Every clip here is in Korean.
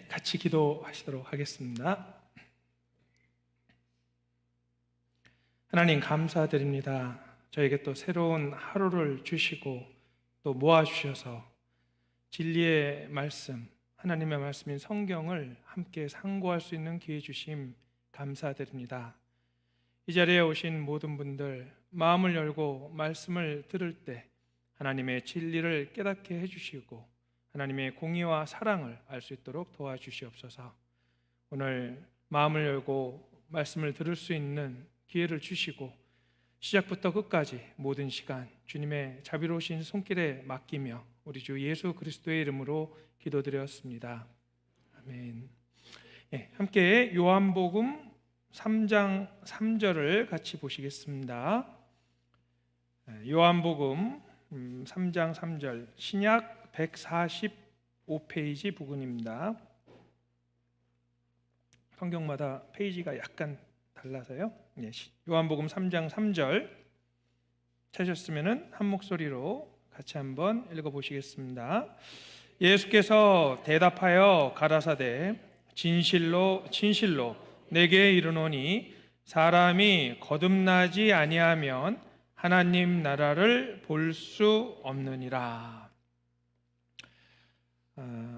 같이 기도하시도록 하겠습니다. 하나님 감사드립니다. 저에게 또 새로운 하루를 주시고 또 모아주셔서 진리의 말씀, 하나님의 말씀인 성경을 함께 상고할 수 있는 기회 주심 감사드립니다. 이 자리에 오신 모든 분들 마음을 열고 말씀을 들을 때 하나님의 진리를 깨닫게 해주시고 하나님의 공의와 사랑을 알 수 있도록 도와주시옵소서. 오늘 마음을 열고 말씀을 들을 수 있는 기회를 주시고 시작부터 끝까지 모든 시간 주님의 자비로우신 손길에 맡기며 우리 주 예수 그리스도의 이름으로 기도드렸습니다. 아멘. 함께 요한복음 3장 3절을 같이 보시겠습니다. 요한복음 3장 3절 신약 145페이지 부근입니다. 성경마다 페이지가 약간 달라서요. 요한복음 3장 3절 찾으셨으면 한 목소리로 같이 한번 읽어보시겠습니다. 예수께서 대답하여 가라사대 진실로 진실로 내게 이르노니 사람이 거듭나지 아니하면 하나님 나라를 볼 수 없느니라.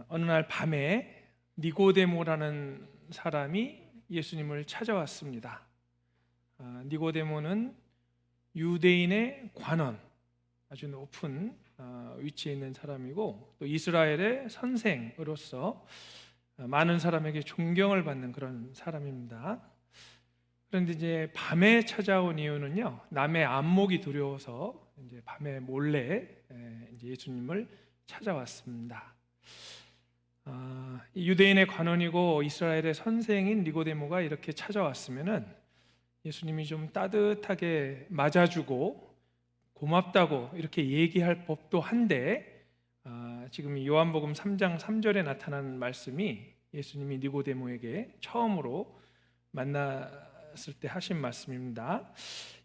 어느 날 밤에 니고데모라는 사람이 예수님을 찾아왔습니다. 니고데모는 유대인의 관원, 아주 높은 위치에 있는 사람이고 또 이스라엘의 선생으로서 많은 사람에게 존경을 받는 그런 사람입니다. 그런데 이제 밤에 찾아온 이유는요, 남의 안목이 두려워서 이제 밤에 몰래 이제 예수님을 찾아왔습니다. 유대인의 관원이고 이스라엘의 선생인 니고데모가 이렇게 찾아왔으면은 예수님이 좀 따뜻하게 맞아주고 고맙다고 이렇게 얘기할 법도 한데 지금 이 요한복음 3장 3절에 나타난 말씀이 예수님이 니고데모에게 처음으로 만났을 때 하신 말씀입니다.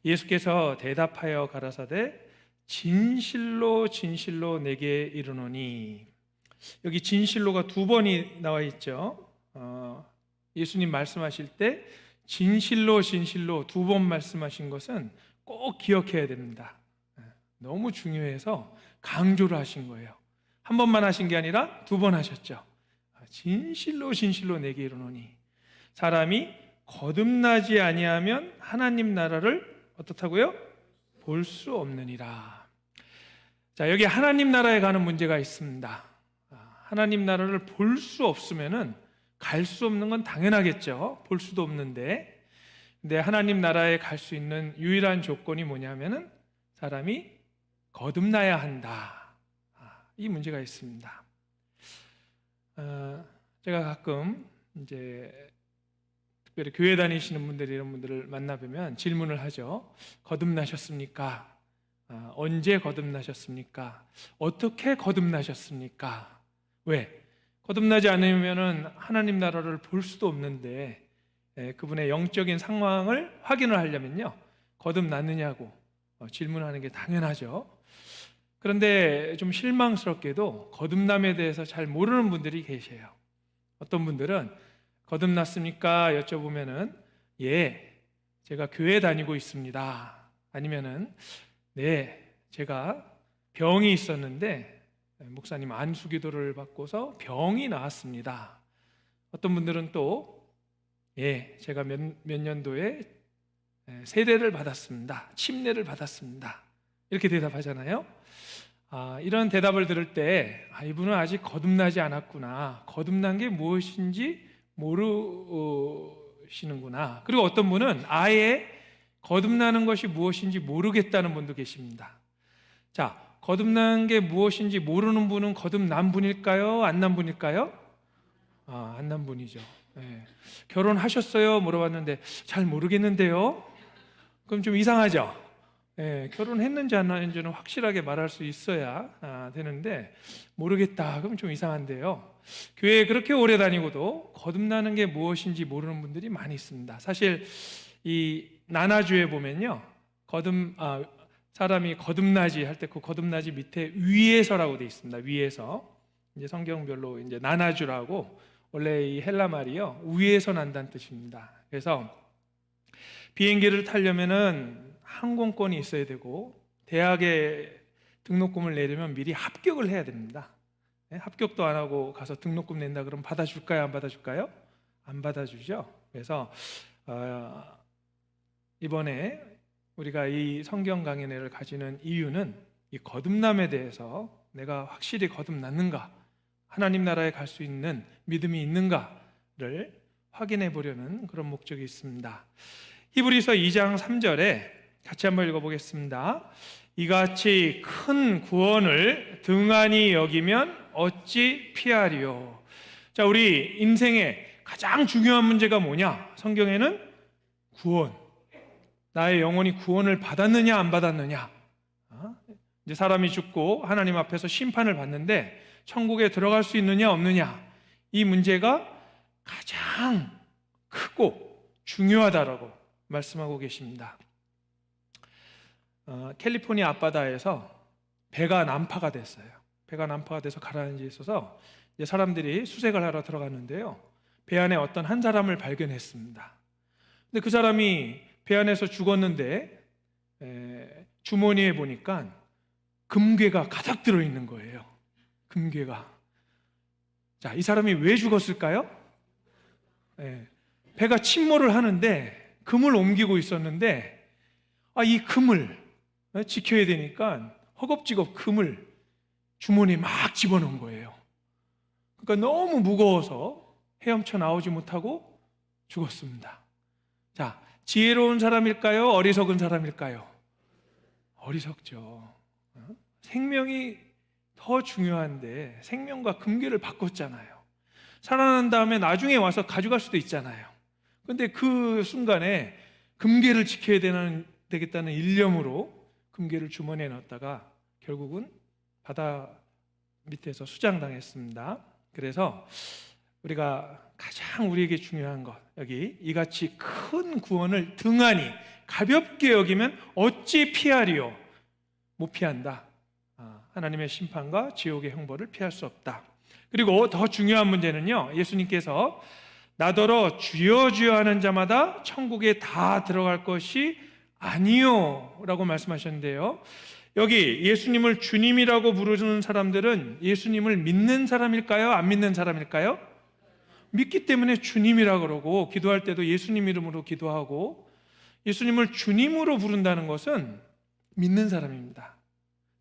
예수께서 대답하여 가라사대 진실로 진실로 내게 이르노니, 여기 진실로가 두 번이 나와 있죠. 예수님 말씀하실 때 진실로 진실로 두 번 말씀하신 것은 꼭 기억해야 됩니다. 너무 중요해서 강조를 하신 거예요. 한 번만 하신 게 아니라 두 번 하셨죠. 진실로 진실로 내게 이르노니 사람이 거듭나지 아니하면 하나님 나라를 어떻다고요? 볼 수 없느니라. 자, 여기 하나님 나라에 가는 문제가 있습니다. 하나님 나라를 볼 수 없으면은 갈 수 없는 건 당연하겠죠. 볼 수도 없는데. 근데 하나님 나라에 갈 수 있는 유일한 조건이 뭐냐면은 사람이 거듭나야 한다. 이 문제가 있습니다. 제가 가끔 이제 특별히 교회 다니시는 분들이 이런 분들을 만나보면 질문을 하죠. 거듭나셨습니까? 언제 거듭나셨습니까? 어떻게 거듭나셨습니까? 왜? 거듭나지 않으면 하나님 나라를 볼 수도 없는데 그분의 영적인 상황을 확인을 하려면요, 거듭났느냐고 질문하는 게 당연하죠. 그런데 좀 실망스럽게도 거듭남에 대해서 잘 모르는 분들이 계세요. 어떤 분들은 거듭났습니까? 여쭤보면은 예, 제가 교회 다니고 있습니다. 아니면은 네, 제가 병이 있었는데 목사님 안수기도를 받고서 병이 나았습니다. 어떤 분들은 또 예, 제가 몇 년도에 세례를 받았습니다. 침례를 받았습니다. 이렇게 대답하잖아요. 이런 대답을 들을 때 이분은 아직 거듭나지 않았구나, 거듭난 게 무엇인지 모르시는구나. 그리고 어떤 분은 아예 거듭나는 것이 무엇인지 모르겠다는 분도 계십니다. 자, 거듭난 게 무엇인지 모르는 분은 거듭난 분일까요? 안 난 분일까요? 안 난 분이죠. 네. 결혼하셨어요? 물어봤는데 잘 모르겠는데요? 그럼 좀 이상하죠? 네, 결혼했는지 안 했는지는 확실하게 말할 수 있어야 되는데 모르겠다 그럼 좀 이상한데요. 교회에 그렇게 오래 다니고도 거듭나는 게 무엇인지 모르는 분들이 많이 있습니다. 사실 이 나나주에 보면요, 사람이 거듭나지 할 때 그 거듭나지 밑에 위에서라고 되어 있습니다. 위에서 이제 성경별로 이제 나나주라고 원래 이 헬라 말이요, 위에서 난다는 뜻입니다. 그래서 비행기를 타려면은 항공권이 있어야 되고, 대학에 등록금을 내려면 미리 합격을 해야 됩니다. 합격도 안 하고 가서 등록금 낸다 그러면 받아줄까요? 안 받아줄까요? 안 받아주죠. 그래서 이번에 우리가 이 성경 강연회를 가지는 이유는 이 거듭남에 대해서 내가 확실히 거듭났는가, 하나님 나라에 갈 수 있는 믿음이 있는가를 확인해 보려는 그런 목적이 있습니다. 히브리서 2장 3절에 같이 한번 읽어보겠습니다. 이같이 큰 구원을 등한히 여기면 어찌 피하리요. 자, 우리 인생의 가장 중요한 문제가 뭐냐? 성경에는 구원, 나의 영혼이 구원을 받았느냐 안 받았느냐. 이제 사람이 죽고 하나님 앞에서 심판을 받는데 천국에 들어갈 수 있느냐 없느냐, 이 문제가 가장 크고 중요하다라고 말씀하고 계십니다. 캘리포니아 앞바다에서 배가 난파가 됐어요. 배가 난파가 돼서 가라앉아 있어서 이제 사람들이 수색을 하러 들어갔는데요, 배 안에 어떤 한 사람을 발견했습니다. 근데 그 사람이 배 안에서 죽었는데 주머니에 보니까 금괴가 가득 들어있는 거예요. 금괴가. 자, 이 사람이 왜 죽었을까요? 배가 침몰을 하는데 금을 옮기고 있었는데 이 금을 지켜야 되니까 허겁지겁 금을 주머니에 막 집어넣은 거예요. 그러니까 너무 무거워서 헤엄쳐 나오지 못하고 죽었습니다. 자, 지혜로운 사람일까요? 어리석은 사람일까요? 어리석죠. 생명이 더 중요한데 생명과 금괴를 바꿨잖아요. 살아난 다음에 나중에 와서 가져갈 수도 있잖아요. 그런데 그 순간에 금괴를 지켜야 되겠다는 일념으로 금괴를 주머니에 넣었다가 결국은 바다 밑에서 수장당했습니다. 그래서 우리가 가장 우리에게 중요한 것, 여기 이같이 큰 구원을 등한히 가볍게 여기면 어찌 피하리요? 못 피한다. 하나님의 심판과 지옥의 형벌을 피할 수 없다. 그리고 더 중요한 문제는요, 예수님께서 나더러 주여 주여 하는 자마다 천국에 다 들어갈 것이 아니요 라고 말씀하셨는데요, 여기 예수님을 주님이라고 부르는 사람들은 예수님을 믿는 사람일까요? 안 믿는 사람일까요? 믿기 때문에 주님이라고 그러고, 기도할 때도 예수님 이름으로 기도하고, 예수님을 주님으로 부른다는 것은 믿는 사람입니다.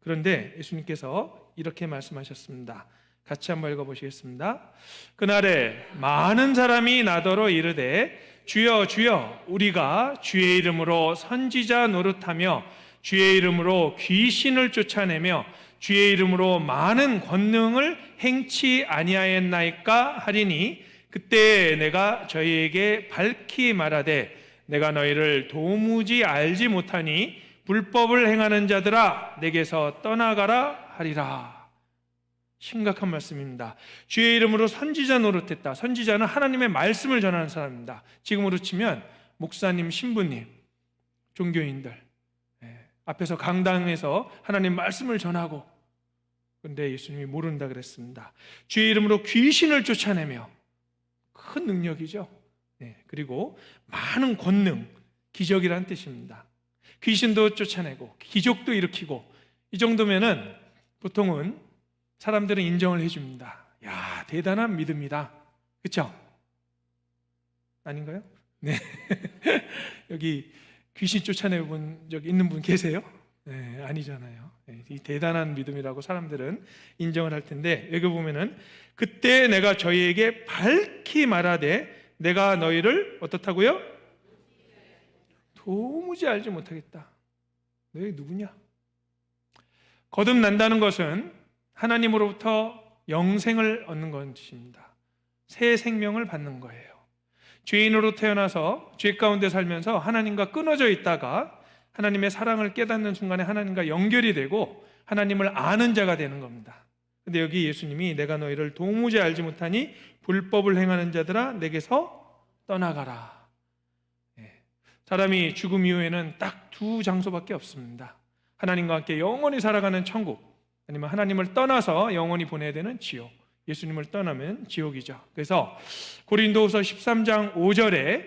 그런데 예수님께서 이렇게 말씀하셨습니다. 같이 한번 읽어보시겠습니다. 그날에 많은 사람이 나더러 이르되 주여 주여 우리가 주의 이름으로 선지자 노릇하며 주의 이름으로 귀신을 쫓아내며 주의 이름으로 많은 권능을 행치 아니하였나이까 하리니 그때 내가 저희에게 밝히 말하되 내가 너희를 도무지 알지 못하니 불법을 행하는 자들아 내게서 떠나가라 하리라. 심각한 말씀입니다. 주의 이름으로 선지자 노릇했다. 선지자는 하나님의 말씀을 전하는 사람입니다. 지금으로 치면 목사님, 신부님, 종교인들 앞에서 강당에서 하나님 말씀을 전하고, 그런데 예수님이 모른다 그랬습니다. 주의 이름으로 귀신을 쫓아내며, 큰 능력이죠. 그리고 많은 권능, 기적이라는 뜻입니다. 귀신도 쫓아내고 기적도 일으키고, 이 정도면은 보통은 사람들은 인정을 해줍니다. 야, 대단한 믿음이다. 그렇죠? 아닌가요? 네. 여기 귀신 쫓아내본 적 있는 분 계세요? 네, 아니잖아요. 이 대단한 믿음이라고 사람들은 인정을 할 텐데, 여기 보면은 그때 내가 저희에게 밝히 말하되 내가 너희를 어떻다고요? 도무지 알지 못하겠다. 너희 누구냐? 거듭난다는 것은 하나님으로부터 영생을 얻는 것입니다. 새 생명을 받는 거예요. 죄인으로 태어나서 죄 가운데 살면서 하나님과 끊어져 있다가 하나님의 사랑을 깨닫는 순간에 하나님과 연결이 되고 하나님을 아는 자가 되는 겁니다. 근데 여기 예수님이 내가 너희를 도무지 알지 못하니 불법을 행하는 자들아 내게서 떠나가라. 사람이 죽음 이후에는 딱 두 장소밖에 없습니다. 하나님과 함께 영원히 살아가는 천국, 아니면 하나님을 떠나서 영원히 보내야 되는 지옥. 예수님을 떠나면 지옥이죠. 그래서 고린도후서 13장 5절에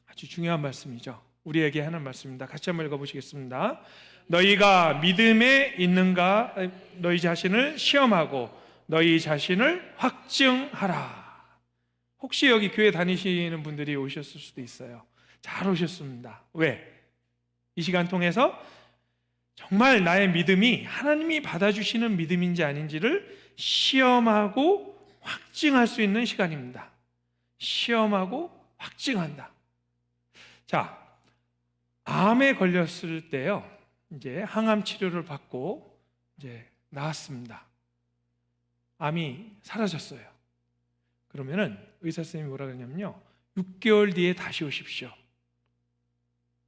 아주 중요한 말씀이죠. 우리에게 하는 말씀입니다. 같이 한번 읽어보시겠습니다. 너희가 믿음에 있는가 너희 자신을 시험하고 너희 자신을 확증하라. 혹시 여기 교회 다니시는 분들이 오셨을 수도 있어요. 잘 오셨습니다. 왜? 이 시간 통해서 정말 나의 믿음이 하나님이 받아주시는 믿음인지 아닌지를 시험하고 확증할 수 있는 시간입니다. 시험하고 확증한다. 자, 암에 걸렸을 때요, 이제 항암 치료를 받고 이제 나았습니다. 암이 사라졌어요. 그러면은 의사 선생님이 뭐라 그러냐면요, 6개월 뒤에 다시 오십시오.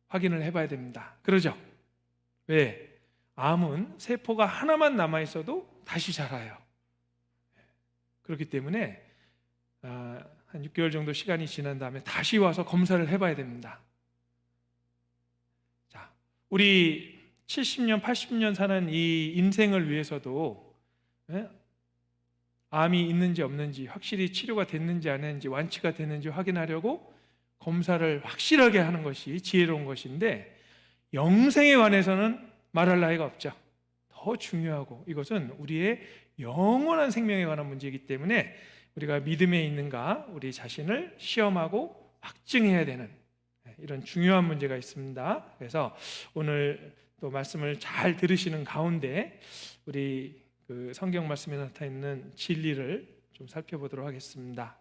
확인을 해봐야 됩니다. 그러죠? 왜? 암은 세포가 하나만 남아있어도 다시 자라요. 그렇기 때문에 한 6개월 정도 시간이 지난 다음에 다시 와서 검사를 해봐야 됩니다. 자, 우리 70년, 80년 사는 이 인생을 위해서도 암이 있는지 없는지, 확실히 치료가 됐는지 안 했는지, 완치가 됐는지 확인하려고 검사를 확실하게 하는 것이 지혜로운 것인데, 영생에 관해서는 말할 나위가 없죠. 더 중요하고, 이것은 우리의 영원한 생명에 관한 문제이기 때문에 우리가 믿음에 있는가 우리 자신을 시험하고 확증해야 되는 이런 중요한 문제가 있습니다. 그래서 오늘 또 말씀을 잘 들으시는 가운데 우리 그 성경 말씀에 나타나 있는 진리를 좀 살펴보도록 하겠습니다.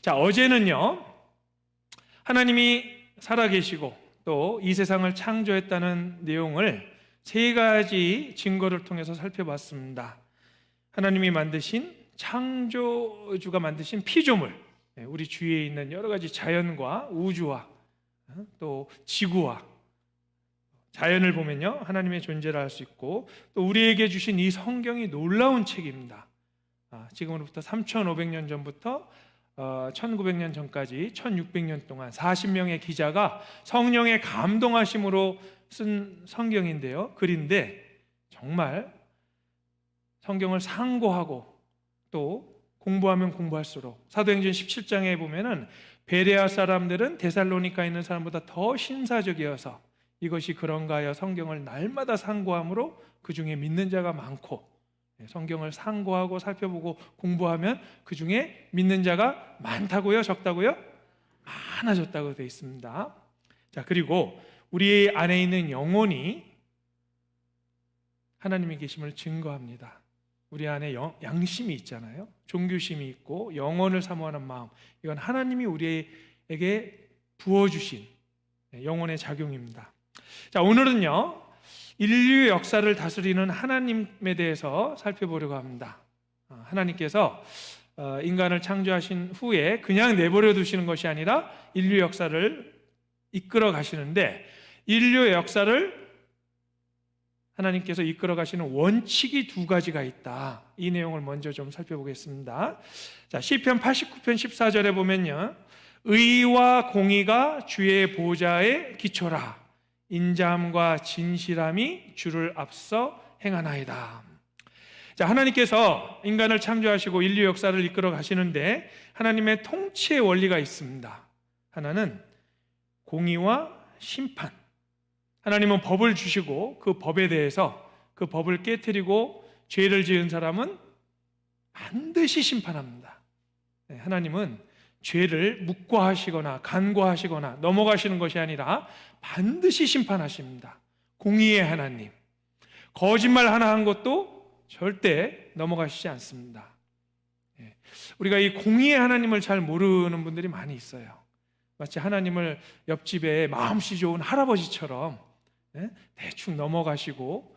자, 어제는요, 하나님이 살아계시고 또 이 세상을 창조했다는 내용을 세 가지 증거를 통해서 살펴봤습니다. 하나님이 만드신, 창조주가 만드신 피조물, 우리 주위에 있는 여러 가지 자연과 우주와 또 지구와 자연을 보면요, 하나님의 존재를 알 수 있고, 또 우리에게 주신 이 성경이 놀라운 책입니다. 지금으로부터 3,500년 전부터 1900년 전까지 1600년 동안 40명의 기자가 성령의 감동하심으로 쓴 성경인데요, 글인데 정말 성경을 상고하고 또 공부하면 공부할수록, 사도행전 17장에 보면은 베레아 사람들은 데살로니가에 있는 사람보다 더 신사적이어서 이것이 그런가 하여 성경을 날마다 상고함으로 그 중에 믿는 자가 많고, 성경을 상고하고 살펴보고 공부하면 그 중에 믿는 자가 많다고요? 적다고요? 많아졌다고 되어 있습니다. 자, 그리고 우리 안에 있는 영혼이 하나님의 계심을 증거합니다. 우리 안에 양심이 있잖아요. 종교심이 있고 영혼을 사모하는 마음, 이건 하나님이 우리에게 부어주신 영혼의 작용입니다. 자, 오늘은요, 인류 역사를 다스리는 하나님에 대해서 살펴보려고 합니다. 하나님께서 인간을 창조하신 후에 그냥 내버려 두시는 것이 아니라 인류 역사를 이끌어 가시는데, 인류 역사를 하나님께서 이끌어 가시는 원칙이 두 가지가 있다. 이 내용을 먼저 좀 살펴보겠습니다. 자, 시편 89편 14절에 보면요, 의와 공의가 주의 보좌의 기초라. 인자함과 진실함이 주를 앞서 행하나이다. 자, 하나님께서 인간을 창조하시고 인류 역사를 이끌어 가시는데 하나님의 통치의 원리가 있습니다. 하나는 공의와 심판. 하나님은 법을 주시고 그 법에 대해서, 그 법을 깨트리고 죄를 지은 사람은 반드시 심판합니다. 하나님은 죄를 묵과하시거나 간과하시거나 넘어가시는 것이 아니라 반드시 심판하십니다. 공의의 하나님. 거짓말 하나 한 것도 절대 넘어가시지 않습니다. 우리가 이 공의의 하나님을 잘 모르는 분들이 많이 있어요. 마치 하나님을 옆집에 마음씨 좋은 할아버지처럼 대충 넘어가시고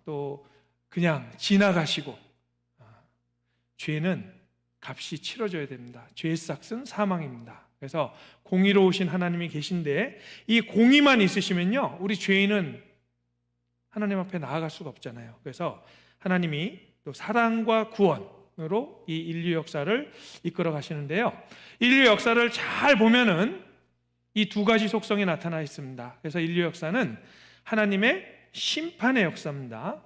또 그냥 지나가시고, 죄는 값이 치러져야 됩니다. 죄의 삭은 사망입니다. 그래서 공의로우신 하나님이 계신데 이 공의만 있으시면요, 우리 죄인은 하나님 앞에 나아갈 수가 없잖아요. 그래서 하나님이 또 사랑과 구원으로 이 인류 역사를 이끌어 가시는데요, 인류 역사를 잘 보면은 이 두 가지 속성이 나타나 있습니다. 그래서 인류 역사는 하나님의 심판의 역사입니다.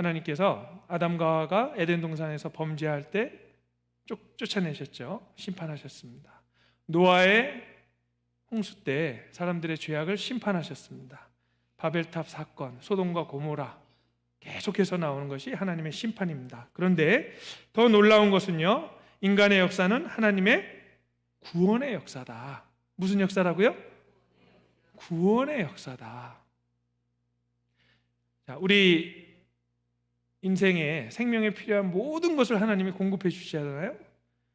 하나님께서 아담과 하와가 에덴 동산에서 범죄할 때 쫓아내셨죠. 심판하셨습니다. 노아의 홍수 때 사람들의 죄악을 심판하셨습니다. 바벨탑 사건, 소돔과 고모라 계속해서 나오는 것이 하나님의 심판입니다. 그런데 더 놀라운 것은요, 인간의 역사는 하나님의 구원의 역사다. 무슨 역사라고요? 구원의 역사다. 자, 우리 인생에 생명에 필요한 모든 것을 하나님이 공급해 주시잖아요.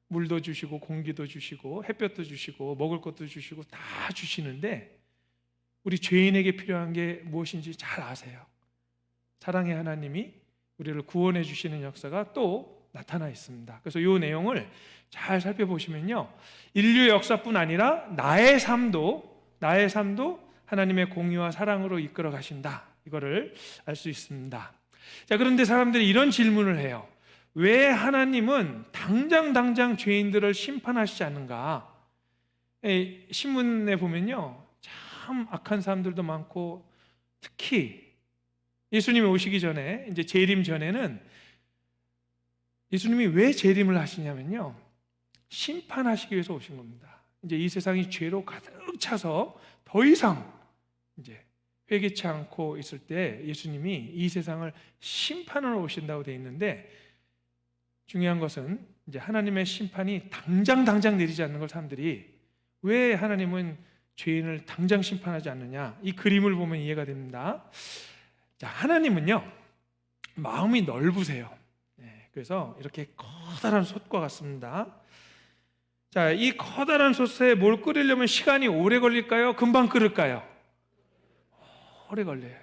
물도 주시고 공기도 주시고 햇볕도 주시고 먹을 것도 주시고 다 주시는데 우리 죄인에게 필요한 게 무엇인지 잘 아세요. 사랑의 하나님이 우리를 구원해 주시는 역사가 또 나타나 있습니다. 그래서 이 내용을 잘 살펴보시면요, 인류의 역사뿐 아니라 나의 삶도 하나님의 공의와 사랑으로 이끌어 가신다, 이거를 알 수 있습니다. 자, 그런데 사람들이 이런 질문을 해요. 왜 하나님은 당장 죄인들을 심판하시지 않는가? 신문에 보면요, 참 악한 사람들도 많고, 특히 예수님이 오시기 전에, 이제 재림 전에는 예수님이 왜 재림을 하시냐면요, 심판하시기 위해서 오신 겁니다. 이제 이 세상이 죄로 가득 차서 더 이상 이제 회개치 않고 있을 때 예수님이 이 세상을 심판하러 오신다고 되어 있는데, 중요한 것은 이제 하나님의 심판이 당장 내리지 않는 걸 사람들이, 왜 하나님은 죄인을 당장 심판하지 않느냐, 이 그림을 보면 이해가 됩니다. 자, 하나님은요, 마음이 넓으세요. 그래서 이렇게 커다란 솥과 같습니다. 자, 이 커다란 솥에 뭘 끓이려면 시간이 오래 걸릴까요? 금방 끓을까요? 오래 걸려요.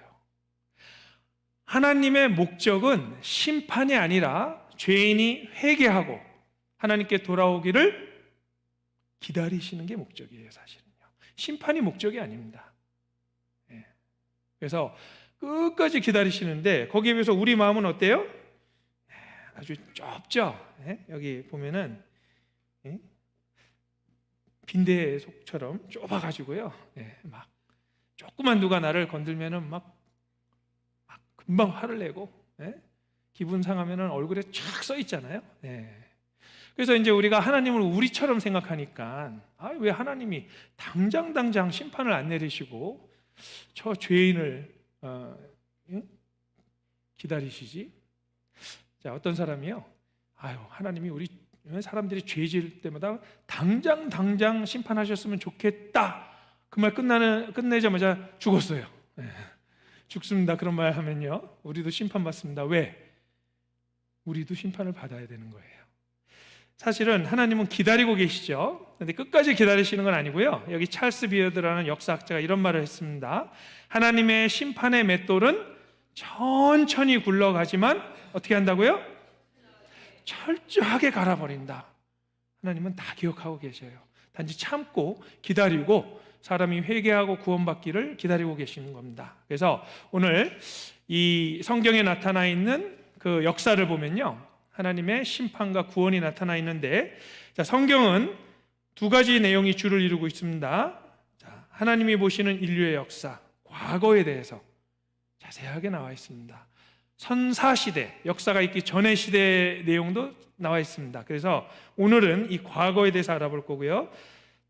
하나님의 목적은 심판이 아니라 죄인이 회개하고 하나님께 돌아오기를 기다리시는 게 목적이에요. 사실은요, 심판이 목적이 아닙니다. 그래서 끝까지 기다리시는데, 거기에 비해서 우리 마음은 어때요? 아주 좁죠. 여기 보면은 빈대 속처럼 좁아가지고요, 막 조그만 누가 나를 건들면은 막 금방 화를 내고, 기분 상하면은 얼굴에 촥 써 있잖아요. 그래서 이제 우리가 하나님을 우리처럼 생각하니까, 왜 하나님이 당장 심판을 안 내리시고 저 죄인을 기다리시지? 자, 어떤 사람이요, 하나님이 우리 사람들이 죄 지을 때마다 당장 심판하셨으면 좋겠다, 그 말 끝내자마자 죽었어요. 죽습니다. 그런 말 하면요, 우리도 심판받습니다. 왜? 우리도 심판을 받아야 되는 거예요. 사실은 하나님은 기다리고 계시죠. 그런데 끝까지 기다리시는 건 아니고요, 여기 찰스 비어드라는 역사학자가 이런 말을 했습니다. 하나님의 심판의 맷돌은 천천히 굴러가지만 어떻게 한다고요? 철저하게 갈아버린다. 하나님은 다 기억하고 계셔요. 단지 참고 기다리고 사람이 회개하고 구원받기를 기다리고 계시는 겁니다. 그래서 오늘 이 성경에 나타나 있는 그 역사를 보면요, 하나님의 심판과 구원이 나타나 있는데, 자, 성경은 두 가지 내용이 주를 이루고 있습니다. 자, 하나님이 보시는 인류의 역사, 과거에 대해서 자세하게 나와 있습니다. 선사시대, 역사가 있기 전의 시대의 내용도 나와 있습니다. 그래서 오늘은 이 과거에 대해서 알아볼 거고요,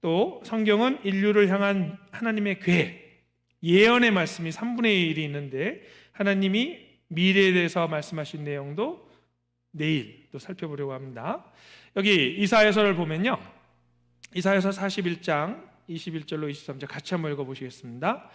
또 성경은 인류를 향한 하나님의 계획, 예언의 말씀이 3분의 1이 있는데, 하나님이 미래에 대해서 말씀하신 내용도 내일 또 살펴보려고 합니다. 여기 이사야서를 보면요, 이사야서 41장 21절로 23절 같이 한번 읽어보시겠습니다.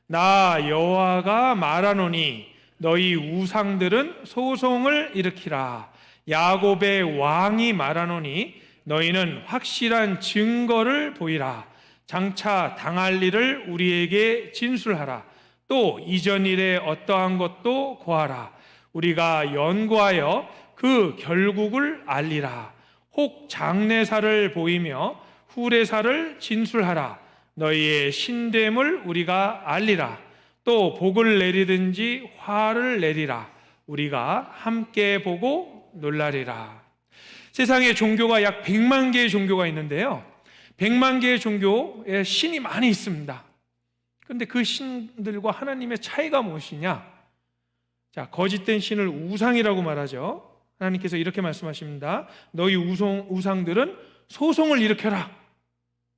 나 여호와가 말하노니 너희 우상들은 소송을 일으키라. 야곱의 왕이 말하노니 너희는 확실한 증거를 보이라. 장차 당할 일을 우리에게 진술하라. 또 이전 일에 어떠한 것도 고하라. 우리가 연구하여 그 결국을 알리라. 혹 장래사를 보이며 후래사를 진술하라. 너희의 신됨을 우리가 알리라. 또 복을 내리든지 화를 내리라. 우리가 함께 보고 놀라리라. 세상에 종교가 약 100만 개의 종교가 있는데요, 100만 개의 종교에 신이 많이 있습니다. 그런데 그 신들과 하나님의 차이가 무엇이냐? 자, 거짓된 신을 우상이라고 말하죠. 하나님께서 이렇게 말씀하십니다. 너희 우상들은 소송을 일으켜라.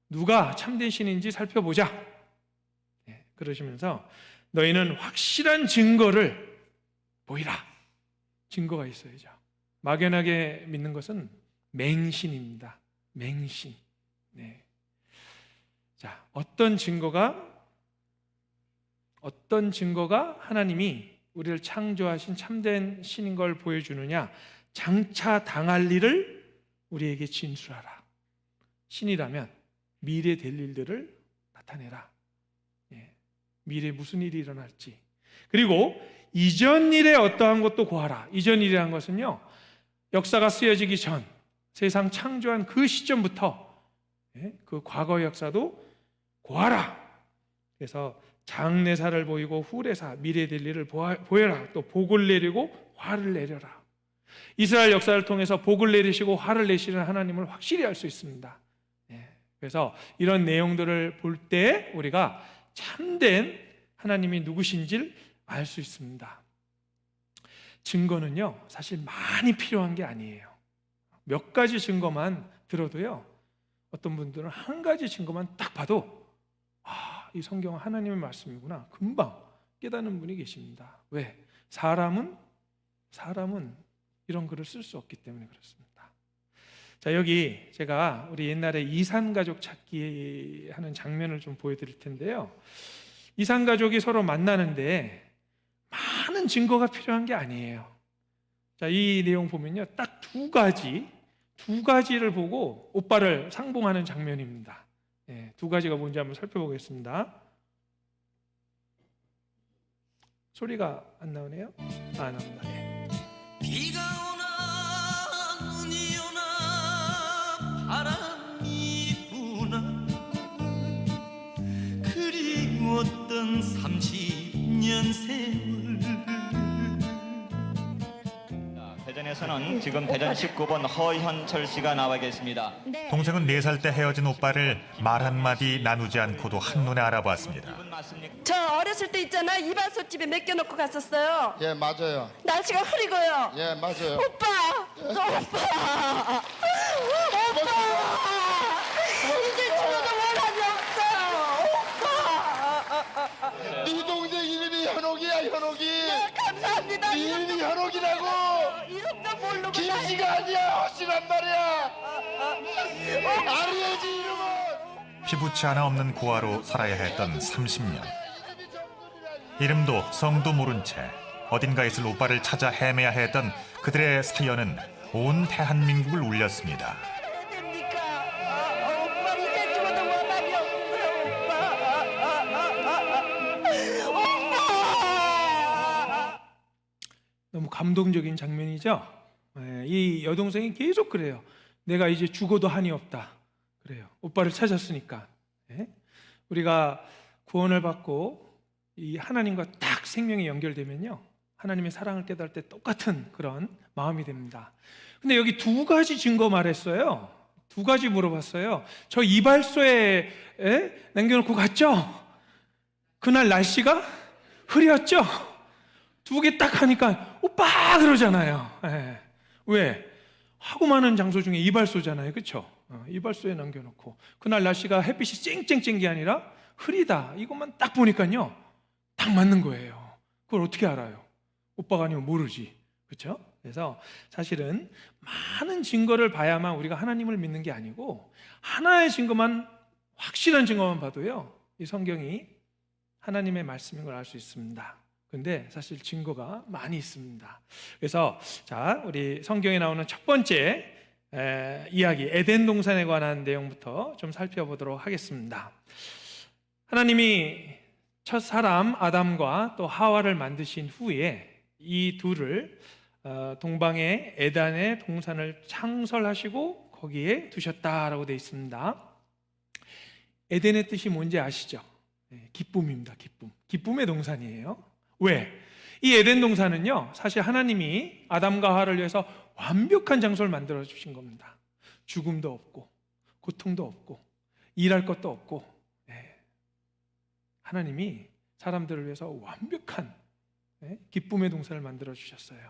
누가 참된 신인지 살펴보자. 네, 그러시면서 너희는 확실한 증거를 보이라. 증거가 있어야죠. 막연하게 믿는 것은 맹신입니다. 맹신. 네. 자, 어떤 증거가 하나님이 우리를 창조하신 참된 신인 걸 보여주느냐? 장차 당할 일을 우리에게 진술하라. 신이라면 미래 될 일들을 나타내라. 예, 미래에 무슨 일이 일어날지. 그리고 이전 일에 어떠한 것도 고하라. 이전 일이라는 것은요, 역사가 쓰여지기 전 세상 창조한 그 시점부터 그 과거의 역사도 고하라. 그래서 장래사를 보이고 후래사, 미래 될 일을 보여라. 또 복을 내리고 화를 내려라. 이스라엘 역사를 통해서 복을 내리시고 화를 내시는 하나님을 확실히 알 수 있습니다. 그래서 이런 내용들을 볼 때 우리가 참된 하나님이 누구신지를 알 수 있습니다. 증거는요, 사실 많이 필요한 게 아니에요. 몇 가지 증거만 들어도요, 어떤 분들은 한 가지 증거만 딱 봐도 이 성경은 하나님의 말씀이구나, 금방 깨닫는 분이 계십니다. 왜? 사람은 이런 글을 쓸 수 없기 때문에 그렇습니다. 자, 여기 제가 우리 옛날에 이산가족 찾기 하는 장면을 좀 보여드릴 텐데요. 이산가족이 서로 만나는데 많은 증거가 필요한 게 아니에요. 자, 이 내용 보면요, 딱 두 가지를 보고 오빠를 상봉하는 장면입니다. 두 가지가 뭔지 한번 살펴보겠습니다. 소리가 안 나오네요. 나옵니다. 비가 오나 눈이 오나 바람이 부나 그리웠던 30년 세월. 대전에서는 지금 대전 19번 허현철 씨가 나와 계십니다. 네. 동생은 4살 때 헤어진 오빠를 말 한마디 나누지 않고도 한눈에 알아봤습니다. 이분 맞습니까? 저 어렸을 때 있잖아, 이발소집에 맡겨놓고 갔었어요. 예, 맞아요. 날씨가 흐리고요. 예, 맞아요. 오빠! 오빠! 이제 죽어도 원한이 없어요. 오빠! 네 동생 이름이 현옥이야, 현옥이. 네, 감사합니다. 네 이름이 현옥이라고. 이름도 모르고 김씨가 아니야, 확실한 말이야. 알아야지 이름은. 피부치 하나 없는 고아로 살아야 했던 30년. 이름도 성도 모른 채 어딘가 있을 오빠를 찾아 헤매야 했던 그들의 사연은 온 대한민국을 울렸습니다. 해야 됩니까? 오빠 이제 죽어도 원한이 없어요, 오빠! 너무 감동적인 장면이죠. 이 여동생이 계속 그래요. 내가 이제 죽어도 한이 없다. 그래요. 오빠를 찾았으니까. 우리가 구원을 받고 이 하나님과 딱 생명이 연결되면요, 하나님의 사랑을 깨달을 때 똑같은 그런 마음이 됩니다. 근데 여기 두 가지 증거 말했어요. 두 가지 물어봤어요. 저 이발소에 남겨놓고 갔죠? 그날 날씨가 흐렸죠? 두 개 딱 하니까 오빠 그러잖아요. 왜? 하고 많은 장소 중에 이발소잖아요. 그렇죠? 이발소에 남겨놓고 그날 날씨가 햇빛이 쨍쨍쨍 게 아니라 흐리다, 이것만 딱 보니까요 딱 맞는 거예요. 그걸 어떻게 알아요? 오빠가 아니면 모르지. 그렇죠? 그래서 사실은 많은 증거를 봐야만 우리가 하나님을 믿는 게 아니고, 하나의 증거만, 확실한 증거만 봐도요 이 성경이 하나님의 말씀인 걸 알 수 있습니다. 근데 사실 증거가 많이 있습니다. 그래서 자, 우리 성경에 나오는 첫 번째 이야기, 에덴 동산에 관한 내용부터 좀 살펴보도록 하겠습니다. 하나님이 첫 사람 아담과 또 하와를 만드신 후에 이 둘을 동방의 에덴의 동산을 창설하시고 거기에 두셨다라고 되어 있습니다. 에덴의 뜻이 뭔지 아시죠? 기쁨입니다. 기쁨의 동산이에요. 왜? 이 에덴 동산은요, 사실 하나님이 아담과 하와를 위해서 완벽한 장소를 만들어 주신 겁니다. 죽음도 없고 고통도 없고 일할 것도 없고, 하나님이 사람들을 위해서 완벽한 기쁨의 동산을 만들어 주셨어요.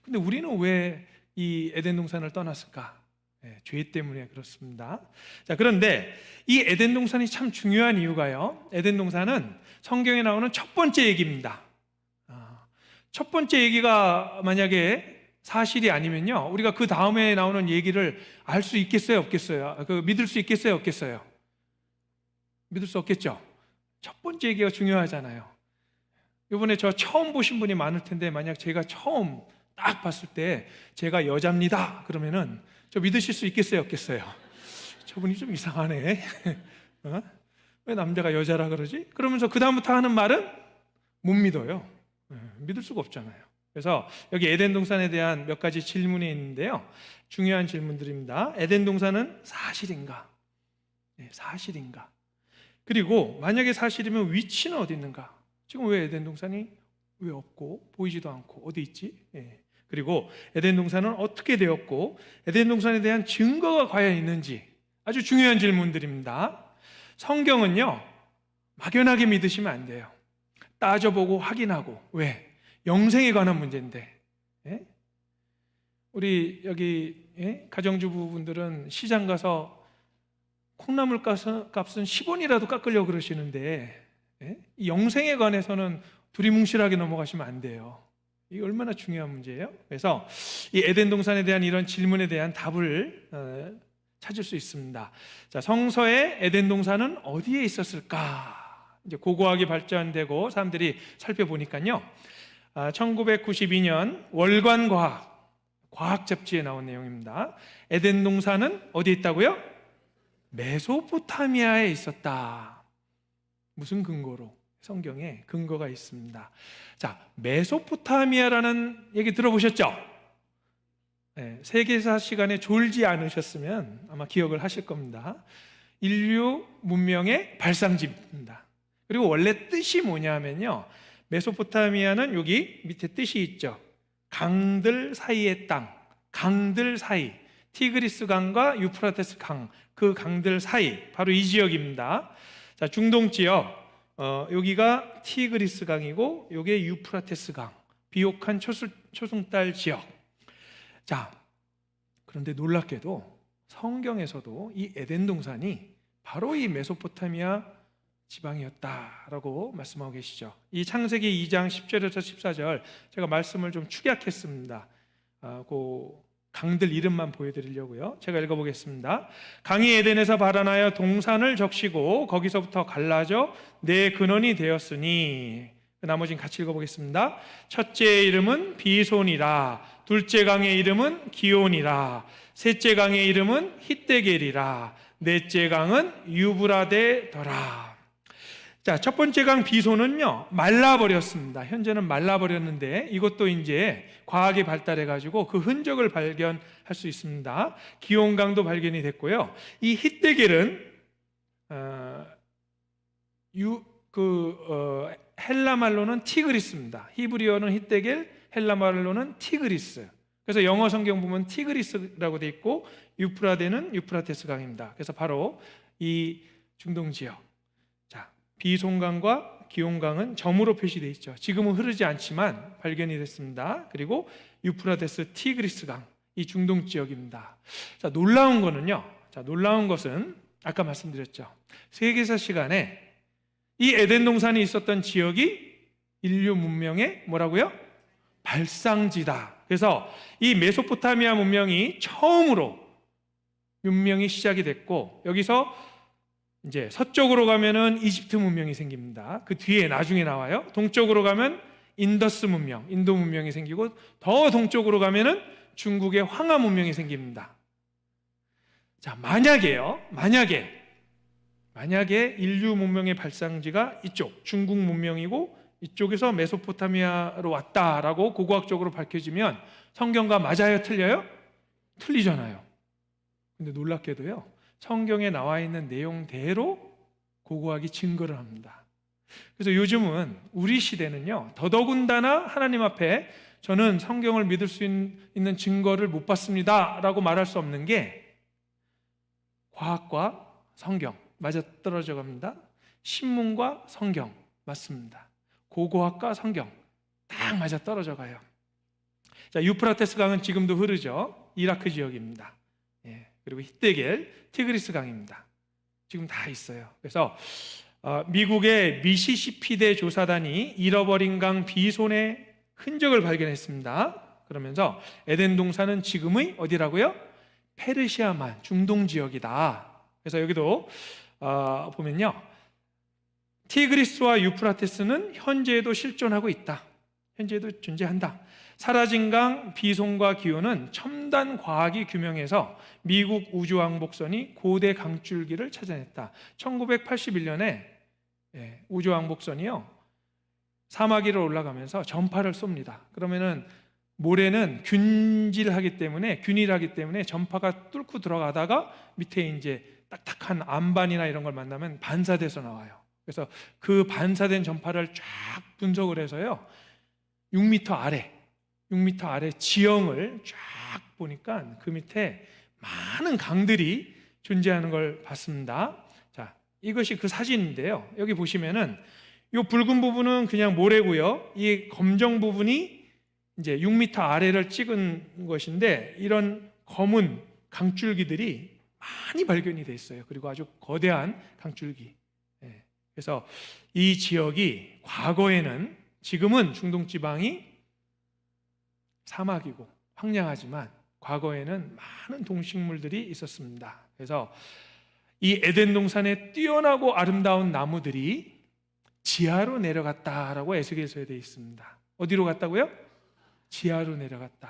근데 우리는 왜 이 에덴 동산을 떠났을까? 죄 때문에 그렇습니다. 자, 그런데 이 에덴 동산이 참 중요한 이유가요. 에덴 동산은 성경에 나오는 첫 번째 얘기입니다. 첫 번째 얘기가 만약에 사실이 아니면요, 우리가 그 다음에 나오는 얘기를 알 수 있겠어요, 없겠어요? 믿을 수 있겠어요, 없겠어요? 믿을 수 없겠죠. 첫 번째 얘기가 중요하잖아요. 이번에 저 처음 보신 분이 많을 텐데, 만약 제가 처음 딱 봤을 때 제가 여자입니다 그러면은 저 믿으실 수 있겠어요, 없겠어요? 저분이 좀 이상하네. 왜 남자가 여자라 그러지? 그러면서 그 다음부터 하는 말은 못 믿어요. 믿을 수가 없잖아요. 그래서 여기 에덴 동산에 대한 몇 가지 질문이 있는데요, 중요한 질문들입니다. 에덴 동산은 사실인가? 사실인가? 그리고 만약에 사실이면 위치는 어디 있는가? 지금 왜 에덴 동산이 왜 없고 보이지도 않고 어디 있지? 그리고 에덴 동산은 어떻게 되었고 에덴 동산에 대한 증거가 과연 있는지, 아주 중요한 질문들입니다. 성경은요, 막연하게 믿으시면 안 돼요. 따져보고 확인하고. 왜? 영생에 관한 문제인데. 우리 여기 가정주부분들은 시장 가서 콩나물 값은 10원이라도 깎으려고 그러시는데, 이 영생에 관해서는 두리뭉실하게 넘어가시면 안 돼요. 이게 얼마나 중요한 문제예요. 그래서 이 에덴 동산에 대한 이런 질문에 대한 답을 찾을 수 있습니다. 자, 성서의 에덴 동산은 어디에 있었을까? 이제 고고학이 발전되고 사람들이 살펴보니까요, 1992년 월간 과학 잡지에 나온 내용입니다. 에덴 동산은 어디에 있다고요? 메소포타미아에 있었다. 무슨 근거로? 성경에 근거가 있습니다. 자, 메소포타미아라는 얘기 들어보셨죠? 세계사 시간에 졸지 않으셨으면 아마 기억을 하실 겁니다. 인류 문명의 발상지입니다. 그리고 원래 뜻이 뭐냐면요, 메소포타미아는 여기 밑에 뜻이 있죠. 강들 사이의 땅, 강들 사이, 티그리스 강과 유프라테스 강, 그 강들 사이, 바로 이 지역입니다. 자, 중동 지역, 여기가 티그리스 강이고 여기에 유프라테스 강, 비옥한 초승달 지역. 자, 그런데 놀랍게도 성경에서도 이 에덴 동산이 바로 이 메소포타미아 지방이었다라고 말씀하고 계시죠. 이 창세기 2장 10절에서 14절, 제가 말씀을 좀 축약했습니다. 그 강들 이름만 보여드리려고요. 제가 읽어보겠습니다. 강이 에덴에서 발안하여 동산을 적시고 거기서부터 갈라져 내 근원이 되었으니, 나머지는 같이 읽어보겠습니다. 첫째의 이름은 비손이라, 둘째 강의 이름은 기온이라, 셋째 강의 이름은 히데겔이라, 넷째 강은 유브라데더라. 자, 첫 번째 강 비손은요, 말라버렸습니다. 현재는 말라버렸는데 이것도 이제 과학이 발달해가지고 그 흔적을 발견할 수 있습니다. 기온강도 발견이 됐고요. 이 히데겔은 헬라 말로는 티그리스입니다. 히브리어는 히데겔, 헬라 말로는 티그리스. 그래서 영어 성경 보면 티그리스라고 돼 있고 유프라데는 유프라테스 강입니다. 그래서 바로 이 중동 지역. 자, 비손강과 기온강은 점으로 표시되어 있죠. 지금은 흐르지 않지만 발견이 됐습니다. 그리고 유프라테스 티그리스 강, 이 중동 지역입니다. 자, 놀라운 거는요. 자, 놀라운 것은 아까 말씀드렸죠. 세계사 시간에 이 에덴 동산이 있었던 지역이 인류 문명의 뭐라고요? 발상지다. 그래서 이 메소포타미아 문명이 처음으로 문명이 시작이 됐고, 여기서 이제 서쪽으로 가면은 이집트 문명이 생깁니다. 그 뒤에 나중에 나와요. 동쪽으로 가면 인더스 문명, 인도 문명이 생기고, 더 동쪽으로 가면은 중국의 황하 문명이 생깁니다. 자, 만약에 인류 문명의 발상지가 이쪽 중국 문명이고 이쪽에서 메소포타미아로 왔다라고 고고학적으로 밝혀지면 성경과 맞아요, 틀려요? 틀리잖아요. 근데 놀랍게도요, 성경에 나와 있는 내용대로 고고학이 증거를 합니다. 그래서 요즘은 우리 시대는요, 더더군다나 하나님 앞에 저는 성경을 믿을 수 있는 증거를 못 봤습니다 라고 말할 수 없는 게, 과학과 성경 맞아떨어져 갑니다. 신문과 성경 맞습니다. 고고학과 성경 딱 맞아 떨어져 가요. 자, 유프라테스 강은 지금도 흐르죠. 이라크 지역입니다. 예, 그리고 히데겔, 티그리스 강입니다. 지금 다 있어요. 그래서 미국의 미시시피대 조사단이 잃어버린 강 비손의 흔적을 발견했습니다. 그러면서 에덴 동산은 지금의 어디라고요? 페르시아만, 중동 지역이다. 그래서 여기도 보면요, 티그리스와 유프라테스는 현재에도 실존하고 있다. 현재에도 존재한다. 사라진 강 비손과 기온은 첨단 과학이 규명해서 미국 우주왕복선이 고대 강줄기를 찾아냈다. 1981년에 우주왕복선이요, 사막 위로 올라가면서 전파를 쏩니다. 그러면은 모래는 균일하기 때문에 전파가 뚫고 들어가다가 밑에 이제 딱딱한 암반이나 이런 걸 만나면 반사돼서 나와요. 그래서 그 반사된 전파를 쫙 분석을 해서요, 6m 아래 지형을 쫙 보니까 그 밑에 많은 강들이 존재하는 걸 봤습니다. 자, 이것이 그 사진인데요. 여기 보시면은 이 붉은 부분은 그냥 모래고요. 이 검정 부분이 이제 6m 아래를 찍은 것인데, 이런 검은 강줄기들이 많이 발견이 돼 있어요. 그리고 아주 거대한 강줄기. 그래서 이 지역이 과거에는, 지금은 중동 지방이 사막이고 황량하지만 과거에는 많은 동식물들이 있었습니다. 그래서 이 에덴 동산에 뛰어나고 아름다운 나무들이 지하로 내려갔다라고 에스겔서에 되어 있습니다. 어디로 갔다고요? 지하로 내려갔다.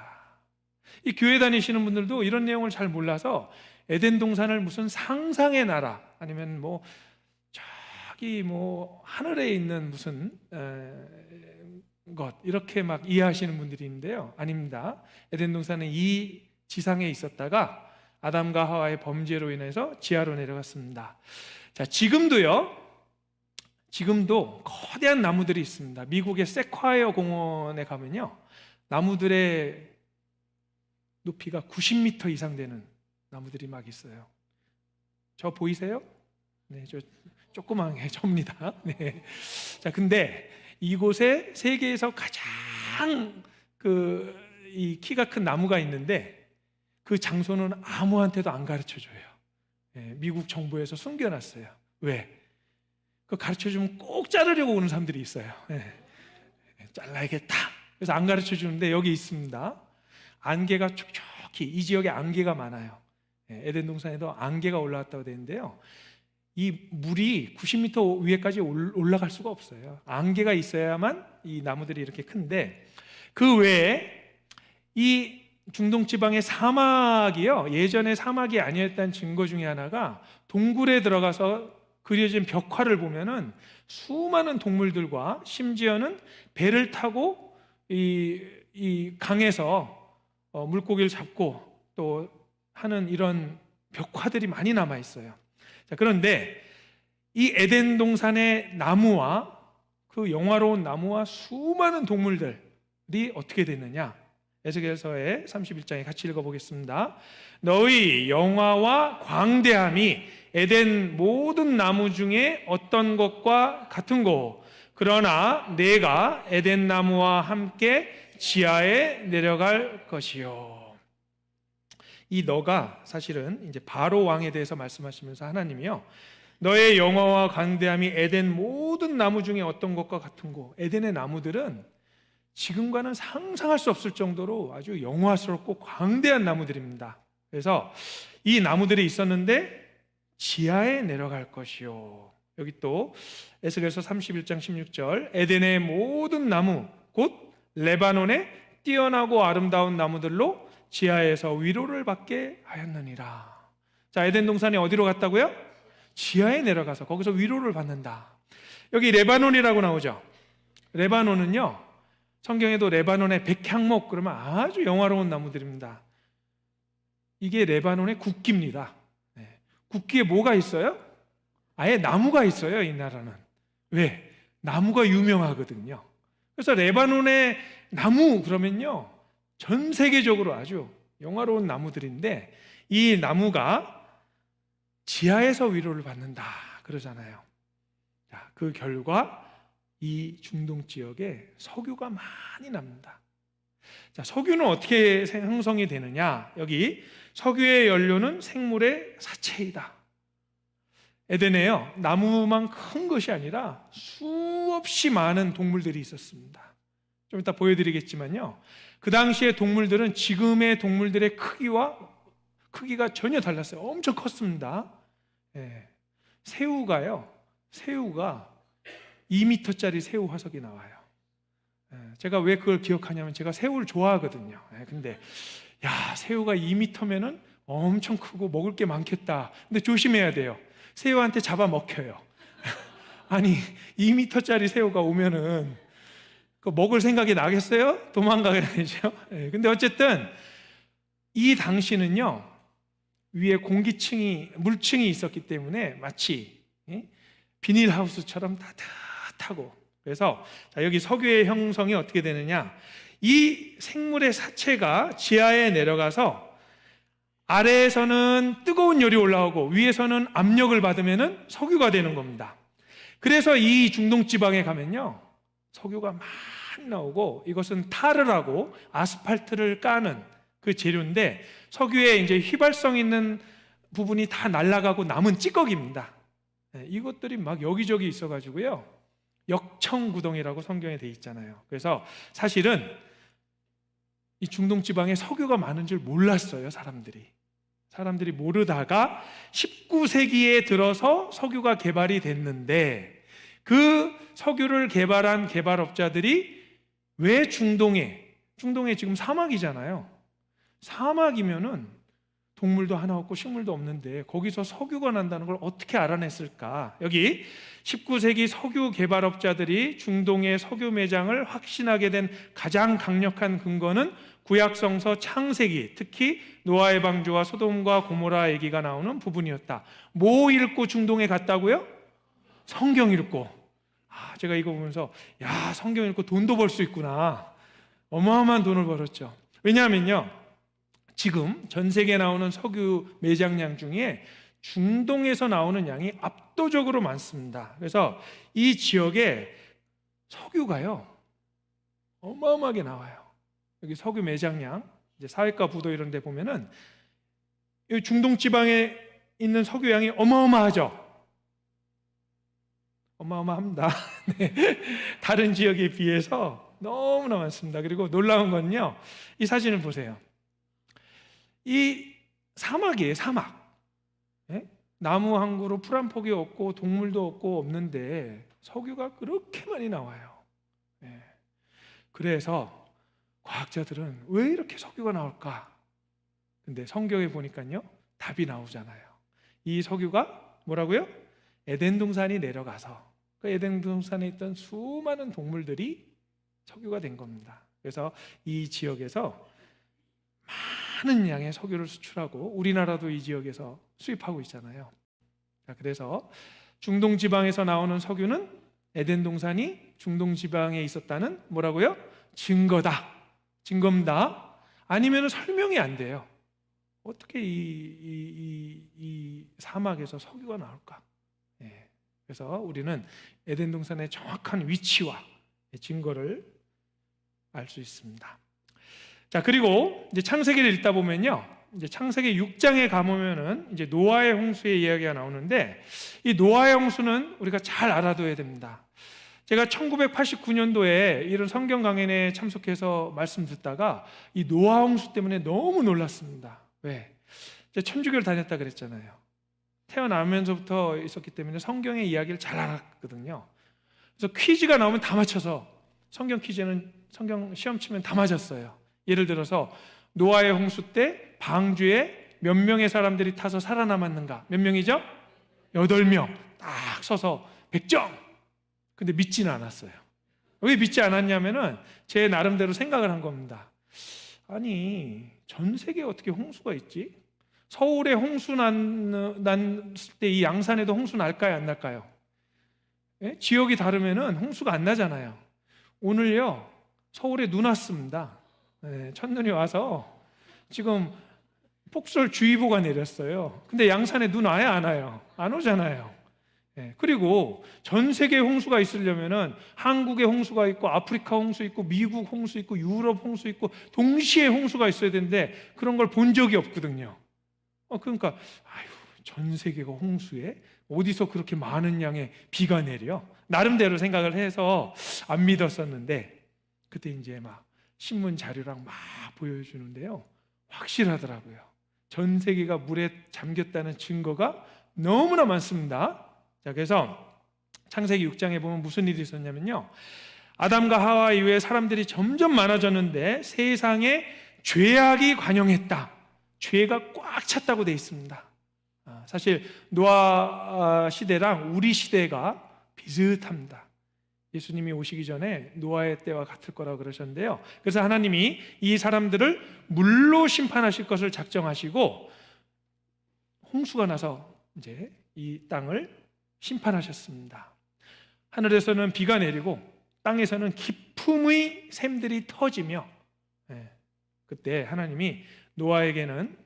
이 교회 다니시는 분들도 이런 내용을 잘 몰라서 에덴 동산을 무슨 상상의 나라, 아니면 뭐 저기 뭐 하늘에 있는 무슨 것, 이렇게 막 이해하시는 분들이 있는데요. 아닙니다. 에덴 동산은 이 지상에 있었다가 아담과 하와의 범죄로 인해서 지하로 내려갔습니다. 자, 지금도 거대한 나무들이 있습니다. 미국의 세콰이어 공원에 가면요, 나무들의 높이가 90m 이상 되는 나무들이 막 있어요. 저 보이세요? 네, 저 조그만 게 접니다. 네. 자, 근데 이곳에 세계에서 가장 이 키가 큰 나무가 있는데, 그 장소는 아무한테도 안 가르쳐 줘요. 미국 정부에서 숨겨놨어요. 왜? 그 가르쳐 주면 꼭 자르려고 오는 사람들이 있어요. 잘라야겠다. 그래서 안 가르쳐 주는데 여기 있습니다. 안개가 촉촉히, 이 지역에 안개가 많아요. 에덴 동산에도 안개가 올라왔다고 되는데요, 이 물이 90m 위에까지 올라갈 수가 없어요. 안개가 있어야만 이 나무들이 이렇게 큰데, 그 외에 이 중동 지방의 사막이요, 예전에 사막이 아니었다는 증거 중에 하나가, 동굴에 들어가서 그려진 벽화를 보면은 수많은 동물들과 심지어는 배를 타고 이 강에서 물고기를 잡고 또 하는 이런 벽화들이 많이 남아 있어요. 자, 그런데 이 에덴 동산의 나무와, 그 영화로운 나무와 수많은 동물들이 어떻게 됐느냐? 에스겔서의 31장에 같이 읽어보겠습니다. 너희 영화와 광대함이 에덴 모든 나무 중에 어떤 것과 같은고, 그러나 내가 에덴 나무와 함께 지하에 내려갈 것이요. 이 너가 사실은 이제 바로 왕에 대해서 말씀하시면서 하나님이요, 너의 영화와 광대함이 에덴 모든 나무 중에 어떤 것과 같은고. 에덴의 나무들은 지금과는 상상할 수 없을 정도로 아주 영화스럽고 광대한 나무들입니다. 그래서 이 나무들이 있었는데 지하에 내려갈 것이요. 여기 또 에스겔서 31장 16절, 에덴의 모든 나무 곧 레바논의 뛰어나고 아름다운 나무들로 지하에서 위로를 받게 하였느니라. 자, 에덴 동산이 어디로 갔다고요? 지하에 내려가서 거기서 위로를 받는다. 여기 레바논이라고 나오죠. 레바논은요, 성경에도 레바논의 백향목 그러면 아주 영화로운 나무들입니다. 이게 레바논의 국기입니다. 국기에 뭐가 있어요? 아예 나무가 있어요. 이 나라는. 왜? 나무가 유명하거든요. 그래서 레바논의 나무 그러면요, 전 세계적으로 아주 영화로운 나무들인데, 이 나무가 지하에서 위로를 받는다 그러잖아요. 자, 그 결과 이 중동 지역에 석유가 많이 납니다. 자, 석유는 어떻게 형성이 되느냐? 여기 석유의 연료는 생물의 사체이다. 에덴에요, 나무만 큰 것이 아니라 수없이 많은 동물들이 있었습니다. 좀 이따 보여드리겠지만요, 그 당시의 동물들은 지금의 동물들의 크기가 전혀 달랐어요. 엄청 컸습니다. 예. 새우가 2m짜리 새우 화석이 나와요. 예. 제가 왜 그걸 기억하냐면 제가 새우를 좋아하거든요. 예. 근데 새우가 2m면은 엄청 크고 먹을 게 많겠다. 근데 조심해야 돼요. 새우한테 잡아먹혀요. 아니 2m짜리 새우가 오면은 그 먹을 생각이 나겠어요? 도망가야죠. 예. 근데 어쨌든 이 당시는요, 위에 물층이 있었기 때문에 마치 비닐하우스처럼 따뜻하고, 그래서 여기 석유의 형성이 어떻게 되느냐, 이 생물의 사체가 지하에 내려가서 아래에서는 뜨거운 열이 올라오고 위에서는 압력을 받으면 석유가 되는 겁니다. 그래서 이 중동 지방에 가면요, 석유가 많이 나오고, 이것은 타르 하고 아스팔트를 까는 그 재료인데, 석유에 이제 휘발성 있는 부분이 다 날아가고 남은 찌꺼기입니다. 이것들이 막 여기저기 있어가지고요, 역청구동이라고 성경에 돼 있잖아요. 그래서 사실은 이 중동 지방에 석유가 많은 줄 몰랐어요. 사람들이 모르다가 19세기에 들어서 석유가 개발이 됐는데, 그 석유를 개발한 개발업자들이 왜 중동에 지금 사막이잖아요. 사막이면은 동물도 하나 없고 식물도 없는데 거기서 석유가 난다는 걸 어떻게 알아냈을까? 여기 19세기 석유 개발업자들이 중동의 석유 매장을 확신하게 된 가장 강력한 근거는 구약성서 창세기, 특히 노아의 방주와 소돔과 고모라 얘기가 나오는 부분이었다. 뭐 읽고 중동에 갔다고요? 성경 읽고. 제가 이거 보면서 성경 읽고 돈도 벌 수 있구나. 어마어마한 돈을 벌었죠. 왜냐하면요, 지금 전 세계에 나오는 석유 매장량 중에 중동에서 나오는 양이 압도적으로 많습니다. 그래서 이 지역에 석유가요 어마어마하게 나와요. 여기 석유 매장량, 이제 사회과 부도 이런 데 보면은 이 중동 지방에 있는 석유 양이 어마어마하죠. 어마어마합니다. 네. 다른 지역에 비해서 너무나 많습니다. 그리고 놀라운 건요, 이 사진을 보세요. 이 사막이에요, 사막. 네? 나무 한 그루 풀 한 폭이 없고 동물도 없고 없는데 석유가 그렇게 많이 나와요. 네. 그래서 과학자들은 왜 이렇게 석유가 나올까? 근데 성경에 보니까요, 답이 나오잖아요. 이 석유가 뭐라고요? 에덴 동산이 내려가서 그 에덴 동산에 있던 수많은 동물들이 석유가 된 겁니다. 그래서 이 지역에서 많은 양의 석유를 수출하고 우리나라도 이 지역에서 수입하고 있잖아요. 그래서 중동 지방에서 나오는 석유는 에덴 동산이 중동 지방에 있었다는 뭐라고요? 증거입니다. 아니면 설명이 안 돼요. 어떻게 이 사막에서 석유가 나올까? 그래서 우리는 에덴 동산의 정확한 위치와 증거를 알 수 있습니다. 자, 그리고 이제 창세기를 읽다 보면요, 이제 창세기 6장에 가보면은 이제 노아의 홍수의 이야기가 나오는데, 이 노아의 홍수는 우리가 잘 알아둬야 됩니다. 제가 1989년도에 이런 성경 강연에 참석해서 말씀 듣다가 이 노아 홍수 때문에 너무 놀랐습니다. 왜? 제가 천주교를 다녔다 그랬잖아요. 태어나면서부터 있었기 때문에 성경의 이야기를 잘 알았거든요. 그래서 퀴즈가 나오면 다 맞춰서, 성경 퀴즈는 성경 시험 치면 다 맞았어요. 예를 들어서 노아의 홍수 때 방주에 몇 명의 사람들이 타서 살아남았는가? 몇 명이죠? 8명 딱 서서 100점. 근데 믿지는 않았어요. 왜 믿지 않았냐면은 제 나름대로 생각을 한 겁니다. 아니, 전 세계에 어떻게 홍수가 있지? 서울에 홍수 났을 때 이 양산에도 홍수 날까요, 안 날까요? 예? 지역이 다르면은 홍수가 안 나잖아요. 오늘요, 서울에 눈 왔습니다. 예, 첫눈이 와서 지금 폭설주의보가 내렸어요. 근데 양산에 눈 와요, 안 와요? 안 오잖아요. 그리고 전 세계에 홍수가 있으려면은 한국에 홍수가 있고 아프리카 홍수 있고 미국 홍수 있고 유럽 홍수 있고 동시에 홍수가 있어야 되는데 그런 걸 본 적이 없거든요. 그러니까 아유, 전 세계가 홍수에 어디서 그렇게 많은 양의 비가 내려? 나름대로 생각을 해서 안 믿었었는데 그때 이제 막 신문 자료랑 막 보여주는데요. 확실하더라고요. 전 세계가 물에 잠겼다는 증거가 너무나 많습니다. 자, 그래서 창세기 6장에 보면 무슨 일이 있었냐면요. 아담과 하와 이후에 사람들이 점점 많아졌는데 세상에 죄악이 관영했다. 죄가 꽉 찼다고 되어 있습니다. 사실 노아 시대랑 우리 시대가 비슷합니다. 예수님이 오시기 전에 노아의 때와 같을 거라고 그러셨는데요. 그래서 하나님이 이 사람들을 물로 심판하실 것을 작정하시고 홍수가 나서 이제 이 땅을 심판하셨습니다. 하늘에서는 비가 내리고 땅에서는 기품의 샘들이 터지며 그때 하나님이 노아에게는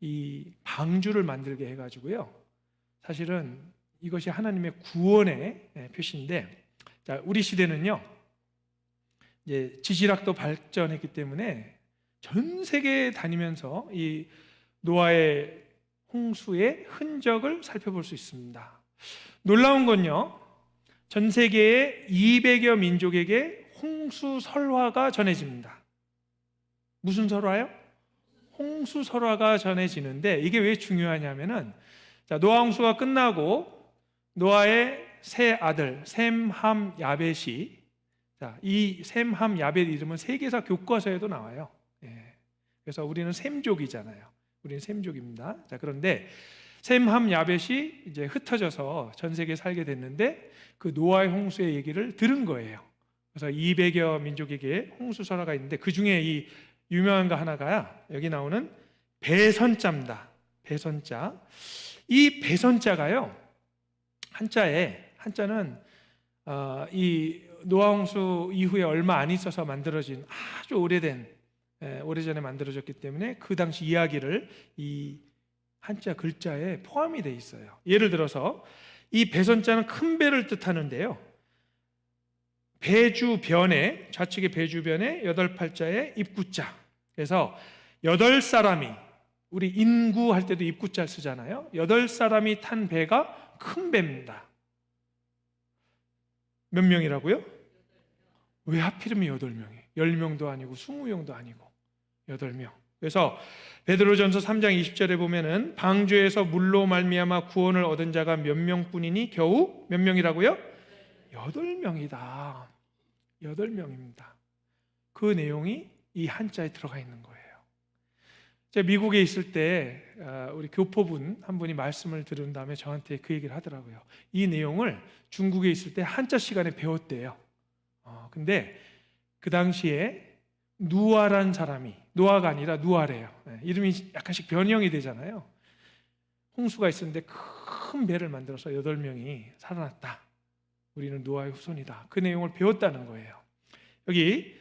이 방주를 만들게 해가지고요. 사실은 이것이 하나님의 구원의 표시인데, 자, 우리 시대는요, 이제 지질학도 발전했기 때문에 전 세계에 다니면서 이 노아의 홍수의 흔적을 살펴볼 수 있습니다. 놀라운 건요, 전 세계의 200여 민족에게 홍수 설화가 전해집니다. 무슨 설화요? 홍수 설화가 전해지는데 이게 왜 중요하냐면은, 자, 노아 홍수가 끝나고 노아의 세 아들 셈, 함, 야벳이, 자, 이 셈, 함, 야벳 이름은 세계사 교과서에도 나와요. 그래서 우리는 셈족이잖아요. 우리는 셈족입니다. 자, 그런데 셈, 함, 야벳이 이제 흩어져서 전 세계에 살게 됐는데 그 노아의 홍수의 얘기를 들은 거예요. 그래서 200여 민족에게 홍수 설화가 있는데 그 중에 이 유명한 거 하나가 여기 나오는 배선자입니다. 배선자. 이 배선자가요, 한자는 이 노아 홍수 이후에 얼마 안 있어서 만들어진 아주 오래전에 만들어졌기 때문에 그 당시 이야기를 이 한자 글자에 포함이 돼 있어요. 예를 들어서 이 배선자는 큰 배를 뜻하는데요. 배주변에, 좌측의 배주변에 8팔자에 입구자. 그래서 8사람이, 우리 인구 할 때도 입구자 쓰잖아요. 8사람이 탄 배가 큰 배입니다. 몇 명이라고요? 왜 하필이면 8명이? 10명도 아니고 20명도 아니고 8명. 그래서 베드로전서 3장 20절에 보면은 방주에서 물로 말미암아 구원을 얻은 자가 몇 명뿐이니 겨우 몇 명이라고요? 8명이다. 8명입니다. 그 내용이 이 한자에 들어가 있는 거예요. 제가 미국에 있을 때 우리 교포분 한 분이 말씀을 들은 다음에 저한테 그 얘기를 하더라고요. 이 내용을 중국에 있을 때 한자 시간에 배웠대요. 근데 그 당시에 누아란 사람이, 노아가 아니라 누아래요. 이름이 약간씩 변형이 되잖아요. 홍수가 있었는데 큰 배를 만들어서 8명이 살아났다. 우리는 노아의 후손이다. 그 내용을 배웠다는 거예요. 여기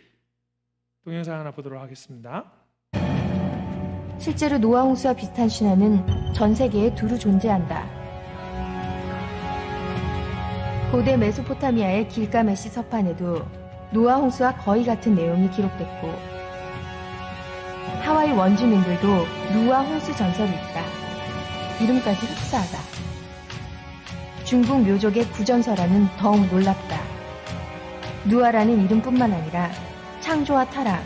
동영상 하나 보도록 하겠습니다. 실제로 노아 홍수와 비슷한 신화는 전 세계에 두루 존재한다. 고대 메소포타미아의 길가메시 서판에도 노아 홍수와 거의 같은 내용이 기록됐고, 하와이 원주민들도 노아 홍수 전설이 있다. 이름까지 흡사하다. 중국 묘족의 구전설화는 더욱 놀랍다. 누아라는 이름뿐만 아니라 창조와 타락,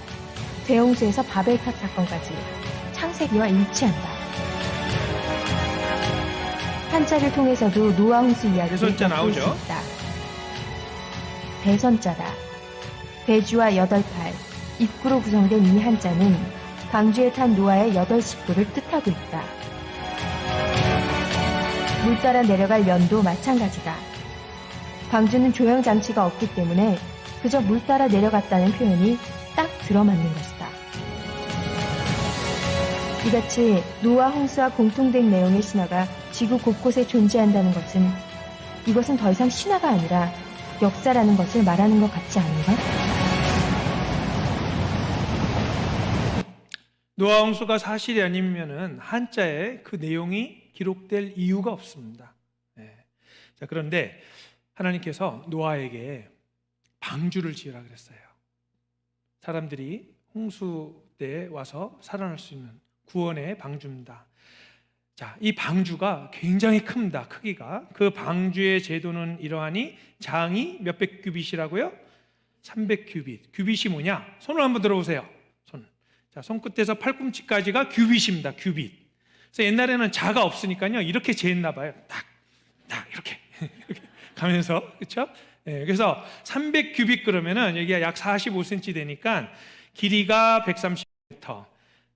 대홍수에서 바벨탑 사건까지 창세기와 일치한다. 한자를 통해서도 노아 홍수 이야기를 배선자 볼 수 나오죠? 있다. 배선자다. 배주와 8팔, 입구로 구성된 이 한자는 방주에 탄 노아의 8식구를 뜻하고 있다. 물 따라 내려갈 연도 마찬가지다. 방주는 조형장치가 없기 때문에 그저 물 따라 내려갔다는 표현이 딱 들어맞는 것이다. 이같이 노아 홍수와 공통된 내용의 신화가 지구 곳곳에 존재한다는 것은, 이것은 더 이상 신화가 아니라 역사라는 것을 말하는 것 같지 않은가? 노아 홍수가 사실이 아니면은 한자에 그 내용이 기록될 이유가 없습니다. 자, 그런데 하나님께서 노아에게 방주를 지으라 그랬어요. 사람들이 홍수 때 와서 살아날 수 있는 구원의 방주입니다. 자, 이 방주가 굉장히 큽니다. 크기가. 그 방주의 제도는 이러하니 장이 몇백 규빗이라고요? 300규빗. 규빗이 뭐냐? 손을 한번 들어보세요. 손. 자, 손끝에서 팔꿈치까지가 규빗입니다. 규빗. 그래서 옛날에는 자가 없으니까요, 이렇게 재했나 봐요. 딱 이렇게 이렇게 가면서, 그렇죠? 네, 그래서 300규빗 그러면은 여기가 약 45cm 되니까 길이가 130m,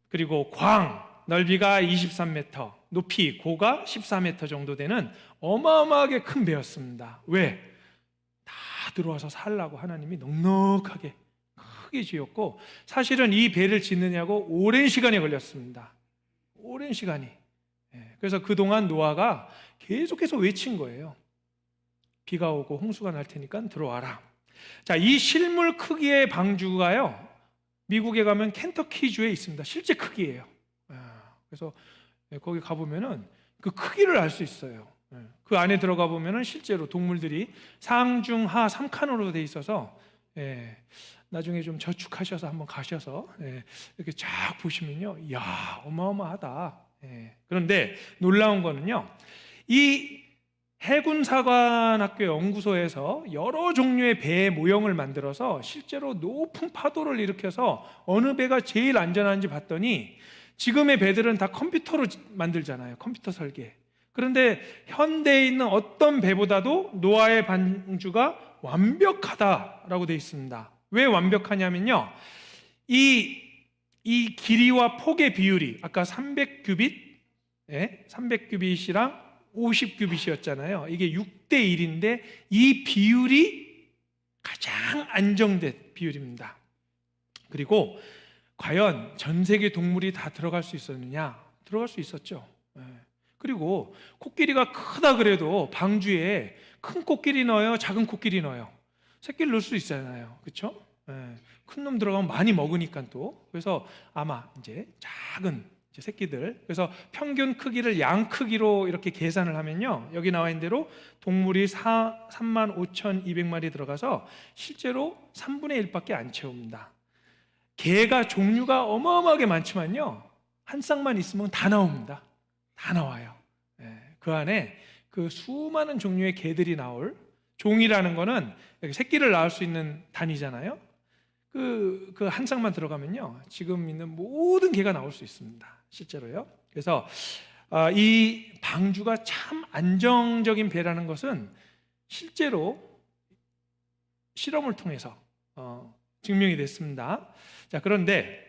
그리고 광 넓이가 23m, 높이 고가 14m 정도 되는 어마어마하게 큰 배였습니다. 왜? 다 들어와서 살라고 하나님이 넉넉하게 크게 지었고, 사실은 이 배를 짓느냐고 오랜 시간이 걸렸습니다. 오랜 시간이. 그래서 그동안 노아가 계속해서 외친 거예요. 비가 오고 홍수가 날 테니까 들어와라. 자, 이 실물 크기의 방주가요, 미국에 가면 켄터키주에 있습니다. 실제 크기예요. 그래서 거기 가보면은 그 크기를 알 수 있어요. 그 안에 들어가 보면은 실제로 동물들이 상중하 3칸으로 돼 있어서, 나중에 좀 저축하셔서 한번 가셔서 이렇게 쫙 보시면요, 이야, 어마어마하다. 그런데 놀라운 거는요, 이 해군사관학교 연구소에서 여러 종류의 배의 모형을 만들어서 실제로 높은 파도를 일으켜서 어느 배가 제일 안전한지 봤더니, 지금의 배들은 다 컴퓨터로 만들잖아요. 컴퓨터 설계. 그런데 현대에 있는 어떤 배보다도 노아의 방주가 완벽하다라고 되어 있습니다. 왜 완벽하냐면요, 이 길이와 폭의 비율이 아까 300규빗, 300규빗이랑 50규빗이었잖아요. 이게 6대 1인데 이 비율이 가장 안정된 비율입니다. 그리고 과연 전 세계 동물이 다 들어갈 수 있었느냐? 들어갈 수 있었죠. 그리고 코끼리가 크다 그래도 방주에 큰 코끼리 넣어요, 작은 코끼리 넣어요? 새끼를 넣을 수 있잖아요. 그렇죠? 큰 놈 들어가면 많이 먹으니까 또. 그래서 아마 이제 작은 새끼들, 그래서 평균 크기를 양 크기로 이렇게 계산을 하면요, 여기 나와 있는 대로 동물이 35,200마리 들어가서 실제로 3분의 1밖에 안 채웁니다. 개가 종류가 어마어마하게 많지만요, 한 쌍만 있으면 다 나옵니다. 다 나와요. 그 안에 그 수많은 종류의 개들이 나올, 종이라는 거는 새끼를 낳을 수 있는 단위잖아요. 그 한 쌍만 들어가면요, 지금 있는 모든 개가 나올 수 있습니다. 실제로요. 그래서 이 방주가 참 안정적인 배라는 것은 실제로 실험을 통해서 증명이 됐습니다. 자, 그런데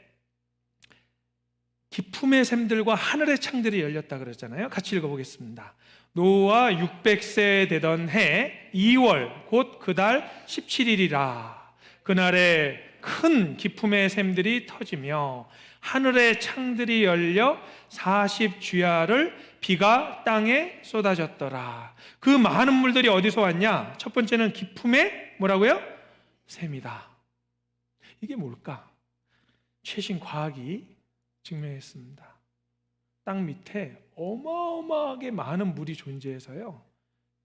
기품의 샘들과 하늘의 창들이 열렸다 그랬잖아요. 같이 읽어보겠습니다. 노아 600세 되던 해 2월 곧 그 달 17일이라. 그날에 큰 기품의 샘들이 터지며 하늘의 창들이 열려 40주야를 비가 땅에 쏟아졌더라. 그 많은 물들이 어디서 왔냐? 첫 번째는 기품의 뭐라고요? 샘이다. 이게 뭘까? 최신 과학이 증명했습니다. 땅 밑에 어마어마하게 많은 물이 존재해서요,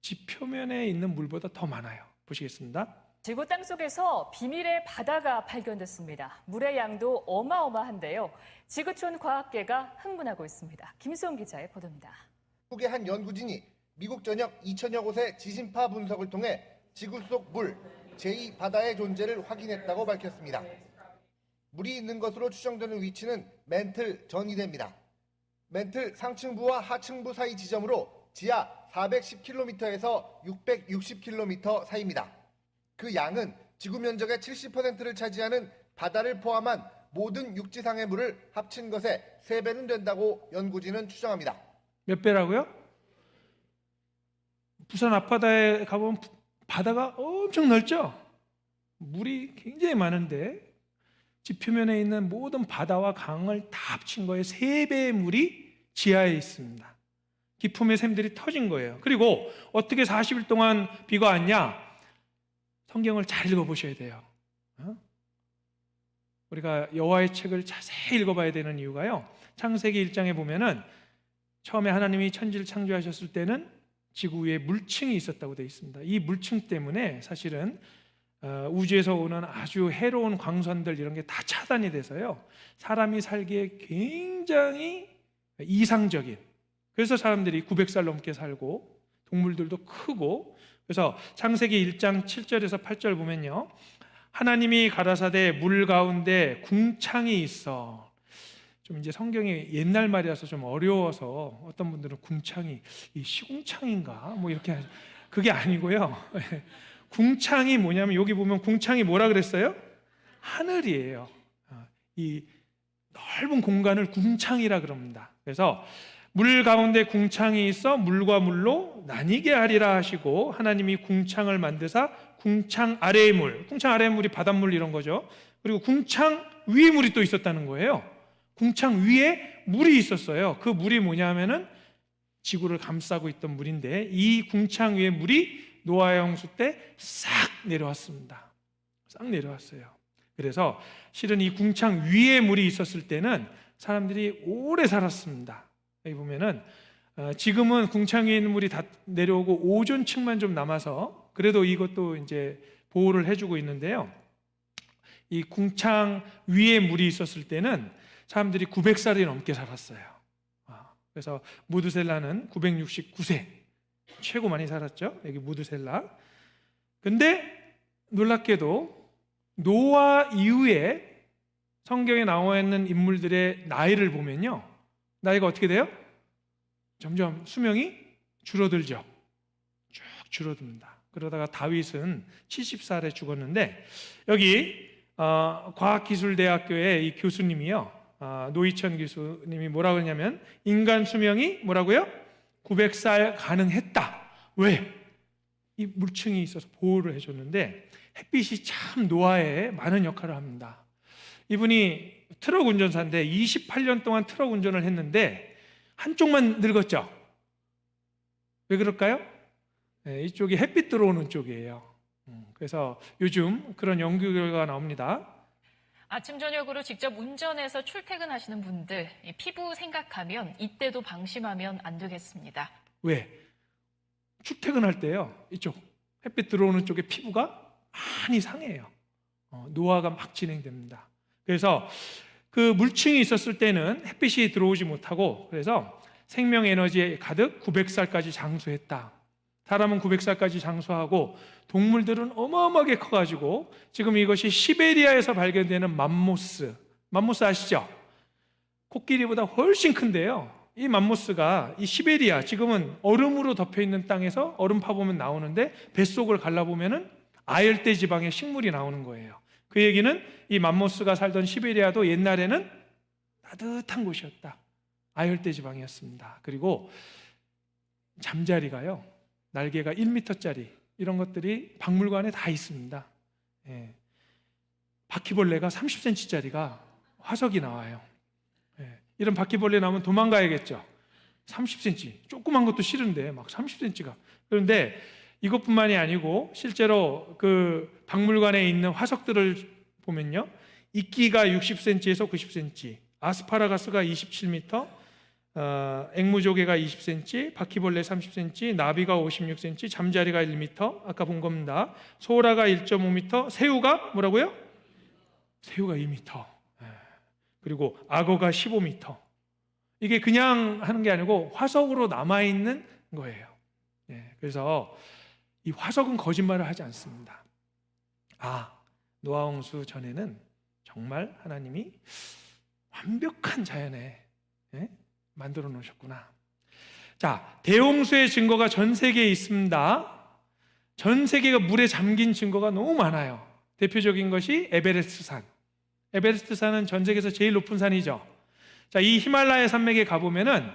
지표면에 있는 물보다 더 많아요. 보시겠습니다. 지구 땅속에서 비밀의 바다가 발견됐습니다. 물의 양도 어마어마한데요. 지구촌 과학계가 흥분하고 있습니다. 김수홍 기자의 보도입니다. 미국의 한 연구진이 미국 전역 2천여 곳의 지진파 분석을 통해 지구 속 물, 제2바다의 존재를 확인했다고 밝혔습니다. 물이 있는 것으로 추정되는 위치는 멘틀 전이대입니다. 멘틀 상층부와 하층부 사이 지점으로 지하 410km에서 660km 사이입니다. 그 양은 지구 면적의 70%를 차지하는 바다를 포함한 모든 육지상의 물을 합친 것의 3배는 된다고 연구진은 추정합니다. 몇 배라고요? 부산 앞바다에 가보면 바다가 엄청 넓죠? 물이 굉장히 많은데 지표면에 있는 모든 바다와 강을 다 합친 거에 3배의 물이 지하에 있습니다. 기품의 샘들이 터진 거예요. 그리고 어떻게 40일 동안 비가 왔냐? 성경을 잘 읽어보셔야 돼요. 우리가 여호와의 책을 자세히 읽어봐야 되는 이유가요, 창세기 1장에 보면은 처음에 하나님이 천지를 창조하셨을 때는 지구 위에 물층이 있었다고 되어 있습니다. 이 물층 때문에 사실은 우주에서 오는 아주 해로운 광선들 이런 게 다 차단이 돼서요, 사람이 살기에 굉장히 이상적인, 그래서 사람들이 900살 넘게 살고 동물들도 크고, 그래서 창세기 1장 7절에서 8절 보면요, 하나님이 가라사대 물 가운데 궁창이 있어. 좀 이제 성경이 옛날 말이라서 좀 어려워서 어떤 분들은 궁창이 이 시궁창인가 뭐 이렇게 그게 아니고요. 궁창이 뭐냐면 여기 보면 궁창이 뭐라 그랬어요? 하늘이에요. 이 넓은 공간을 궁창이라 그럽니다. 그래서 물 가운데 궁창이 있어 물과 물로 나뉘게 하리라 하시고, 하나님이 궁창을 만드사 궁창 아래의 물, 궁창 아래의 물이 바닷물 이런 거죠. 그리고 궁창 위에 물이 또 있었다는 거예요. 궁창 위에 물이 있었어요. 그 물이 뭐냐면은 지구를 감싸고 있던 물인데, 이 궁창 위에 물이 노아의 홍수 때 싹 내려왔습니다. 싹 내려왔어요. 그래서 실은 이 궁창 위에 물이 있었을 때는 사람들이 오래 살았습니다. 여기 보면은 지금은 궁창 위에 있는 물이 다 내려오고 오존층만 좀 남아서 그래도 이것도 이제 보호를 해주고 있는데요. 이 궁창 위에 물이 있었을 때는 사람들이 900살이 넘게 살았어요. 그래서 무드셀라는 969세, 최고 많이 살았죠. 여기 무드셀라. 근데 놀랍게도 노아 이후에 성경에 나와 있는 인물들의 나이를 보면요, 나이가 어떻게 돼요? 점점 수명이 줄어들죠. 쭉 줄어듭니다. 그러다가 다윗은 70살에 죽었는데, 여기 과학기술대학교의 이 교수님이요, 노희천 교수님이 뭐라고 하냐면, 인간 수명이 뭐라고요? 900살 가능했다. 왜? 이 물층이 있어서 보호를 해줬는데, 햇빛이 참 노아에 많은 역할을 합니다. 이분이 트럭 운전사인데 28년 동안 트럭 운전을 했는데 한쪽만 늙었죠. 왜 그럴까요? 이쪽이 햇빛 들어오는 쪽이에요. 그래서 요즘 그런 연구 결과가 나옵니다. 아침 저녁으로 직접 운전해서 출퇴근하시는 분들, 피부 생각하면 이때도 방심하면 안 되겠습니다. 왜? 출퇴근할 때요, 이쪽 햇빛 들어오는 쪽에 피부가 많이 상해요. 노화가 막 진행됩니다. 그래서 그 물층이 있었을 때는 햇빛이 들어오지 못하고, 그래서 생명 에너지에 가득 900살까지 장수했다. 사람은 900살까지 장수하고 동물들은 어마어마하게 커가지고 지금 이것이 시베리아에서 발견되는 맘모스 아시죠? 코끼리보다 훨씬 큰데요, 이 맘모스가 이 시베리아, 지금은 얼음으로 덮여있는 땅에서 얼음 파보면 나오는데 뱃속을 갈라보면은 아열대 지방의 식물이 나오는 거예요. 그 얘기는 이 맘모스가 살던 시베리아도 옛날에는 따뜻한 곳이었다. 아열대 지방이었습니다. 그리고 잠자리가요, 날개가 1m짜리 이런 것들이 박물관에 다 있습니다. 바퀴벌레가 30cm짜리가 화석이 나와요. 이런 바퀴벌레 나오면 도망가야겠죠. 30cm, 조그만 것도 싫은데 막 30cm가. 그런데 이것뿐만이 아니고 실제로 그 박물관에 있는 화석들을 보면요, 이끼가 60cm에서 90cm, 아스파라가스가 27m, 앵무조개가 20cm, 바퀴벌레 30cm, 나비가 56cm, 잠자리가 1m, 아까 본 겁니다. 소라가 1.5m, 새우가 뭐라고요? 새우가 2m, 그리고 악어가 15m. 이게 그냥 하는 게 아니고 화석으로 남아있는 거예요. 그래서 이 화석은 거짓말을 하지 않습니다. 노아 홍수 전에는 정말 하나님이 완벽한 자연에 만들어 놓으셨구나. 자, 대홍수의 증거가 전 세계에 있습니다. 전 세계가 물에 잠긴 증거가 너무 많아요. 대표적인 것이 에베레스트 산. 에베레스트 산은 전 세계에서 제일 높은 산이죠. 자, 이 히말라야 산맥에 가보면은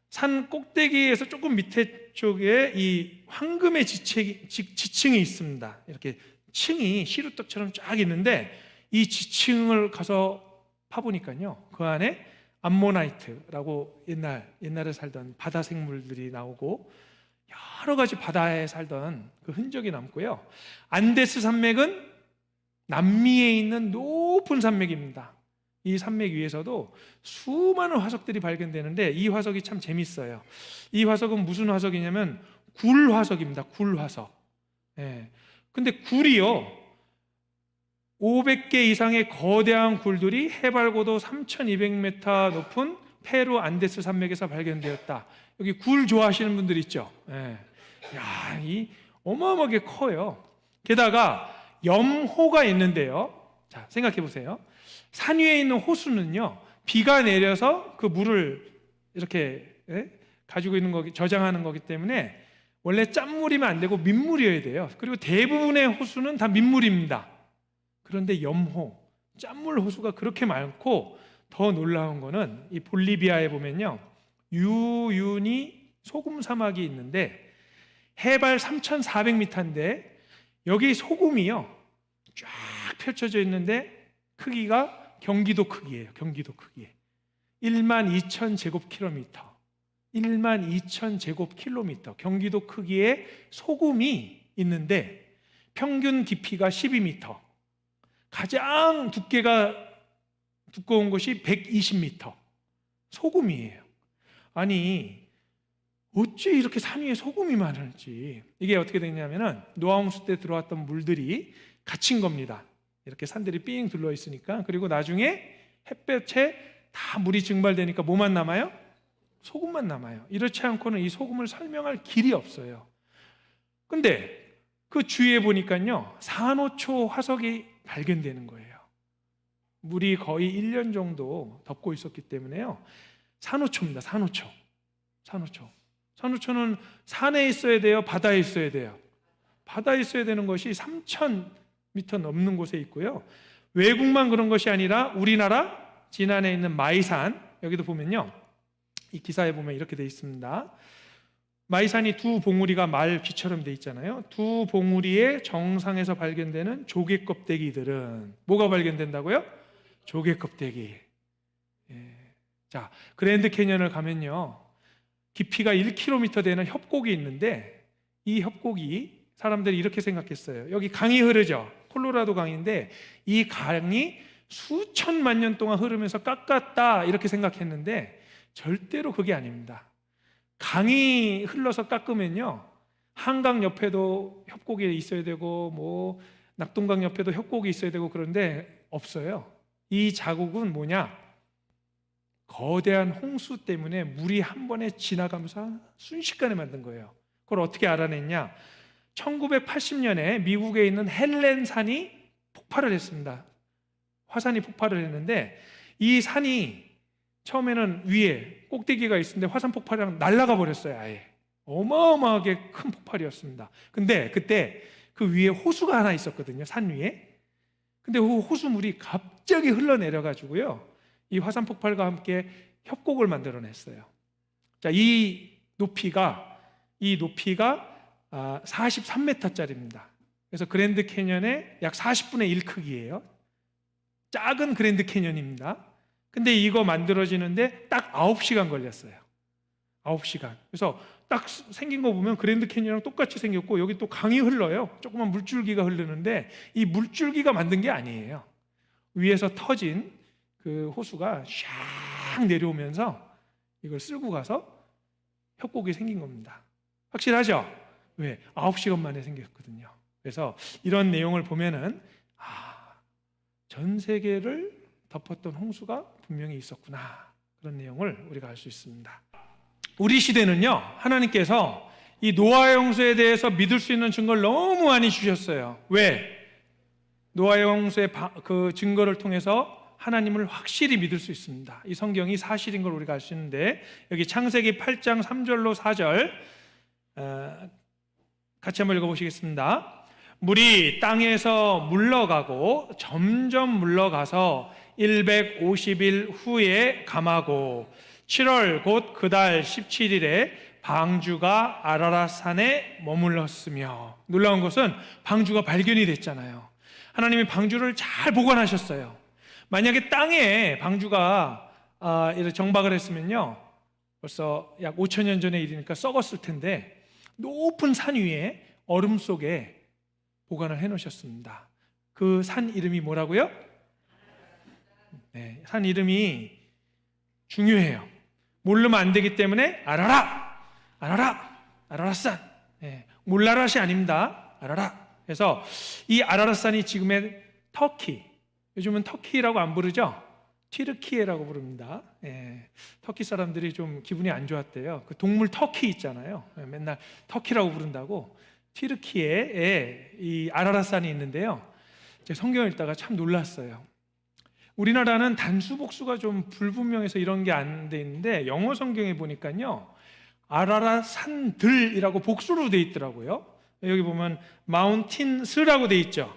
산 꼭대기에서 조금 밑에 쪽에 이 황금의 지층이 있습니다. 이렇게 층이 시루떡처럼 쫙 있는데, 이 지층을 가서 파보니까요, 그 안에 암모나이트라고 옛날에 살던 바다 생물들이 나오고 여러 가지 바다에 살던 그 흔적이 남고요. 안데스 산맥은 남미에 있는 높은 산맥입니다. 이 산맥 위에서도 수많은 화석들이 발견되는데 이 화석이 참 재밌어요. 이 화석은 무슨 화석이냐면 굴화석입니다. 굴화석. 예. 근데 굴이요, 500개 이상의 거대한 굴들이 해발 고도 3,200m 높은 페루 안데스 산맥에서 발견되었다. 여기 굴 좋아하시는 분들 있죠? 예. 야, 이 어마어마하게 커요. 게다가 염호가 있는데요. 자, 생각해 보세요. 산 위에 있는 호수는요, 비가 내려서 그 물을 이렇게 가지고 있는 거기, 저장하는 거기 때문에 원래 짠물이면 안 되고 민물이어야 돼요. 그리고 대부분의 호수는 다 민물입니다. 그런데 염호, 짠물 호수가 그렇게 많고, 더 놀라운 거는 이 볼리비아에 보면요, 유유니 소금 사막이 있는데 해발 3,400m인데 여기 소금이요 쫙 펼쳐져 있는데 크기가 경기도 크기예요. 경기도 크기. 12,000제곱킬로미터. 12,000제곱킬로미터. 경기도 크기의 소금이 있는데 평균 깊이가 12m. 가장 두께가 두꺼운 곳이 120m. 소금이에요. 아니, 어째 이렇게 산 위에 소금이 많을지. 이게 어떻게 됐냐면은 노아홍수 때 들어왔던 물들이 갇힌 겁니다. 이렇게 산들이 삥 둘러 있으니까. 그리고 나중에 햇볕에 다 물이 증발되니까 뭐만 남아요? 소금만 남아요. 이렇지 않고는 이 소금을 설명할 길이 없어요. 근데 그 주위에 보니까요, 산호초 화석이 발견되는 거예요. 물이 거의 1년 정도 덮고 있었기 때문에요. 산호초입니다. 산호초. 산호초는 산에 있어야 돼요? 바다에 있어야 돼요? 바다에 있어야 되는 것이 3,000m 넘는 곳에 있고요. 외국만 그런 것이 아니라 우리나라 진안에 있는 마이산, 여기도 보면요, 이 기사에 보면 이렇게 돼 있습니다. 마이산이 두 봉우리가 말 귀처럼 돼 있잖아요. 두 봉우리의 정상에서 발견되는 조개 껍데기들은 뭐가 발견된다고요? 조개 껍데기. 예. 자, 그랜드 캐년을 가면요, 깊이가 1km 되는 협곡이 있는데 이 협곡이 사람들이 이렇게 생각했어요. 여기 강이 흐르죠. 콜로라도 강인데 이 강이 수천만 년 동안 흐르면서 깎았다 이렇게 생각했는데 절대로 그게 아닙니다. 강이 흘러서 깎으면요, 한강 옆에도 협곡이 있어야 되고 뭐 낙동강 옆에도 협곡이 있어야 되고 그런데 없어요. 이 자국은 뭐냐? 거대한 홍수 때문에 물이 한 번에 지나가면서 순식간에 만든 거예요. 그걸 어떻게 알아냈냐? 1980년에 미국에 있는 헬렌산이 폭발을 했습니다. 화산이 폭발을 했는데 이 산이 처음에는 위에 꼭대기가 있었는데 화산 폭발이랑 날아가 버렸어요. 아예 어마어마하게 큰 폭발이었습니다. 근데 그때 그 위에 호수가 하나 있었거든요. 산 위에. 근데 그 호수물이 갑자기 흘러내려가지고요, 이 화산 폭발과 함께 협곡을 만들어냈어요. 자, 이 높이가 43m짜리입니다. 그래서 그랜드 캐년의 약 40분의 1 크기예요. 작은 그랜드 캐년입니다. 근데 이거 만들어지는데 딱 9시간 걸렸어요. 9시간. 그래서 딱 생긴 거 보면 그랜드 캐년이랑 똑같이 생겼고, 여기 또 강이 흘러요. 조그만 물줄기가 흐르는데 이 물줄기가 만든 게 아니에요. 위에서 터진 그 호수가 샥 내려오면서 이걸 쓸고 가서 협곡이 생긴 겁니다. 확실하죠? 왜? 9시간 만에 생겼거든요. 그래서 이런 내용을 보면은 전 세계를 덮었던 홍수가 분명히 있었구나, 그런 내용을 우리가 알 수 있습니다. 우리 시대는요, 하나님께서 이 노아의 홍수에 대해서 믿을 수 있는 증거를 너무 많이 주셨어요. 왜? 노아의 홍수의 그 증거를 통해서 하나님을 확실히 믿을 수 있습니다. 이 성경이 사실인 걸 우리가 알 수 있는데, 여기 창세기 8장 3절로 4절 같이 한번 읽어보시겠습니다. 물이 땅에서 물러가고 점점 물러가서 150일 후에 감하고 7월 곧 그달 17일에 방주가 아라랏산에 머물렀으며. 놀라운 것은 방주가 발견이 됐잖아요. 하나님이 방주를 잘 보관하셨어요. 만약에 땅에 방주가 이렇게 정박을 했으면요, 벌써 약 5,000년 전의 일이니까 썩었을 텐데 높은 산 위에 얼음 속에 보관을 해놓으셨습니다. 그 산 이름이 뭐라고요? 네, 산 이름이 중요해요. 모르면 안 되기 때문에 아라랏산 몰라랏이 아닙니다. 아라랏. 그래서 이 아라랏산이 지금의 터키, 요즘은 터키라고 안 부르죠? 튀르키예라고 부릅니다. 터키 사람들이 좀 기분이 안 좋았대요. 그 동물 터키 있잖아요. 맨날 터키라고 부른다고. 튀르키예에 이 아라랏산이 있는데요. 제가 성경을 읽다가 참 놀랐어요. 우리나라는 단수 복수가 좀 불분명해서 이런 게 안 돼 있는데 영어 성경에 보니까요, 아라랏 산들이라고 복수로 돼 있더라고요. 여기 보면 마운틴스라고 돼 있죠.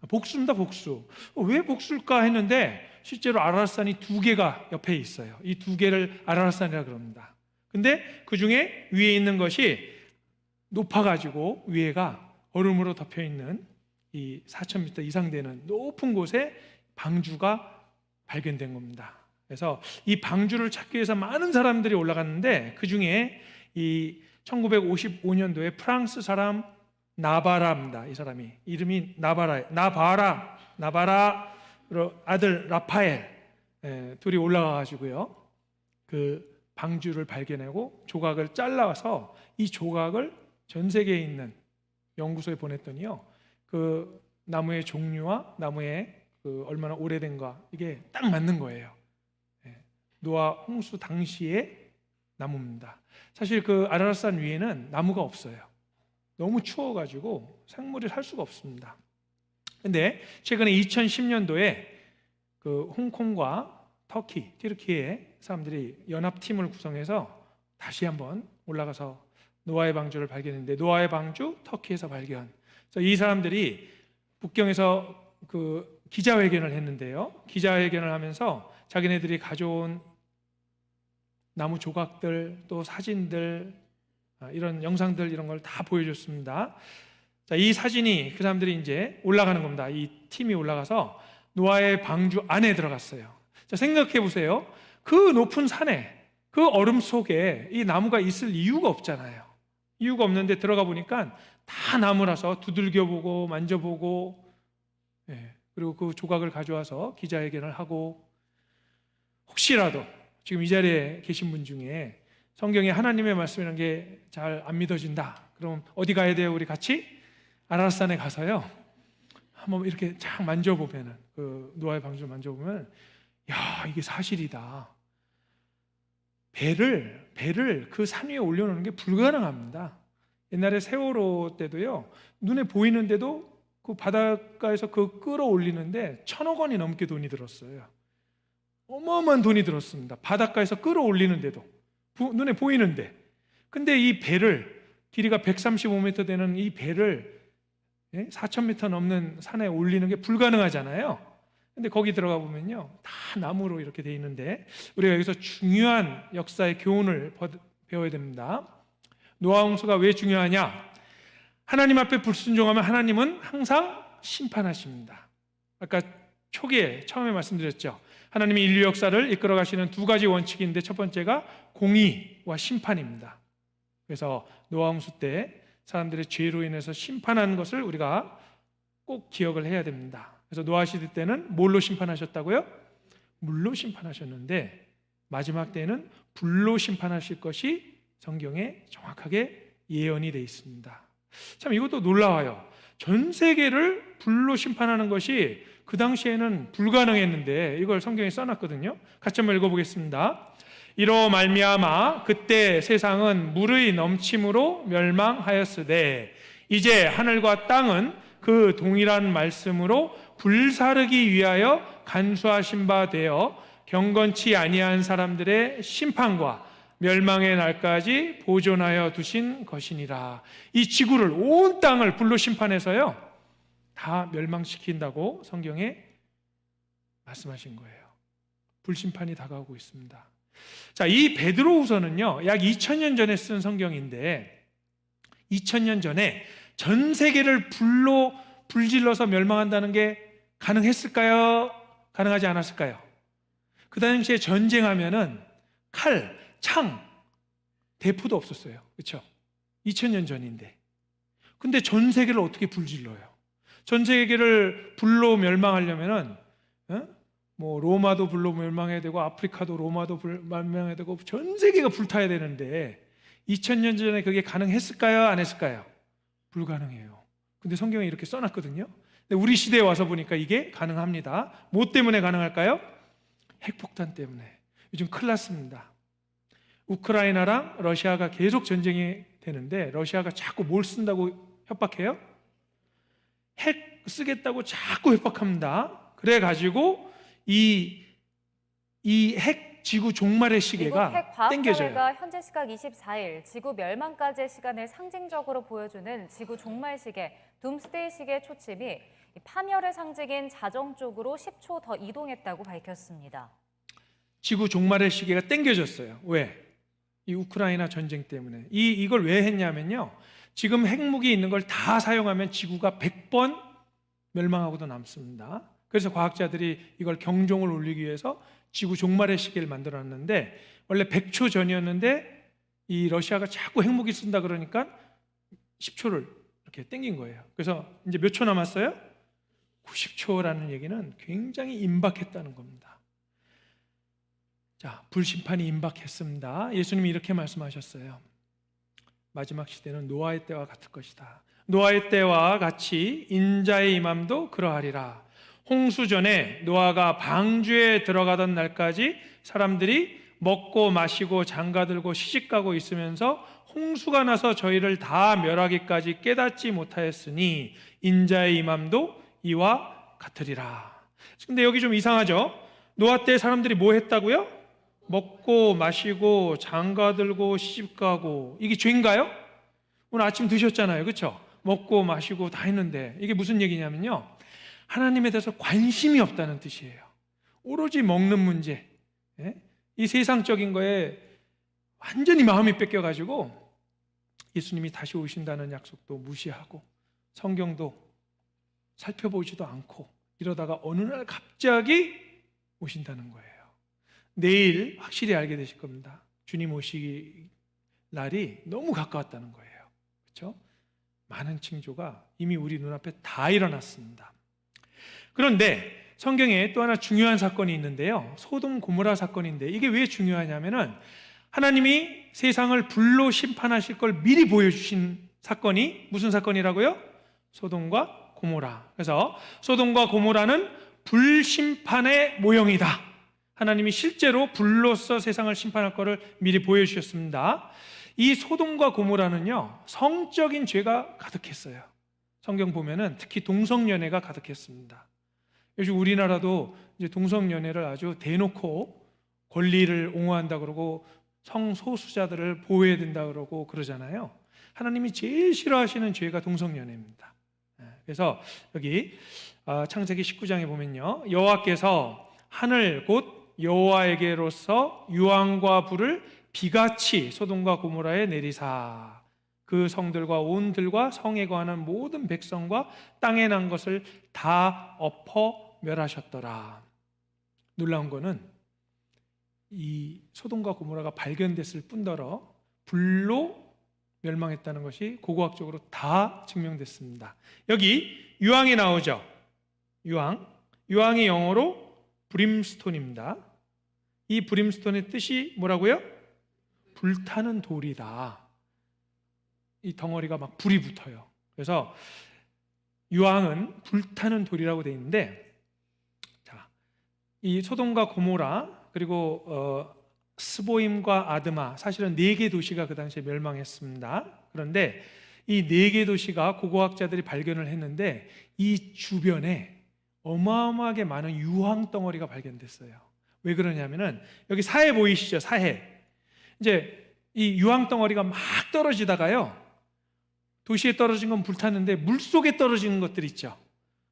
복수입니다, 복수. 왜 복수일까 했는데 실제로 아라랏산이 두 개가 옆에 있어요. 이 두 개를 아라랏산이라고 그럽니다. 근데 그 중에 위에 있는 것이 높아가지고 위에가 얼음으로 덮여 있는 이 4,000m 이상 되는 높은 곳에 방주가 발견된 겁니다. 그래서 이 방주를 찾기 위해서 많은 사람들이 올라갔는데 그 중에 이 1955년도에 프랑스 사람 나바라입니다. 이 사람이 이름이 나바라 아들 라파엘, 둘이 올라가가지고요 그 방주를 발견하고 조각을 잘라서 이 조각을 전 세계에 있는 연구소에 보냈더니요, 그 나무의 종류와 나무의 그 얼마나 오래된가 이게 딱 맞는 거예요. 노아 홍수 당시의 나무입니다. 사실 그 아라랏산 위에는 나무가 없어요. 너무 추워가지고 생물이 살 수가 없습니다. 근데 최근에 2010년도에 그 홍콩과 터키, 튀르키예 사람들이 연합팀을 구성해서 다시 한번 올라가서 노아의 방주를 발견했는데, 노아의 방주 터키에서 발견. 그래서 이 사람들이 북경에서 그 기자회견을 했는데요. 기자회견을 하면서 자기네들이 가져온 나무 조각들, 또 사진들, 이런 영상들 이런 걸 다 보여줬습니다. 자, 이 사진이 그 사람들이 이제 올라가는 겁니다. 이 팀이 올라가서 노아의 방주 안에 들어갔어요. 자, 생각해 보세요. 그 높은 산에, 그 얼음 속에 이 나무가 있을 이유가 없잖아요. 이유가 없는데 들어가 보니까 다 나무라서 두들겨보고 만져보고, 그리고 그 조각을 가져와서 기자회견을 하고, 혹시라도 지금 이 자리에 계신 분 중에 성경에 하나님의 말씀이라는 게 잘 안 믿어진다, 그럼 어디 가야 돼요? 우리 같이 아라랏산에 가서요 한번 이렇게 쫙 만져보면은, 그 노아의 방주를 만져보면, 야, 이게 사실이다. 배를 그 산 위에 올려놓는 게 불가능합니다. 옛날에 세월호 때도요, 눈에 보이는데도 그 바닷가에서 그 끌어올리는데 1,000억 원이 넘게 돈이 들었어요. 어마어마한 돈이 들었습니다. 바닷가에서 끌어올리는데도, 눈에 보이는데. 근데 이 배를, 길이가 135m 되는 이 배를 4,000m 넘는 산에 올리는 게 불가능하잖아요. 근데 거기 들어가 보면요, 다 나무로 이렇게 돼 있는데, 우리가 여기서 중요한 역사의 교훈을 배워야 됩니다. 노아 홍수가 왜 중요하냐? 하나님 앞에 불순종하면 하나님은 항상 심판하십니다. 아까 초기에 처음에 말씀드렸죠. 하나님이 인류 역사를 이끌어 가시는 두 가지 원칙인데, 첫 번째가 공의와 심판입니다. 그래서 노아 홍수 때 사람들의 죄로 인해서 심판한 것을 우리가 꼭 기억을 해야 됩니다. 그래서 노아 시대 때는 뭘로 심판하셨다고요? 물로 심판하셨는데, 마지막 때는 불로 심판하실 것이 성경에 정확하게 예언이 되어 있습니다. 참 이것도 놀라워요. 전 세계를 불로 심판하는 것이 그 당시에는 불가능했는데 이걸 성경에 써놨거든요. 같이 한번 읽어보겠습니다. 이로 말미암아 그때 세상은 물의 넘침으로 멸망하였으되 이제 하늘과 땅은 그 동일한 말씀으로 불사르기 위하여 간수하신 바 되어 경건치 아니한 사람들의 심판과 멸망의 날까지 보존하여 두신 것이니라. 이 지구를, 온 땅을 불로 심판해서요 다 멸망시킨다고 성경에 말씀하신 거예요. 불심판이 다가오고 있습니다. 자, 이 베드로후서는요 약 2000년 전에 쓴 성경인데, 2000년 전에 전 세계를 불로 불질러서 멸망한다는 게 가능했을까요? 가능하지 않았을까요? 그 당시에 전쟁하면은 칼, 창, 대포도 없었어요. 그렇죠? 2000년 전인데. 근데 전 세계를 어떻게 불질러요? 전 세계를 불로 멸망하려면은 뭐 로마도 불로 멸망해야 되고, 아프리카도 로마도 멸망해야 되고, 전 세계가 불타야 되는데 2000년 전에 그게 가능했을까요? 안 했을까요? 불가능해요. 근데 성경에 이렇게 써놨거든요. 근데 우리 시대에 와서 보니까 이게 가능합니다. 뭐 때문에 가능할까요? 핵폭탄 때문에. 요즘 큰일 났습니다. 우크라이나랑 러시아가 계속 전쟁이 되는데 러시아가 자꾸 뭘 쓴다고 협박해요? 핵 쓰겠다고 자꾸 협박합니다. 그래가지고 이 핵 지구 종말의 시계가 미국 핵 땡겨져요. 과학자회가 현재 시각 24일 지구 멸망까지의 시간을 상징적으로 보여주는 지구 종말 시계, 둠스데이 시계의 초침이 파멸의 상징인 자정 쪽으로 10초 더 이동했다고 밝혔습니다. 지구 종말의 시계가 땡겨졌어요. 왜? 이 우크라이나 전쟁 때문에. 이걸 왜 했냐면요. 지금 핵무기 있는 걸 다 사용하면 지구가 100번 멸망하고도 남습니다. 그래서 과학자들이 이걸 경종을 울리기 위해서 지구 종말의 시계를 만들어놨는데 원래 100초 전이었는데 이 러시아가 자꾸 핵무기 쓴다 그러니까 10초를 이렇게 땡긴 거예요. 그래서 이제 몇 초 남았어요? 90초라는 얘기는 굉장히 임박했다는 겁니다. 자, 불심판이 임박했습니다. 예수님이 이렇게 말씀하셨어요. 마지막 시대는 노아의 때와 같을 것이다. 노아의 때와 같이 인자의 임함도 그러하리라. 홍수 전에 노아가 방주에 들어가던 날까지 사람들이 먹고 마시고 장가들고 시집가고 있으면서 홍수가 나서 저희를 다 멸하기까지 깨닫지 못하였으니 인자의 임함도 이와 같으리라. 근데 여기 좀 이상하죠? 노아 때 사람들이 뭐 했다고요? 먹고 마시고 장가들고 시집가고. 이게 죄인가요? 오늘 아침 드셨잖아요, 그렇죠? 먹고 마시고 다 했는데 이게 무슨 얘기냐면요, 하나님에 대해서 관심이 없다는 뜻이에요. 오로지 먹는 문제, 이 세상적인 거에 완전히 마음이 뺏겨가지고 예수님이 다시 오신다는 약속도 무시하고 성경도 살펴보지도 않고 이러다가 어느 날 갑자기 오신다는 거예요. 내일 확실히 알게 되실 겁니다. 주님 오시기 날이 너무 가까웠다는 거예요. 그렇죠? 많은 징조가 이미 우리 눈앞에 다 일어났습니다. 그런데 성경에 또 하나 중요한 사건이 있는데요. 소돔 고모라 사건인데 이게 왜 중요하냐면은 하나님이 세상을 불로 심판하실 걸 미리 보여주신 사건이 무슨 사건이라고요? 소돔과 고모라. 그래서 소돔과 고모라는 불심판의 모형이다. 하나님이 실제로 불로써 세상을 심판할 것을 미리 보여주셨습니다. 이 소돔과 고모라는요, 성적인 죄가 가득했어요. 성경 보면은 특히 동성연애가 가득했습니다. 요즘 우리나라도 이제 동성연애를 아주 대놓고 권리를 옹호한다 그러고 성소수자들을 보호해야 된다 그러고 그러잖아요. 하나님이 제일 싫어하시는 죄가 동성연애입니다. 그래서 여기 창세기 19장에 보면요, 여호와께서 하늘 곧 여호와에게로서 유황과 불을 비같이 소돔과 고모라에 내리사 그 성들과 온 들과 성에 거하는 모든 백성과 땅에 난 것을 다 엎어 멸하셨더라. 놀라운 거는 이 소돔과 고모라가 발견됐을 뿐더러 불로 멸망했다는 것이 고고학적으로 다 증명됐습니다. 여기 유황이 나오죠. 유황이 영어로 브림스톤입니다. 이 브림스톤의 뜻이 뭐라고요? 불타는 돌이다. 이 덩어리가 막 불이 붙어요. 그래서 유황은 불타는 돌이라고 되어 있는데, 자, 이 소돔과 고모라 그리고 스보임과 아드마, 사실은 4개 도시가 그 당시에 멸망했습니다. 그런데 이 4개 도시가 고고학자들이 발견을 했는데 이 주변에 어마어마하게 많은 유황 덩어리가 발견됐어요. 왜 그러냐면은 여기 사해 보이시죠? 사해. 이제 이 유황 덩어리가 막 떨어지다가요, 도시에 떨어진 건 불탔는데 물속에 떨어지는 것들 있죠.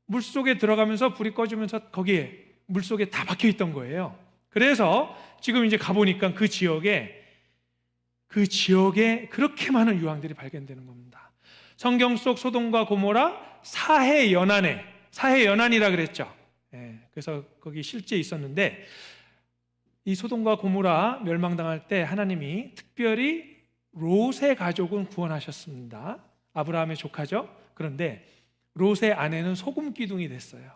물속에 들어가면서 불이 꺼지면서 거기에 물속에 다 박혀 있던 거예요. 그래서 지금 이제 가보니까 그 지역에 그렇게 많은 유황들이 발견되는 겁니다. 성경 속 소돔과 고모라 사해 연안이라 그랬죠. 그래서 거기 실제 있었는데 이 소돔과 고모라 멸망당할 때 하나님이 특별히 롯의 가족은 구원하셨습니다. 아브라함의 조카죠. 그런데 롯의 아내는 소금 기둥이 됐어요.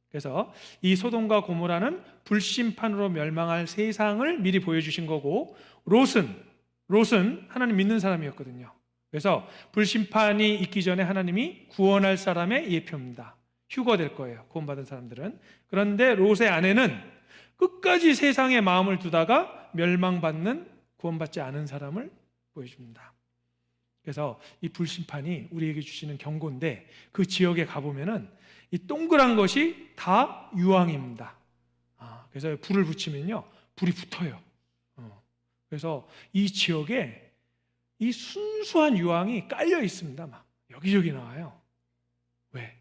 그래서 이 소돔과 고모라는 불심판으로 멸망할 세상을 미리 보여주신 거고, 롯은 롯은 하나님 믿는 사람이었거든요. 그래서 불심판이 있기 전에 하나님이 구원할 사람의 예표입니다. 휴거될 거예요, 구원받은 사람들은. 그런데 롯의 아내는 끝까지 세상에 마음을 두다가 멸망받는, 구원받지 않은 사람을 보여줍니다. 그래서 이 불심판이 우리에게 주시는 경고인데, 그 지역에 가보면은 이 동그란 것이 다 유황입니다. 그래서 불을 붙이면요, 불이 붙어요. 그래서 이 지역에 이 순수한 유황이 깔려 있습니다. 막 여기저기 나와요. 왜?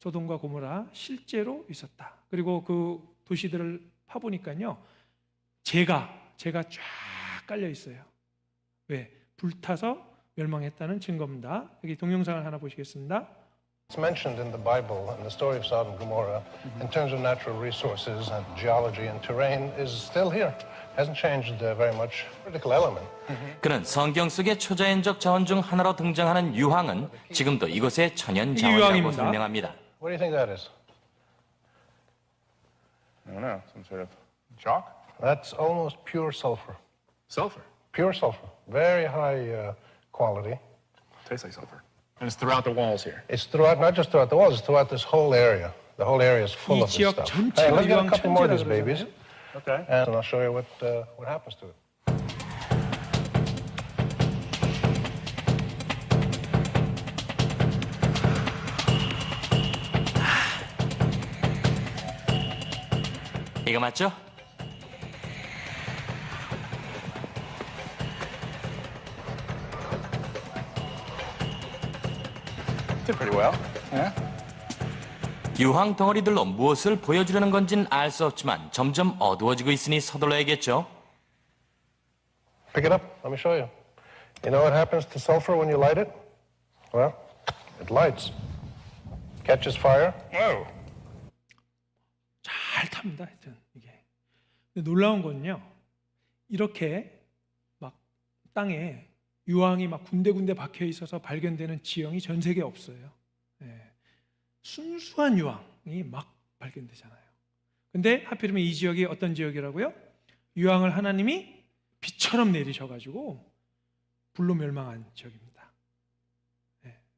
소돔과 고모라 실제로 있었다. 그리고 그 도시들을 파보니까요, 재가 쫙 깔려 있어요. 왜? 불타서 멸망했다는 증거입니다. 여기 동영상을 하나 보시겠습니다. It's mentioned in the Bible, and the story of Sodom and Gomorrah, in terms of natural resources and geology and terrain, is still here. Hasn't changed very much. Critical element. 그는 성경 속의 초자연적 자원 중 하나로 등장하는 유황은 지금도 이곳의 천연 자원이라고 설명합니다. What do you think that is? I don't know. Some sort of chalk? That's almost pure sulfur. Sulfur? Pure sulfur. Very high quality. Tastes like sulfur. And it's throughout the walls here. It's throughout, not just throughout the walls, it's throughout this whole area. The whole area is full of this 지역 stuff. 전체가 Let's get a 유황 couple more of 천지라 these babies, Okay. and I'll show you what happens to it. 이거 맞죠? Did pretty well. Yeah. 유황 덩어리들로 무엇을 보여주려는 건지는 알 수 없지만 점점 어두워지고 있으니 서둘러야겠죠. Pick it up. Let me show you. You know what happens to sulfur when you light it? Well, it lights. Catches fire. Whoa. 잘 탑니다. 하여튼 이게. 근데 놀라운 건요, 이렇게 막 땅에 유황이 막 군데군데 박혀 있어서 발견되는 지형이 전 세계에 없어요. 순수한 유황이 막 발견되잖아요. 근데 하필이면 이 지역이 어떤 지역이라고요? 유황을 하나님이 비처럼 내리셔가지고 불로 멸망한 지역입니다.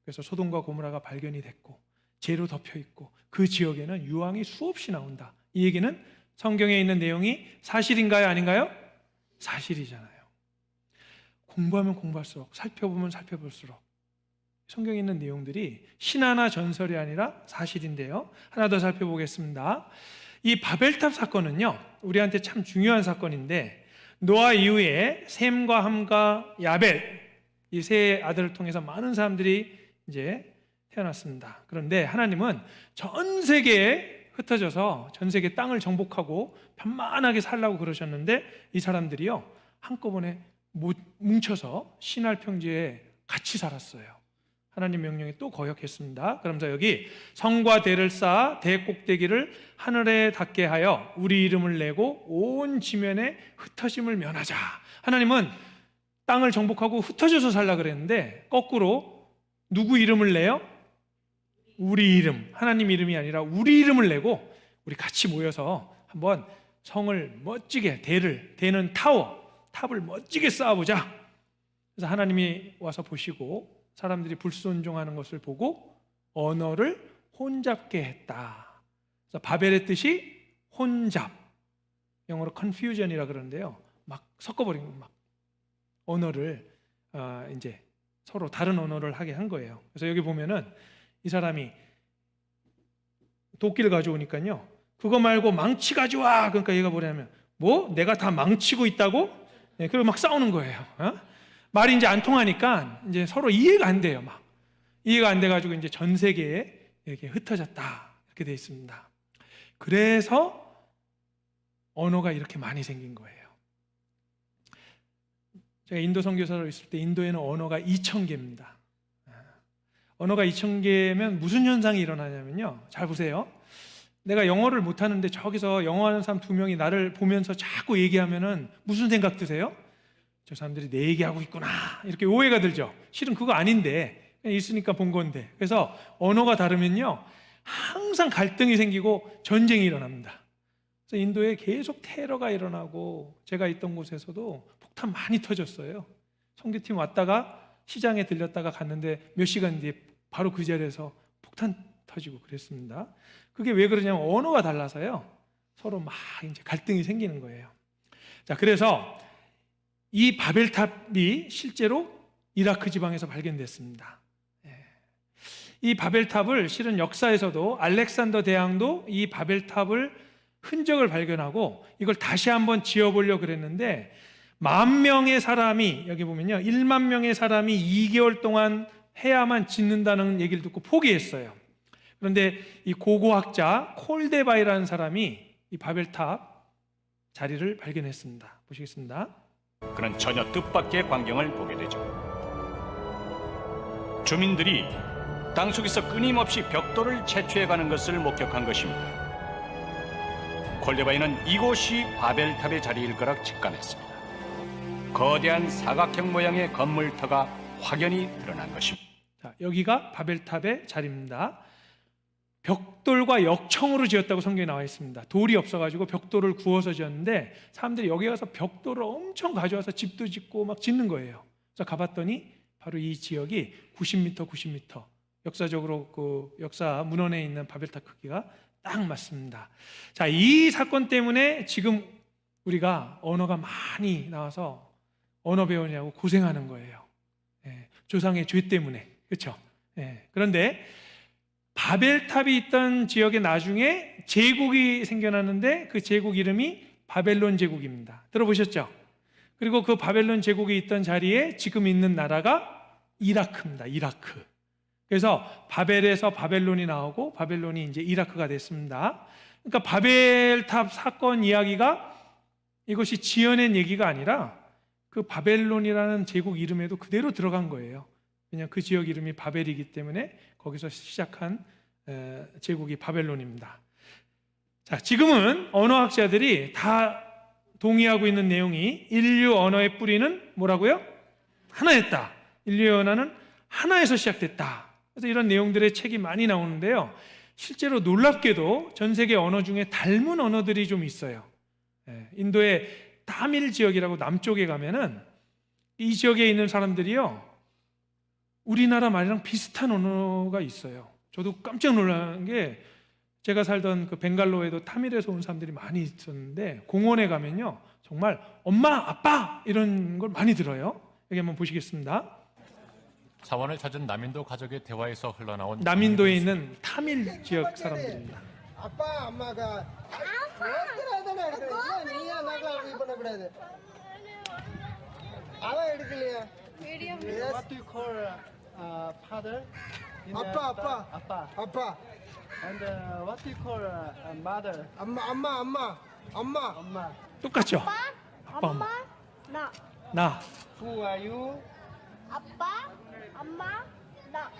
그래서 소돔과 고모라가 발견이 됐고 재로 덮여 있고 그 지역에는 유황이 수없이 나온다. 이 얘기는 성경에 있는 내용이 사실인가요, 아닌가요? 사실이잖아요. 공부하면 공부할수록, 살펴보면 살펴볼수록 성경에 있는 내용들이 신화나 전설이 아니라 사실인데요. 하나 더 살펴보겠습니다. 이 바벨탑 사건은요, 우리한테 참 중요한 사건인데, 노아 이후에 셈과 함과 야벨, 이 세 아들을 통해서 많은 사람들이 이제 태어났습니다. 그런데 하나님은 전 세계에 흩어져서 전 세계 땅을 정복하고 편만하게 살라고 그러셨는데, 이 사람들이요 한꺼번에 뭉쳐서 신할 평지에 같이 살았어요. 하나님 명령에 또 거역했습니다. 그러면서 여기 성과 대를 쌓아 대 꼭대기를 하늘에 닿게 하여 우리 이름을 내고 온 지면에 흩어짐을 면하자. 하나님은 땅을 정복하고 흩어져서 살라 그랬는데 거꾸로 누구 이름을 내요? 우리 이름, 하나님 이름이 아니라 우리 이름을 내고 우리 같이 모여서 한번 성을 멋지게, 대는 탑을 멋지게 쌓아보자. 그래서 하나님이 와서 보시고 사람들이 불순종하는 것을 보고 언어를 혼잡게 했다. 그래서 바벨의 뜻이 혼잡, 영어로 confusion이라 그러는데요. 막 섞어버린 거, 막 언어를 이제 서로 다른 언어를 하게 한 거예요. 그래서 여기 보면은 이 사람이 도끼를 가져오니까요, 그거 말고 망치 가져와. 그러니까 얘가 뭐냐면, 뭐 내가 다 망치고 있다고? 그리고 막 싸우는 거예요. 말이 이제 안 통하니까 이제 서로 이해가 안 돼요. 막 이해가 안 돼가지고 이제 전 세계에 이렇게 흩어졌다, 이렇게 돼 있습니다. 그래서 언어가 이렇게 많이 생긴 거예요. 제가 인도 선교사로 있을 때 인도에는 언어가 2,000개입니다. 언어가 2,000개면 무슨 현상이 일어나냐면요, 잘 보세요. 내가 영어를 못하는데 저기서 영어하는 사람 2명이 나를 보면서 자꾸 얘기하면은 무슨 생각 드세요? 저 사람들이 내 얘기하고 있구나, 이렇게 오해가 들죠. 실은 그거 아닌데 그냥 있으니까 본 건데. 그래서 언어가 다르면요 항상 갈등이 생기고 전쟁이 일어납니다. 그래서 인도에 계속 테러가 일어나고 제가 있던 곳에서도 폭탄 많이 터졌어요. 선교팀 왔다가 시장에 들렸다가 갔는데 몇 시간 뒤에 바로 그 자리에서 폭탄 터지고 그랬습니다. 그게 왜 그러냐면 언어가 달라서요. 서로 막 이제 갈등이 생기는 거예요. 자, 그래서 이 바벨탑이 실제로 이라크 지방에서 발견됐습니다. 이 바벨탑을 실은 역사에서도 알렉산더 대왕도 이 바벨탑을 흔적을 발견하고 이걸 다시 한번 지어보려고 그랬는데 10,000명의 사람이 여기 보면요 10,000명의 사람이 2개월 동안 해야만 짓는다는 얘기를 듣고 포기했어요. 그런데 이 고고학자 콜데바이라는 사람이 이 바벨탑 자리를 발견했습니다. 보시겠습니다. 그는 전혀 뜻밖의 광경을 보게 되죠. 주민들이 땅속에서 끊임없이 벽돌을 채취해가는 것을 목격한 것입니다. 콜데바이는 이곳이 바벨탑의 자리일 거라 직감했습니다. 거대한 사각형 모양의 건물터가 확연히 드러난 것입니다. 자, 여기가 바벨탑의 자리입니다. 벽돌과 역청으로 지었다고 성경에 나와 있습니다. 돌이 없어가지고 벽돌을 구워서 지었는데 사람들이 여기 가서 벽돌을 엄청 가져와서 집도 짓고 막 짓는 거예요. 그래서 가봤더니 바로 이 지역이 90m. 역사적으로 그 역사 문헌에 있는 바벨탑 크기가 딱 맞습니다. 자, 이 사건 때문에 지금 우리가 언어가 많이 나와서 언어 배우냐고 고생하는 거예요. 조상의 죄 때문에. 그렇죠? 그런데 바벨탑이 있던 지역에 나중에 제국이 생겨났는데 그 제국 이름이 바벨론 제국입니다. 들어보셨죠? 그리고 그 바벨론 제국이 있던 자리에 지금 있는 나라가 이라크입니다. 이라크. 그래서 바벨에서 바벨론이 나오고 바벨론이 이제 이라크가 됐습니다. 그러니까 바벨탑 사건 이야기가 이것이 지어낸 얘기가 아니라 그 바벨론이라는 제국 이름에도 그대로 들어간 거예요. 왜냐하면 그 지역 이름이 바벨이기 때문에 거기서 시작한 제국이 바벨론입니다. 자, 지금은 언어학자들이 다 동의하고 있는 내용이 인류 언어의 뿌리는 뭐라고요? 하나였다. 인류의 언어는 하나에서 시작됐다. 그래서 이런 내용들의 책이 많이 나오는데요. 실제로 놀랍게도 전 세계 언어 중에 닮은 언어들이 좀 있어요. 인도의 타밀 지역이라고 남쪽에 가면은 이 지역에 있는 사람들이요, 우리나라 말이랑 비슷한 언어가 있어요. 저도 깜짝 놀란 게 제가 살던 그 벵갈로에도 타밀에서 온 사람들이 많이 있었는데 공원에 가면요 정말 엄마, 아빠 이런 걸 많이 들어요. 여기 한번 보시겠습니다. 사원을 찾은 남인도 가족의 대화에서 흘러나온 남인도에 있는 타밀 지역 사람들입니다. 아빠, 엄마가 What do you call father? 아빠. And what do you call mother? 엄마. 똑같죠? 아빠, 엄마. 나. Who are you? 아빠, 엄마, 나.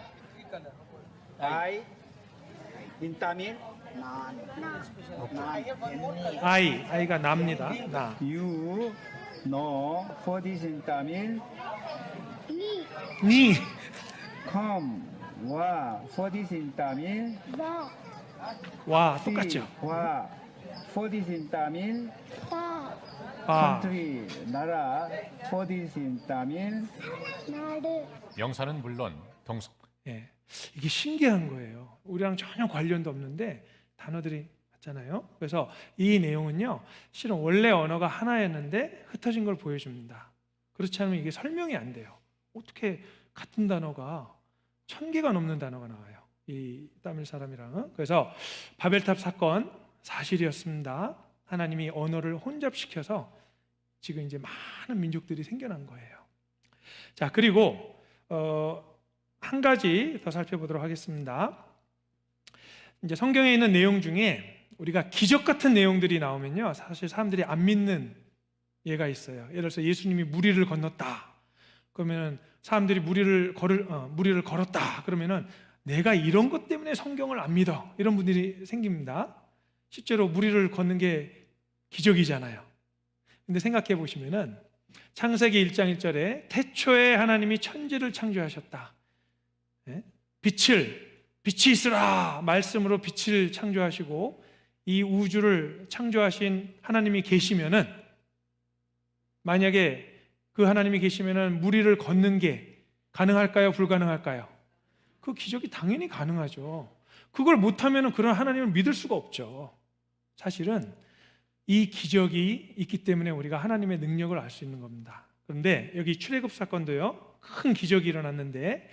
I. In Tamil? 아이가 나입니다. 나. You know what is in Tamil? 니. Come. 와. What is in Tamil? 와, 똑같죠? 와. What is in Tamil? 와. Country. 나라. What is in Tamil? 명사는 물론 동사. 이게 신기한 거예요. 우리랑 전혀 관련도 없는데 단어들이 같잖아요. 그래서 이 내용은요, 실은 원래 언어가 하나였는데 흩어진 걸 보여줍니다. 그렇지 않으면 이게 설명이 안 돼요. 어떻게 같은 단어가 1000개가 넘는 단어가 나와요. 이 타밀 사람이랑은. 그래서 바벨탑 사건 사실이었습니다. 하나님이 언어를 혼잡시켜서 지금 이제 많은 민족들이 생겨난 거예요. 자, 그리고 한 가지 더 살펴보도록 하겠습니다. 이제 성경에 있는 내용 중에 우리가 기적 같은 내용들이 나오면요, 사실 사람들이 안 믿는 예가 있어요. 예를 들어서 예수님이 무리를 건넜다. 그러면은 사람들이 무리를 걸었다. 그러면은 내가 이런 것 때문에 성경을 안 믿어. 이런 분들이 생깁니다. 실제로 무리를 걷는 게 기적이잖아요. 근데 생각해 보시면은 창세기 1장 1절에 태초에 하나님이 천지를 창조하셨다. 빛이 있으라 말씀으로 빛을 창조하시고 이 우주를 창조하신 하나님이 계시면은 만약에 그 하나님이 계시면은 무리를 걷는 게 가능할까요? 불가능할까요? 그 기적이 당연히 가능하죠. 그걸 못하면은 그런 하나님을 믿을 수가 없죠. 사실은 이 기적이 있기 때문에 우리가 하나님의 능력을 알 수 있는 겁니다. 그런데 여기 출애굽 사건도요, 큰 기적이 일어났는데,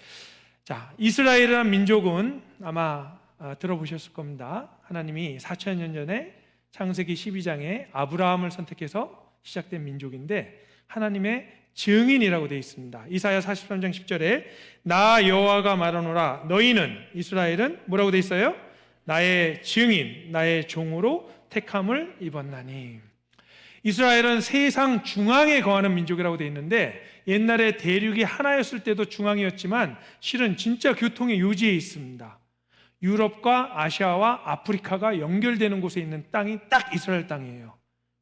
자, 이스라엘이라는 민족은 아마 들어보셨을 겁니다. 하나님이 4,000년 전에 창세기 12장에 아브라함을 선택해서 시작된 민족인데 하나님의 증인이라고 되어 있습니다. 이사야 43장 10절에 나 여호와가 말하노라 너희는 이스라엘은 뭐라고 되어 있어요? 나의 증인, 나의 종으로 택함을 입었나니. 이스라엘은 세상 중앙에 거하는 민족이라고 되어 있는데 옛날에 대륙이 하나였을 때도 중앙이었지만 실은 진짜 교통의 요지에 있습니다. 유럽과 아시아와 아프리카가 연결되는 곳에 있는 땅이 딱 이스라엘 땅이에요.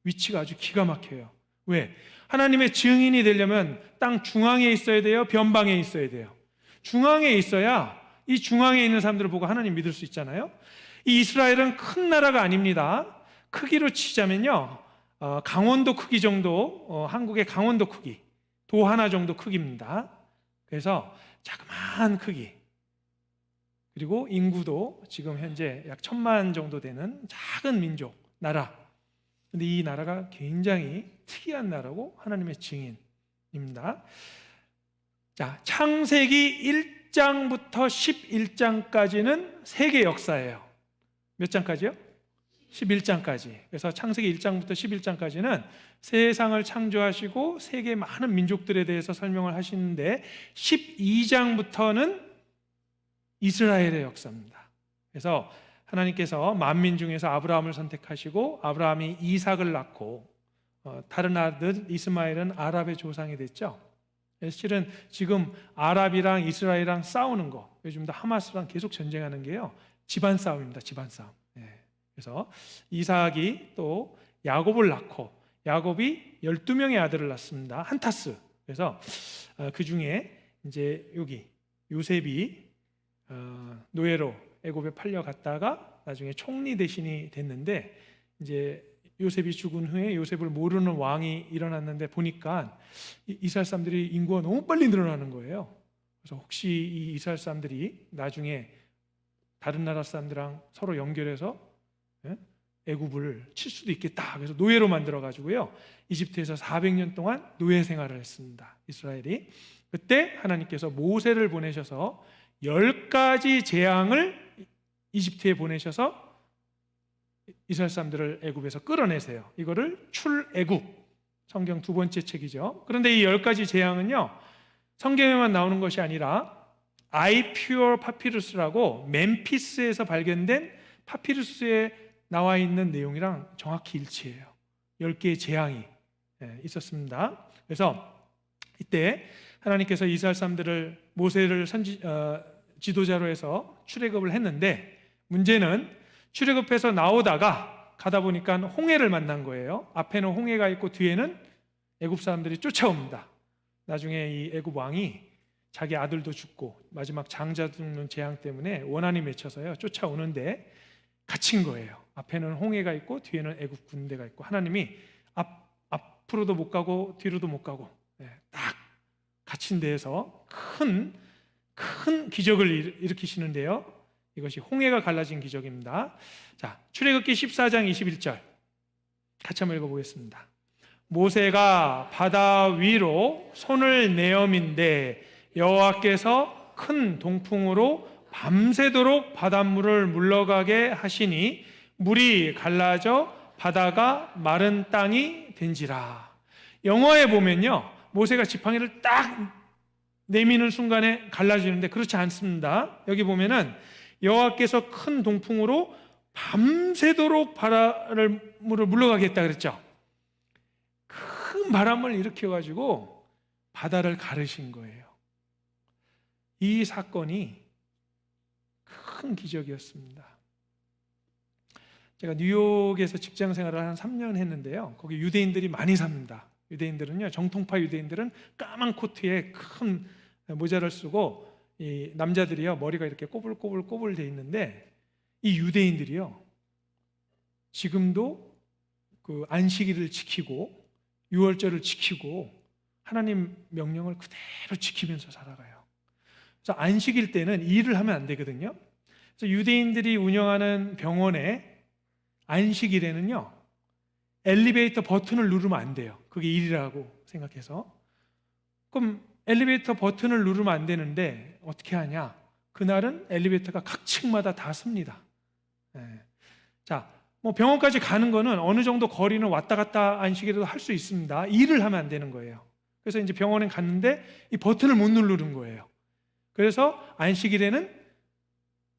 위치가 아주 기가 막혀요. 왜? 하나님의 증인이 되려면 땅 중앙에 있어야 돼요? 변방에 있어야 돼요? 중앙에 있어야 이 중앙에 있는 사람들을 보고 하나님 믿을 수 있잖아요. 이 이스라엘은 큰 나라가 아닙니다. 크기로 치자면요, 강원도 크기 정도, 한국의 강원도 크기, 도 하나 정도 크기입니다. 그래서 자그마한 크기, 그리고 인구도 지금 현재 약 1,000만 정도 되는 작은 민족, 나라. 근데 이 나라가 굉장히 특이한 나라고 하나님의 증인입니다. 자, 창세기 1장부터 11장까지는 세계 역사예요. 몇 장까지요? 11장까지. 그래서 창세기 1장부터 11장까지는 세상을 창조하시고 세계 많은 민족들에 대해서 설명을 하시는데 12장부터는 이스라엘의 역사입니다. 그래서 하나님께서 만민 중에서 아브라함을 선택하시고 아브라함이 이삭을 낳고 다른 아들 이스마엘은 아랍의 조상이 됐죠. 실은 지금 아랍이랑 이스라엘이랑 싸우는 거, 요즘도 하마스랑 계속 전쟁하는 게요, 집안 싸움입니다. 집안 싸움. 그래서 이삭이 또 야곱을 낳고 야곱이 12명의 아들을 낳습니다. 한타스. 그래서 그 중에 이제 여기 요셉이 노예로 애굽에 팔려갔다가 나중에 총리 대신이 됐는데, 이제 요셉이 죽은 후에 요셉을 모르는 왕이 일어났는데 보니까 이스라엘 사람들이 인구가 너무 빨리 늘어나는 거예요. 그래서 혹시 이 이스라엘 사람들이 나중에 다른 나라 사람들랑 서로 연결해서 애굽을 칠 수도 있겠다. 그래서 노예로 만들어 가지고요, 이집트에서 400년 동안 노예 생활을 했습니다. 이스라엘이. 그때 하나님께서 모세를 보내셔서 10가지 재앙을 이집트에 보내셔서 이스라엘 사람들을 애굽에서 끌어내세요. 이거를 출애굽, 성경 두 번째 책이죠. 그런데 이 10가지 재앙은요, 성경에만 나오는 것이 아니라 아이퓨어 파피루스라고 멤피스에서 발견된 파피루스에 나와 있는 내용이랑 정확히 일치해요. 10개의 재앙이 있었습니다. 그래서 이때 하나님께서 이스라엘 사람들을 모세를 지도자로 해서 출애굽을 했는데, 문제는 출애굽해서 나오다가 가다 보니까 홍해를 만난 거예요. 앞에는 홍해가 있고 뒤에는 애굽 사람들이 쫓아옵니다. 나중에 이 애굽 왕이 자기 아들도 죽고 마지막 장자 죽는 재앙 때문에 원한이 맺혀서요, 쫓아오는데 갇힌 거예요. 앞에는 홍해가 있고 뒤에는 애굽 군대가 있고, 하나님이 앞으로도 못 가고 뒤로도 못 가고 딱 갇힌 데에서 큰 기적을 일으키시는데요, 이것이 홍해가 갈라진 기적입니다. 자, 출애굽기 14장 21절 같이 한번 읽어보겠습니다. 모세가 바다 위로 손을 내어민데 여호와께서 큰 동풍으로 밤새도록 바닷물을 물러가게 하시니 물이 갈라져 바다가 마른 땅이 된지라. 영어에 보면요, 모세가 지팡이를 딱 내미는 순간에 갈라지는데 그렇지 않습니다. 여기 보면은 여호와께서 큰 동풍으로 밤새도록 바닷물을 물러가게 했다 그랬죠. 큰 바람을 일으켜가지고 바다를 가르신 거예요. 이 사건이 큰 기적이었습니다. 제가 뉴욕에서 직장 생활을 한 3년 했는데요, 거기 유대인들이 많이 삽니다. 유대인들은요, 정통파 유대인들은 까만 코트에 큰 모자를 쓰고, 이 남자들이요, 머리가 이렇게 꼬불꼬불 돼 있는데, 이 유대인들이요, 지금도 그 안식일을 지키고 유월절을 지키고 하나님 명령을 그대로 지키면서 살아가요. 그래서 안식일 때는 일을 하면 안 되거든요. 그래서 유대인들이 운영하는 병원의 안식일에는요, 엘리베이터 버튼을 누르면 안 돼요. 그게 일이라고 생각해서. 그럼 엘리베이터 버튼을 누르면 안 되는데 어떻게 하냐? 그날은 엘리베이터가 각 층마다 다 씁니다. 자, 뭐 병원까지 가는 거는 어느 정도 거리는 왔다 갔다 안식일에도 할 수 있습니다. 일을 하면 안 되는 거예요. 그래서 이제 병원에 갔는데 이 버튼을 못 누르는 거예요. 그래서 안식일에는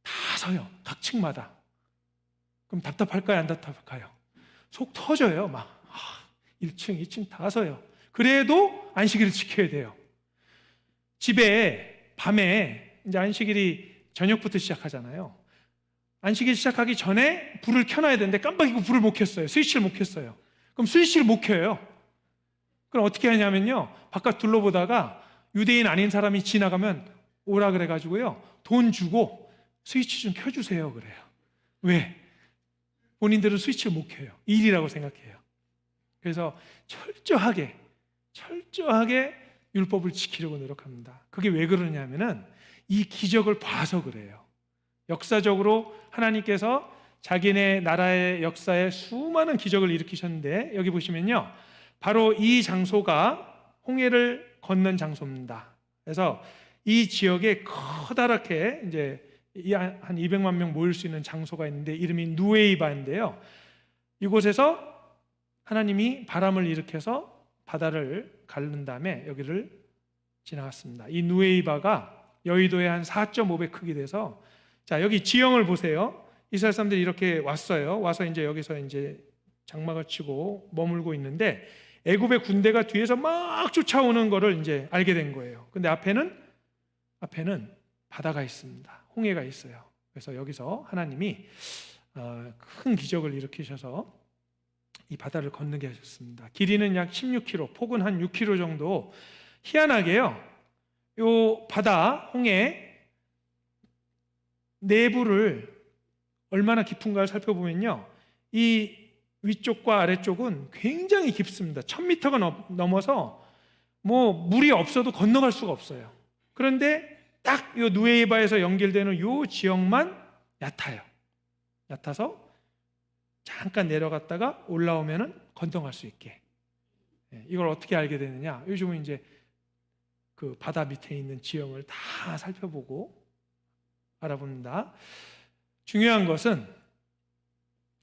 다 서요. 각 층마다. 그럼 답답할까요? 안 답답할까요? 속 터져요. 막 1층, 2층 다 서요. 그래도 안식일을 지켜야 돼요. 집에 밤에 이제 안식일이 저녁부터 시작하잖아요. 안식일 시작하기 전에 불을 켜놔야 되는데 깜빡이고 불을 못 켰어요. 스위치를 못 켰어요. 그럼 스위치를 못 켜요. 그럼 어떻게 하냐면요, 바깥 둘러보다가 유대인 아닌 사람이 지나가면 오라 그래가지고요, 돈 주고 스위치 좀 켜주세요 그래요. 왜? 본인들은 스위치를 못 켜요. 일이라고 생각해요. 그래서 철저하게 율법을 지키려고 노력합니다. 그게 왜 그러냐면은 이 기적을 봐서 그래요. 역사적으로 하나님께서 자기네 나라의 역사에 수많은 기적을 일으키셨는데, 여기 보시면요, 바로 이 장소가 홍해를 건넌 장소입니다. 그래서 이 지역에 커다랗게 이제 한 200만 명 모일 수 있는 장소가 있는데 이름이 누에이바인데요. 이곳에서 하나님이 바람을 일으켜서 바다를 가른 다음에 여기를 지나갔습니다. 이 누에이바가 여의도의 한 4.5배 크기 돼서, 자, 여기 지형을 보세요. 이스라엘 사람들이 이렇게 왔어요. 와서 이제 여기서 이제 장막을 치고 머물고 있는데 애굽의 군대가 뒤에서 막 쫓아오는 거를 이제 알게 된 거예요. 근데 앞에는 바다가 있습니다. 홍해가 있어요. 그래서 여기서 하나님이 큰 기적을 일으키셔서 이 바다를 건너게 하셨습니다. 길이는 약 16km, 폭은 한 6km 정도. 희한하게요, 요 바다 홍해 내부를 얼마나 깊은가를 살펴보면요, 이 위쪽과 아래쪽은 굉장히 깊습니다. 1000m가 넘어서 뭐 물이 없어도 건너갈 수가 없어요. 그런데 딱 요 누에이바에서 연결되는 요 지역만 얕아서 잠깐 내려갔다가 올라오면은 건너갈 수 있게. 이걸 어떻게 알게 되느냐? 요즘은 이제 그 바다 밑에 있는 지형을 다 살펴보고 알아봅니다. 중요한 것은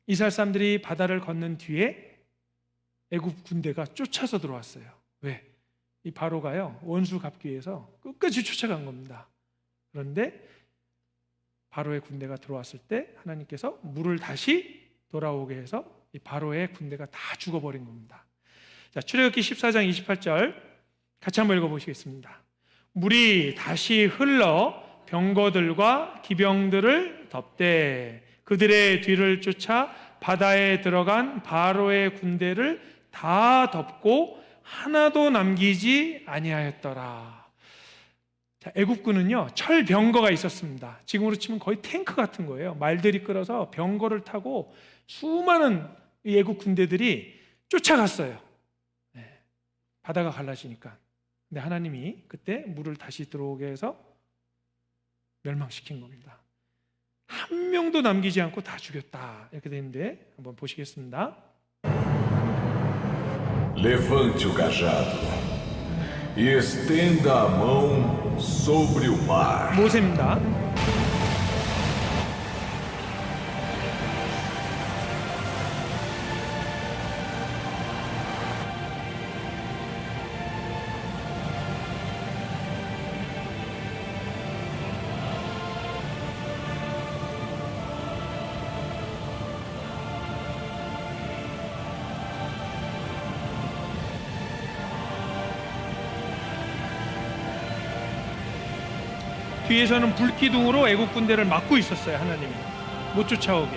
이스라엘 사람들이 바다를 건넌 뒤에 애굽 군대가 쫓아서 들어왔어요. 왜? 이 바로가요, 원수 갚기 위해서 끝까지 쫓아간 겁니다. 그런데 바로의 군대가 들어왔을 때 하나님께서 물을 다시 돌아오게 해서 이 바로의 군대가 다 죽어버린 겁니다. 자, 출애굽기 14장 28절 같이 한번 읽어보시겠습니다. 물이 다시 흘러 병거들과 기병들을 덮되 그들의 뒤를 쫓아 바다에 들어간 바로의 군대를 다 덮고 하나도 남기지 아니하였더라. 자, 애국군은요, 철 병거가 있었습니다. 지금으로 치면 거의 탱크 같은 거예요. 말들이 끌어서 병거를 타고 수많은 애국 군대들이 쫓아갔어요. 바다가 갈라지니까. 근데 하나님이 그때 물을 다시 들어오게 해서 멸망시킨 겁니다. 한 명도 남기지 않고 다 죽였다, 이렇게 되는데 한번 보시겠습니다. Levante o cajado e estenda a mão sobre o mar. 모세입니다. 뒤에서는 불기둥으로 애국 군대를 막고 있었어요. 하나님이 못 쫓아오게.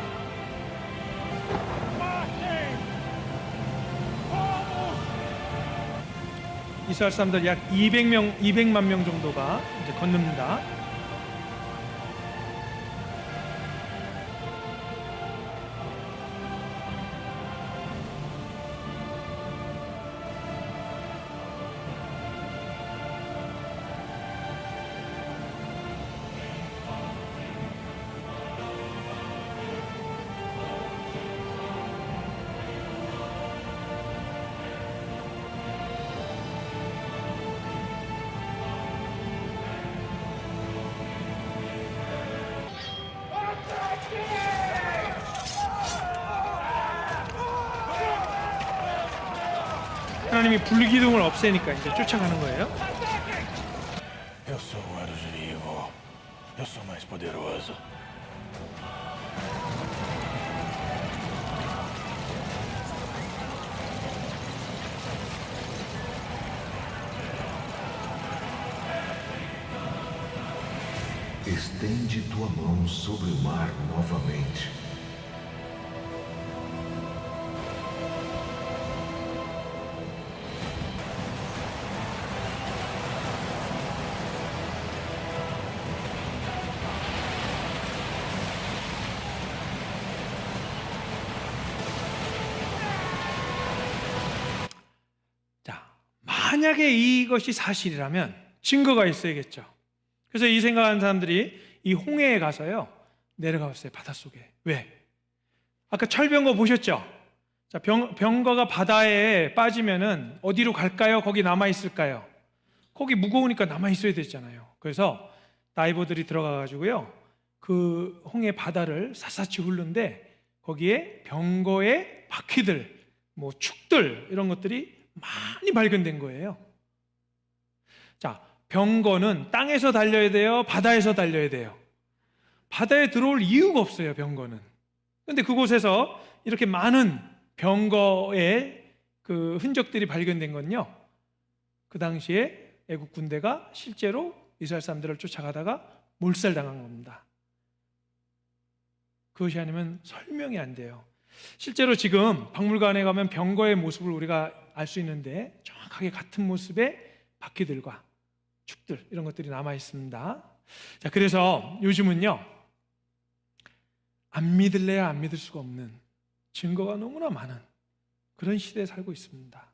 이스라엘 사람들 약 200만 명 정도가 이제 건넙니다. 하나님이 불기둥을 없애니까 이제 쫓아가는 거예요. Eu sou o Eros Vivo. Eu sou mais poderoso. Estende tua mão sobre o mar novamente. 만약에 이것이 사실이라면 증거가 있어야겠죠. 그래서 이 생각하는 사람들이 이 홍해에 가서요 내려가봤어요. 바닷속에. 왜? 아까 철병거 보셨죠? 자, 병거가 바다에 빠지면은 어디로 갈까요? 거기 남아 있을까요? 거기 무거우니까 남아 있어야 되잖아요. 그래서 다이버들이 들어가 가지고요 그 홍해 바다를 샅샅이 훑는데 거기에 병거의 바퀴들, 뭐 축들 이런 것들이 많이 발견된 거예요. 자, 병거는 땅에서 달려야 돼요? 바다에서 달려야 돼요? 바다에 들어올 이유가 없어요, 병거는. 근데 그곳에서 이렇게 많은 병거의 그 흔적들이 발견된 건요, 그 당시에 애국 군대가 실제로 이스라엘 사람들을 쫓아가다가 몰살당한 겁니다. 그것이 아니면 설명이 안 돼요. 실제로 지금 박물관에 가면 병거의 모습을 우리가 알 수 있는데 정확하게 같은 모습의 바퀴들과 축들 이런 것들이 남아 있습니다. 자, 그래서 요즘은요 안 믿을래야 안 믿을 수가 없는 증거가 너무나 많은 그런 시대에 살고 있습니다.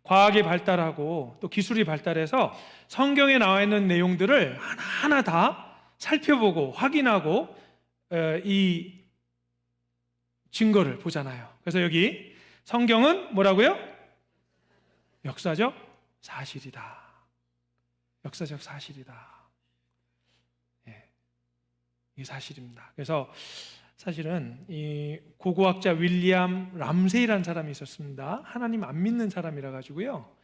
과학이 발달하고 또 기술이 발달해서 성경에 나와 있는 내용들을 하나하나 다 살펴보고 확인하고 이 증거를 보잖아요. 그래서 여기 성경은 뭐라고요? 역사적 사실이다. 역사적 사실이다. 예, 이게 사실입니다. 그래서 사실은 이 고고학자 윌리엄 람세이라는 사람이 있었습니다. 하나님 안 믿는 사람이라 가지고요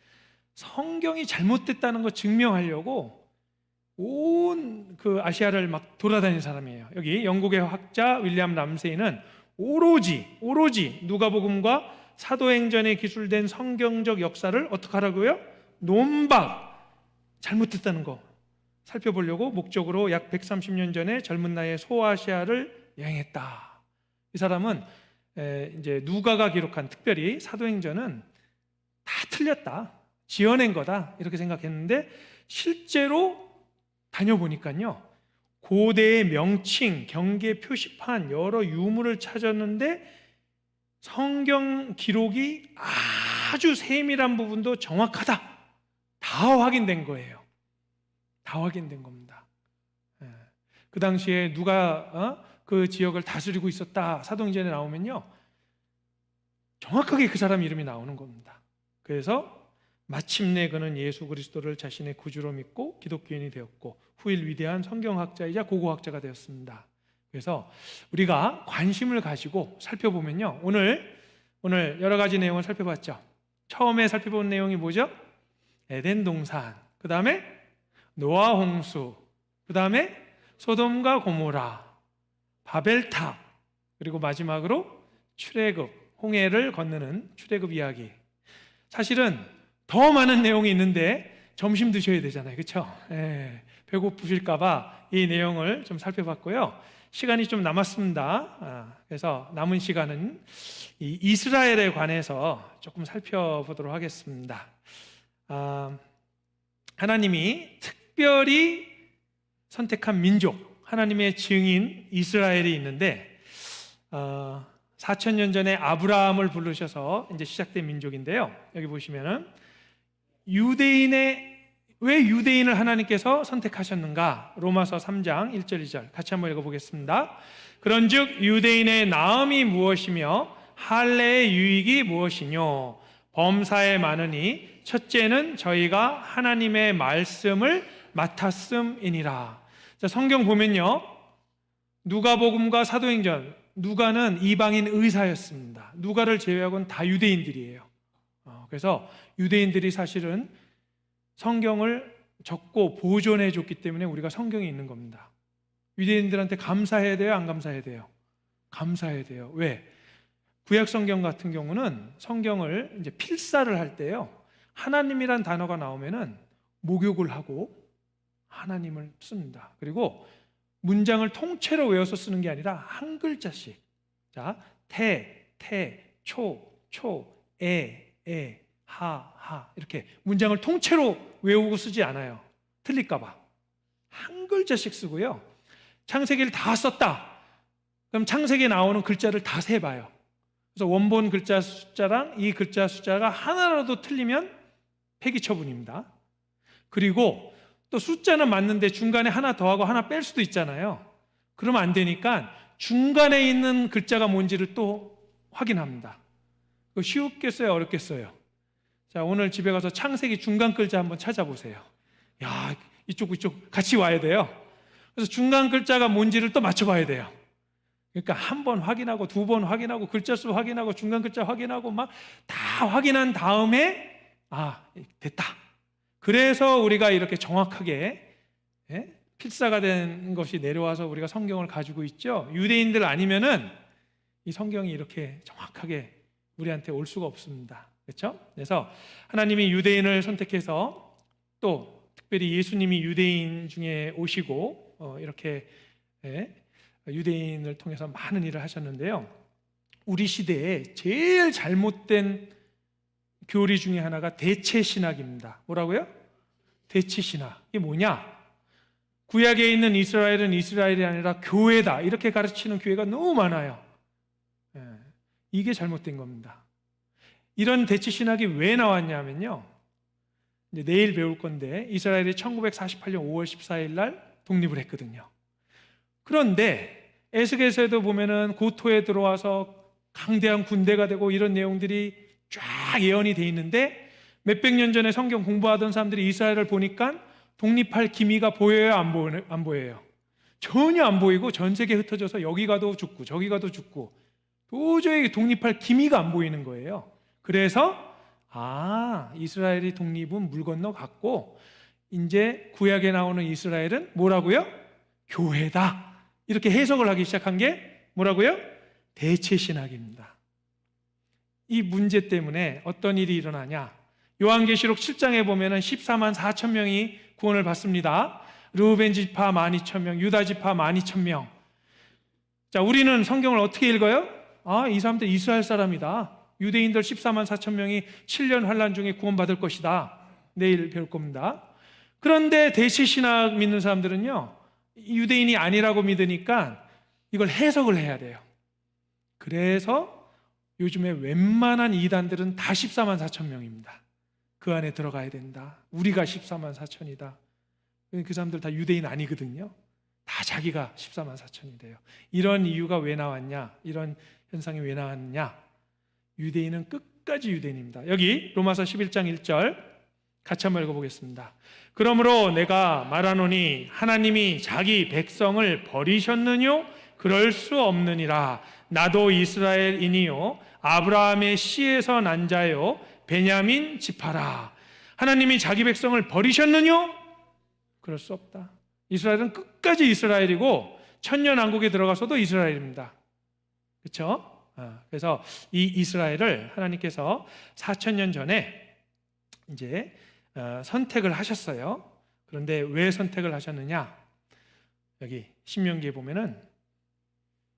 성경이 잘못됐다는 거 증명하려고 온 그 아시아를 막 돌아다니는 사람이에요. 여기 영국의 학자 윌리엄 람세이는 오로지 누가복음과 사도행전에 기술된 성경적 역사를 어떻게 하라고요? 논박 잘못됐다는 거 살펴보려고 목적으로 약 130년 전에 젊은 나이에 소아시아를 여행했다. 이 사람은 이제 누가가 기록한 특별히 사도행전은 다 틀렸다, 지어낸 거다 이렇게 생각했는데 실제로 다녀보니까요 고대의 명칭, 경계 표시판 여러 유물을 찾았는데 성경 기록이 아주 세밀한 부분도 정확하다. 다 확인된 거예요. 다 확인된 겁니다. 그 당시에 누가 그 지역을 다스리고 있었다 사도행전에 나오면요 정확하게 그 사람 이름이 나오는 겁니다. 그래서 마침내 그는 예수 그리스도를 자신의 구주로 믿고 기독교인이 되었고 후일 위대한 성경학자이자 고고학자가 되었습니다. 그래서 우리가 관심을 가지고 살펴보면요 오늘 여러 가지 내용을 살펴봤죠. 처음에 살펴본 내용이 뭐죠? 에덴 동산, 그 다음에 노아 홍수, 그 다음에 소돔과 고모라, 바벨탑, 그리고 마지막으로 출애굽, 홍해를 건너는 출애굽 이야기. 사실은 더 많은 내용이 있는데 점심 드셔야 되잖아요, 그렇죠? 배고프실까 봐 이 내용을 좀 살펴봤고요. 시간이 좀 남았습니다. 그래서 남은 시간은 이 이스라엘에 관해서 조금 살펴보도록 하겠습니다. 하나님이 특별히 선택한 민족, 하나님의 증인 이스라엘이 있는데 4,000년 전에 아브라함을 부르셔서 이제 시작된 민족인데요. 여기 보시면은 왜 유대인을 하나님께서 선택하셨는가? 로마서 3장 1절 2절 같이 한번 읽어보겠습니다. 그런즉 유대인의 나음이 무엇이며 할례의 유익이 무엇이뇨? 범사에 많으니 첫째는 저희가 하나님의 말씀을 맡았음이니라. 자, 성경 보면요 누가복음과 사도행전, 누가는 이방인 의사였습니다. 누가를 제외하고는 다 유대인들이에요. 그래서 유대인들이 사실은 성경을 적고 보존해 줬기 때문에 우리가 성경이 있는 겁니다. 유대인들한테 감사해야 돼요? 안 감사해야 돼요? 감사해야 돼요. 왜? 구약 성경 같은 경우는 성경을 이제 필사를 할 때요, 하나님이란 단어가 나오면은 목욕을 하고 하나님을 씁니다. 그리고 문장을 통째로 외워서 쓰는 게 아니라 한 글자씩. 자, 태, 초, 하 이렇게 문장을 통째로 외우고 쓰지 않아요. 틀릴까 봐. 한 글자씩 쓰고요. 창세기를 다 썼다. 그럼 창세기에 나오는 글자를 다 세봐요. 그래서 원본 글자 숫자랑 이 글자 숫자가 하나라도 틀리면 폐기 처분입니다. 그리고 또 숫자는 맞는데 중간에 하나 더하고 하나 뺄 수도 있잖아요. 그러면 안 되니까 중간에 있는 글자가 뭔지를 또 확인합니다. 그거 쉽겠어요? 어렵겠어요? 자, 오늘 집에 가서 창세기 중간 글자 한번 찾아보세요. 야, 이쪽 같이 와야 돼요. 그래서 중간 글자가 뭔지를 또 맞춰봐야 돼요. 그러니까 한 번 확인하고 두 번 확인하고 글자 수 확인하고 중간 글자 확인하고 막 다 확인한 다음에 됐다. 그래서 우리가 이렇게 정확하게 필사가 된 것이 내려와서 우리가 성경을 가지고 있죠. 유대인들 아니면은 이 성경이 이렇게 정확하게 우리한테 올 수가 없습니다. 그렇죠? 그래서 하나님이 유대인을 선택해서 또 특별히 예수님이 유대인 중에 오시고 이렇게 유대인을 통해서 많은 일을 하셨는데요. 우리 시대에 제일 잘못된 교리 중에 하나가 대체신학입니다. 뭐라고요? 대체신학. 이게 뭐냐? 구약에 있는 이스라엘은 이스라엘이 아니라 교회다. 이렇게 가르치는 교회가 너무 많아요. 이게 잘못된 겁니다. 이런 대체신학이 왜 나왔냐면요, 이제 내일 배울 건데 이스라엘이 1948년 5월 14일 날 독립을 했거든요. 그런데 에스겔서에도 보면은 고토에 들어와서 강대한 군대가 되고 이런 내용들이 쫙 예언이 돼 있는데 몇백 년 전에 성경 공부하던 사람들이 이스라엘을 보니까 독립할 기미가 보여요? 안 보여요? 전혀 안 보이고 전 세계에 흩어져서 여기 가도 죽고 저기 가도 죽고 도저히 독립할 기미가 안 보이는 거예요. 그래서 이스라엘이 독립은 물 건너 갔고 이제 구약에 나오는 이스라엘은 뭐라고요? 교회다. 이렇게 해석을 하기 시작한 게 뭐라고요? 대체신학입니다. 이 문제 때문에 어떤 일이 일어나냐? 요한계시록 7장에 보면은 14만 4천 명이 구원을 받습니다. 르우벤 지파 12,000명, 유다 지파 12,000명. 자, 우리는 성경을 어떻게 읽어요? 이 사람들 이스라엘 사람이다. 유대인들 14만 4천 명이 7년 환란 중에 구원받을 것이다. 내일 배울 겁니다. 그런데 대체신학 믿는 사람들은요, 유대인이 아니라고 믿으니까 이걸 해석을 해야 돼요. 그래서 요즘에 웬만한 이단들은 다 14만 4천 명입니다. 그 안에 들어가야 된다. 우리가 14만 4천이다. 그 사람들 다 유대인 아니거든요. 다 자기가 14만 4천이 돼요. 이런 이유가 왜 나왔냐? 이런 현상이 왜 나왔냐? 유대인은 끝까지 유대인입니다. 여기 로마서 11장 1절 같이 한번 읽어보겠습니다. 그러므로 내가 말하노니 하나님이 자기 백성을 버리셨느뇨? 그럴 수 없느니라. 나도 이스라엘이니요 아브라함의 씨에서 난 자요 베냐민 지파라. 하나님이 자기 백성을 버리셨느뇨? 그럴 수 없다. 이스라엘은 끝까지 이스라엘이고 천년왕국에 들어가서도 이스라엘입니다. 그렇죠? 그래서 이 이스라엘을 하나님께서 4,000년 전에 이제 선택을 하셨어요. 그런데 왜 선택을 하셨느냐? 여기 신명기에 보면은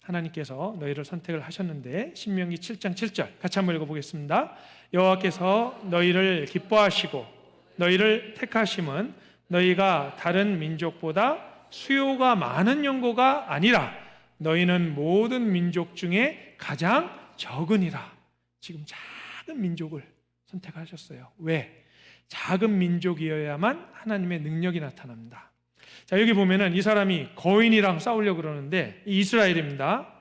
하나님께서 너희를 선택을 하셨는데 신명기 7장 7절 같이 한번 읽어보겠습니다. 여호와께서 너희를 기뻐하시고 너희를 택하심은 너희가 다른 민족보다 수요가 많은 연고가 아니라 너희는 모든 민족 중에 가장 적으니라. 지금 작은 민족을 선택하셨어요. 왜? 작은 민족이어야만 하나님의 능력이 나타납니다. 자, 여기 보면은 이 사람이 거인이랑 싸우려고 그러는데 이스라엘입니다.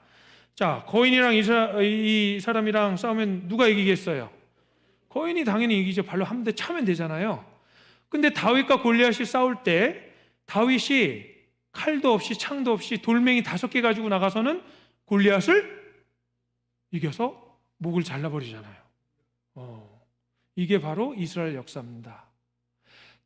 자, 거인이랑 이 사람이랑 싸우면 누가 이기겠어요? 거인이 당연히 이기죠. 발로 한 대 차면 되잖아요. 근데 다윗과 골리앗이 싸울 때 다윗이 칼도 없이 창도 없이 돌멩이 5개 가지고 나가서는 골리앗을 이겨서 목을 잘라버리잖아요. 이게 바로 이스라엘 역사입니다.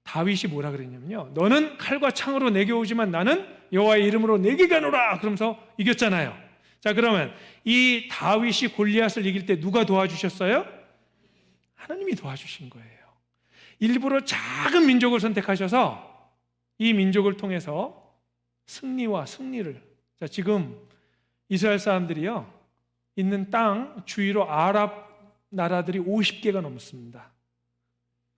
다윗이 뭐라 그랬냐면요, 너는 칼과 창으로 내게 오지만 나는 여호와의 이름으로 내게 가노라 그러면서 이겼잖아요. 자, 그러면 이 다윗이 골리앗을 이길 때 누가 도와주셨어요? 하나님이 도와주신 거예요. 일부러 작은 민족을 선택하셔서 이 민족을 통해서 승리와 승리를, 자, 지금 이스라엘 사람들이요, 있는 땅 주위로 아랍 나라들이 50개가 넘습니다.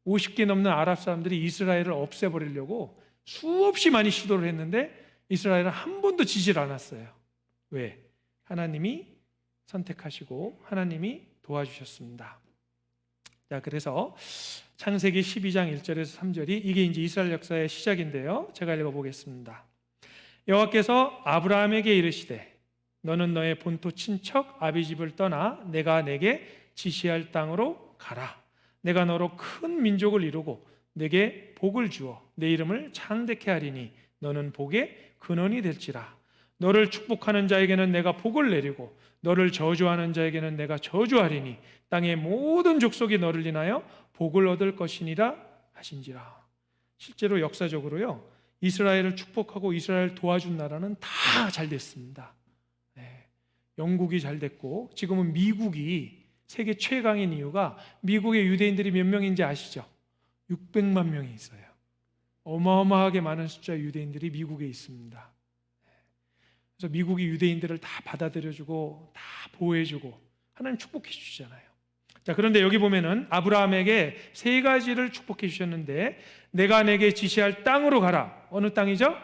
50개 넘는 아랍 사람들이 이스라엘을 없애버리려고 수없이 많이 시도를 했는데 이스라엘은 한 번도 지질 않았어요. 왜? 하나님이 선택하시고 하나님이 도와주셨습니다. 자, 그래서 창세기 12장 1절에서 3절이 이게 이제 이스라엘 역사의 시작인데요. 제가 읽어보겠습니다. 여호와께서 아브라함에게 이르시되 너는 너의 본토 친척 아비 집을 떠나 내가 내게 지시할 땅으로 가라. 내가 너로 큰 민족을 이루고 내게 복을 주어 내 이름을 창대케 하리니 너는 복의 근원이 될지라. 너를 축복하는 자에게는 내가 복을 내리고 너를 저주하는 자에게는 내가 저주하리니 땅의 모든 족속이 너를 인하여 복을 얻을 것이니라 하신지라. 실제로 역사적으로요, 이스라엘을 축복하고 이스라엘을 도와준 나라는 다 잘 됐습니다. 네. 영국이 잘 됐고 지금은 미국이 세계 최강인 이유가 미국의 유대인들이 몇 명인지 아시죠? 600만 명이 있어요. 어마어마하게 많은 숫자의 유대인들이 미국에 있습니다. 그래서 미국이 유대인들을 다 받아들여주고 다 보호해주고 하나님 축복해 주시잖아요. 자, 그런데 여기 보면은 아브라함에게 세 가지를 축복해 주셨는데 내가 내게 지시할 땅으로 가라. 어느 땅이죠?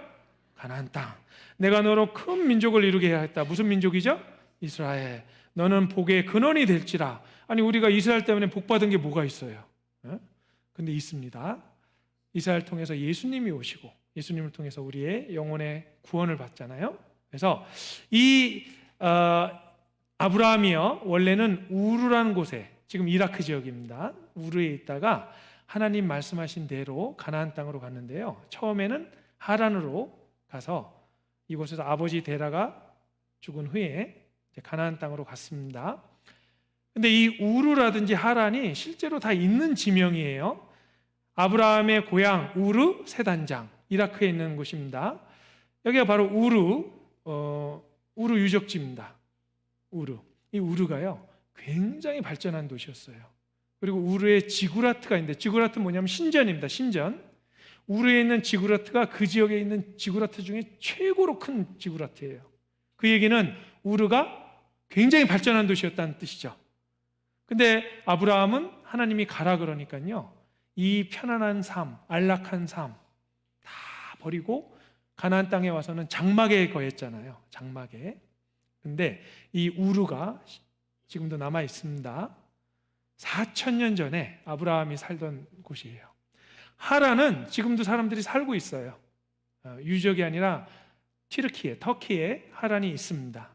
가나안 땅. 내가 너로 큰 민족을 이루게 하였다. 무슨 민족이죠? 이스라엘. 너는 복의 근원이 될지라. 아니, 우리가 이스라엘 때문에 복 받은 게 뭐가 있어요? 근데 있습니다. 이스라엘 통해서 예수님이 오시고 예수님을 통해서 우리의 영혼의 구원을 받잖아요. 그래서 이 아브라함이요, 원래는 우르라는 곳에, 지금 이라크 지역입니다, 우르에 있다가 하나님 말씀하신 대로 가나안 땅으로 갔는데요, 처음에는 하란으로 가서 이곳에서 아버지 데라가 죽은 후에 가나안 땅으로 갔습니다. 근데 이 우르라든지 하란이 실제로 다 있는 지명이에요. 아브라함의 고향 우르 세단장, 이라크에 있는 곳입니다. 여기가 바로 우르 유적지입니다. 이 우르가요, 굉장히 발전한 도시였어요. 그리고 우르에 지구라트가 있는데, 지구라트 뭐냐면 신전입니다. 신전. 우르에 있는 지구라트가 그 지역에 있는 지구라트 중에 최고로 큰 지구라트예요. 그 얘기는 우르가 굉장히 발전한 도시였다는 뜻이죠. 근데 아브라함은 하나님이 가라 그러니까요, 이 편안한 삶, 안락한 삶 다 버리고 가나안 땅에 와서는 장막에 거했잖아요. 장막에. 근데 이 우르가 지금도 남아 있습니다. 4,000년 전에 아브라함이 살던 곳이에요. 하란은 지금도 사람들이 살고 있어요. 유적이 아니라 터키에 하란이 있습니다.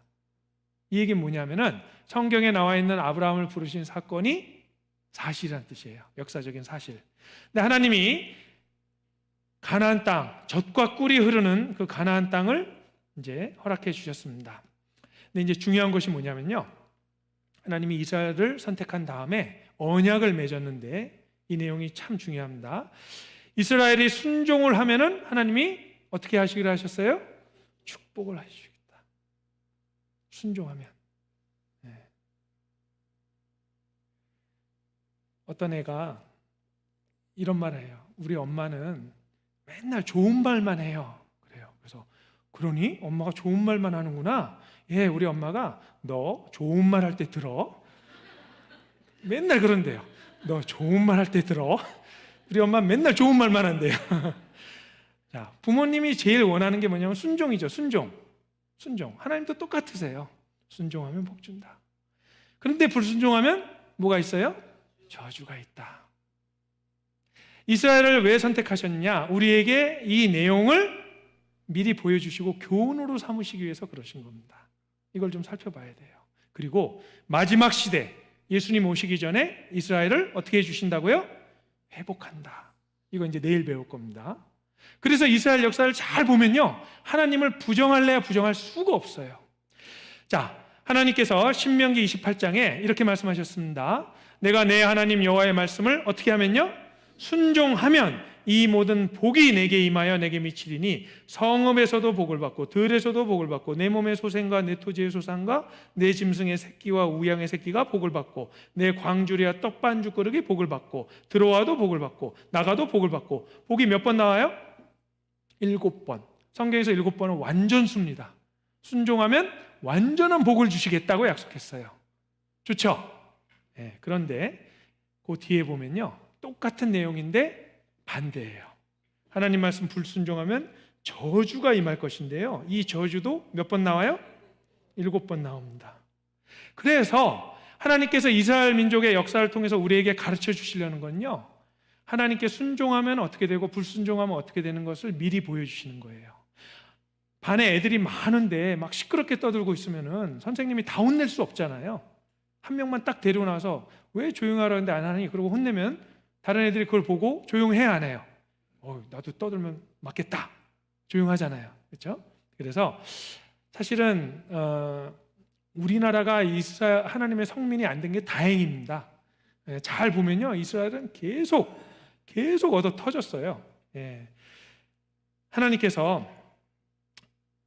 이 얘기는 뭐냐면은 성경에 나와 있는 아브라함을 부르신 사건이 사실이라는 뜻이에요. 역사적인 사실. 근데 하나님이 가나안 땅, 젖과 꿀이 흐르는 그 가나안 땅을 이제 허락해 주셨습니다. 근데 이제 중요한 것이 뭐냐면요, 하나님이 이스라엘을 선택한 다음에 언약을 맺었는데 이 내용이 참 중요합니다. 이스라엘이 순종을 하면은 하나님이 어떻게 하시기로 하셨어요? 축복을 하시겠다. 순종하면. 네. 어떤 애가 이런 말을 해요. 우리 엄마는 맨날 좋은 말만 해요. 그래요. 그래서 그러니 엄마가 좋은 말만 하는구나. 예, 우리 엄마가 너 좋은 말 할 때 들어. 맨날 그런대요. 너 좋은 말 할 때 들어. 우리 엄마 맨날 좋은 말만 한대요. 자, 부모님이 제일 원하는 게 뭐냐면 순종이죠. 순종. 하나님도 똑같으세요. 순종하면 복 준다. 그런데 불순종하면 뭐가 있어요? 저주가 있다. 이스라엘을 왜 선택하셨느냐? 우리에게 이 내용을 미리 보여주시고 교훈으로 삼으시기 위해서 그러신 겁니다. 이걸 좀 살펴봐야 돼요. 그리고 마지막 시대, 예수님 오시기 전에 이스라엘을 어떻게 해주신다고요? 회복한다. 이거 이제 내일 배울 겁니다. 그래서 이스라엘 역사를 잘 보면요, 하나님을 부정할래야 부정할 수가 없어요. 자, 하나님께서 신명기 28장에 이렇게 말씀하셨습니다. 내가 내 하나님 여호와의 말씀을 어떻게 하면요? 순종하면 이 모든 복이 내게 임하여 내게 미치리니 성읍에서도 복을 받고 들에서도 복을 받고 내 몸의 소생과 내 토지의 소산과 내 짐승의 새끼와 우양의 새끼가 복을 받고 내 광주리와 떡반죽 그릇이 복을 받고 들어와도 복을 받고 나가도 복을 받고. 복이 몇 번 나와요? 7번. 성경에서 7번은 완전수입니다. 순종하면 완전한 복을 주시겠다고 약속했어요. 좋죠? 네, 그런데 그 뒤에 보면요, 똑같은 내용인데 반대예요. 하나님 말씀 불순종하면 저주가 임할 것인데요, 이 저주도 몇 번 나와요? 7번 나옵니다. 그래서 하나님께서 이스라엘 민족의 역사를 통해서 우리에게 가르쳐 주시려는 건요, 하나님께 순종하면 어떻게 되고 불순종하면 어떻게 되는 것을 미리 보여주시는 거예요. 반에 애들이 많은데 막 시끄럽게 떠들고 있으면은 선생님이 다 혼낼 수 없잖아요. 한 명만 딱 데리고 나서 왜 조용하라는데 안 하니? 그러고 혼내면 다른 애들이 그걸 보고 조용해야 안 해요. 나도 떠들면 맞겠다. 조용하잖아요. 그렇죠? 그래서 사실은 우리나라가 하나님의 성민이 안 된 게 다행입니다. 잘 보면요, 이스라엘은 계속 얻어 터졌어요. 하나님께서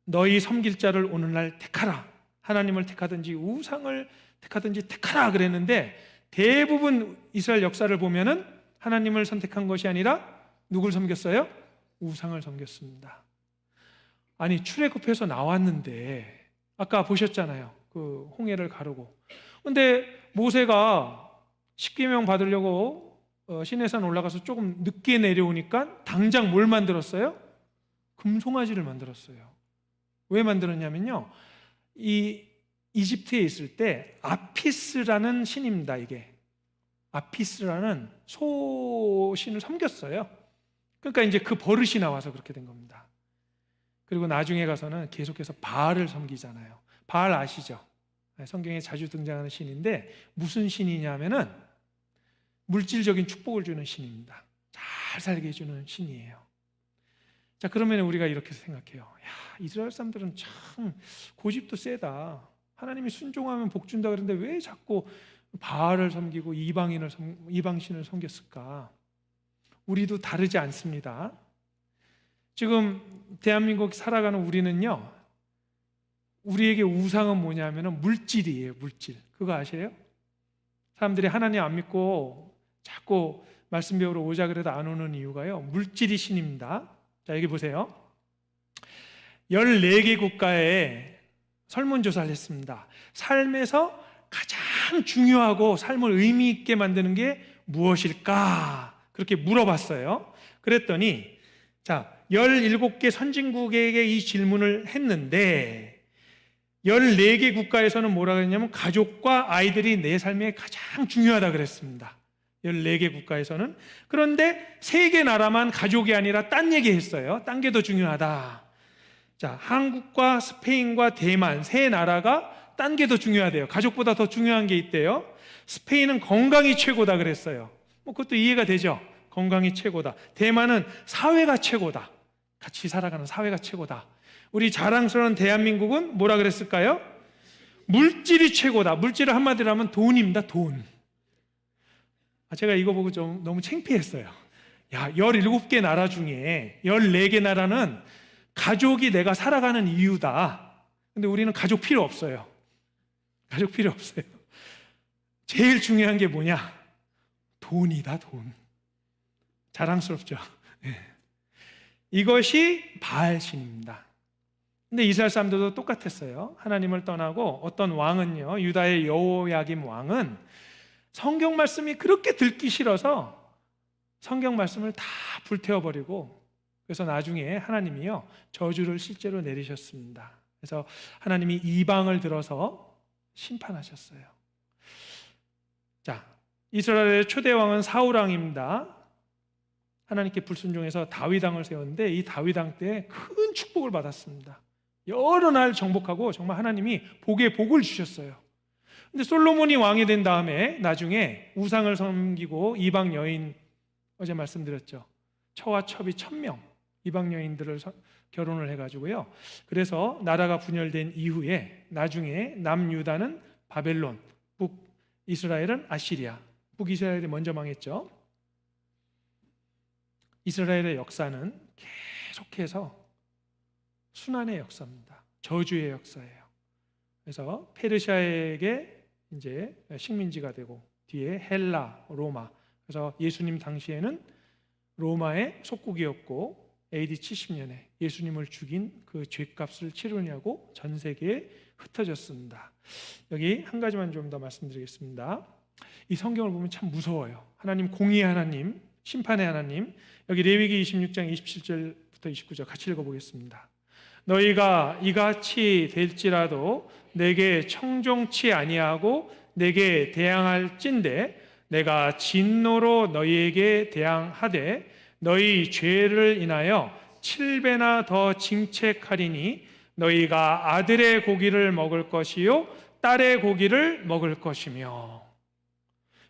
너희 섬길 자를 오늘날 택하라. 하나님을 택하든지 우상을 택하든지 택하라 그랬는데, 대부분 이스라엘 역사를 보면은 하나님을 선택한 것이 아니라 누굴 섬겼어요? 우상을 섬겼습니다. 아니, 출애굽해서 나왔는데 아까 보셨잖아요. 그 홍해를 가르고. 근데 모세가 십계명 받으려고 시내산 올라가서 조금 늦게 내려오니까 당장 뭘 만들었어요? 금송아지를 만들었어요. 왜 만들었냐면요, 이 이집트에 있을 때 아피스라는 신입니다. 이게 아피스라는 소신을 섬겼어요. 그러니까 이제 그 버릇이 나와서 그렇게 된 겁니다. 그리고 나중에 가서는 계속해서 바알을 섬기잖아요. 바알 아시죠? 성경에 자주 등장하는 신인데 무슨 신이냐면은 물질적인 축복을 주는 신입니다. 잘 살게 해주는 신이에요. 자, 그러면 우리가 이렇게 생각해요. 야, 이스라엘 사람들은 참 고집도 세다. 하나님이 순종하면 복 준다 그러는데 왜 자꾸 바알을 섬기고 이방신을 섬겼을까? 우리도 다르지 않습니다. 지금 대한민국 살아가는 우리는요, 우리에게 우상은 뭐냐면 물질이에요. 물질. 그거 아세요? 사람들이 하나님 안 믿고 자꾸 말씀 배우러 오자 그래도 안 오는 이유가요, 물질이 신입니다. 자, 여기 보세요. 14개 국가에 설문조사를 했습니다. 삶에서 가장 중요하고 삶을 의미 있게 만드는 게 무엇일까? 그렇게 물어봤어요. 그랬더니 자, 17개 선진국에게 이 질문을 했는데 14개 국가에서는 뭐라 그랬냐면 가족과 아이들이 내 삶에 가장 중요하다 그랬습니다. 14개 국가에서는. 그런데 3개 나라만 가족이 아니라 딴 얘기했어요. 딴 게 더 중요하다. 자, 한국과 스페인과 대만 3나라가 딴 게 더 중요하대요. 가족보다 더 중요한 게 있대요. 스페인은 건강이 최고다 그랬어요. 그것도 이해가 되죠. 건강이 최고다. 대만은 사회가 최고다. 같이 살아가는 사회가 최고다. 우리 자랑스러운 대한민국은 뭐라 그랬을까요? 물질이 최고다. 물질을 한마디로 하면 돈입니다. 돈. 제가 이거 보고 좀 너무 창피했어요. 야, 17개 나라 중에 14개 나라는 가족이 내가 살아가는 이유다. 근데 우리는 가족 필요 없어요. 가족 필요 없어요. 제일 중요한 게 뭐냐? 돈이다, 돈. 자랑스럽죠? 네. 이것이 바알신입니다. 근데 이스라엘 사람들도 똑같았어요. 하나님을 떠나고 어떤 왕은요, 유다의 여호야김 왕은 성경 말씀이 그렇게 듣기 싫어서 성경 말씀을 다 불태워버리고, 그래서 나중에 하나님이요, 저주를 실제로 내리셨습니다. 그래서 하나님이 이방을 들어서 심판하셨어요. 자, 이스라엘의 초대 왕은 사울 왕입니다. 하나님께 불순종해서 다윗 왕을 세웠는데 이 다윗 왕 때 큰 축복을 받았습니다. 여러 날 정복하고 정말 하나님이 복에 복을 주셨어요. 근데 솔로몬이 왕이 된 다음에 나중에 우상을 섬기고 이방 여인, 어제 말씀드렸죠. 처와 첩이 1000명 이방 여인들을 결혼을 해가지고요. 그래서 나라가 분열된 이후에 나중에 남유다는 바벨론, 북이스라엘은 아시리아, 북이스라엘이 먼저 망했죠. 이스라엘의 역사는 계속해서 순환의 역사입니다. 저주의 역사예요. 그래서 페르시아에게 이제 식민지가 되고 뒤에 헬라, 로마. 그래서 예수님 당시에는 로마의 속국이었고 AD 70년에 예수님을 죽인 그 죄값을 치르냐고 전 세계에 흩어졌습니다. 여기 한 가지만 좀 더 말씀드리겠습니다. 이 성경을 보면 참 무서워요. 하나님 공의의 하나님, 심판의 하나님. 여기 레위기 26장 27절부터 29절 같이 읽어보겠습니다. 너희가 이같이 될지라도 내게 청종치 아니하고 내게 대항할진대 내가 진노로 너희에게 대항하되 너희 죄를 인하여 7배나 더 징책하리니 너희가 아들의 고기를 먹을 것이요 딸의 고기를 먹을 것이며.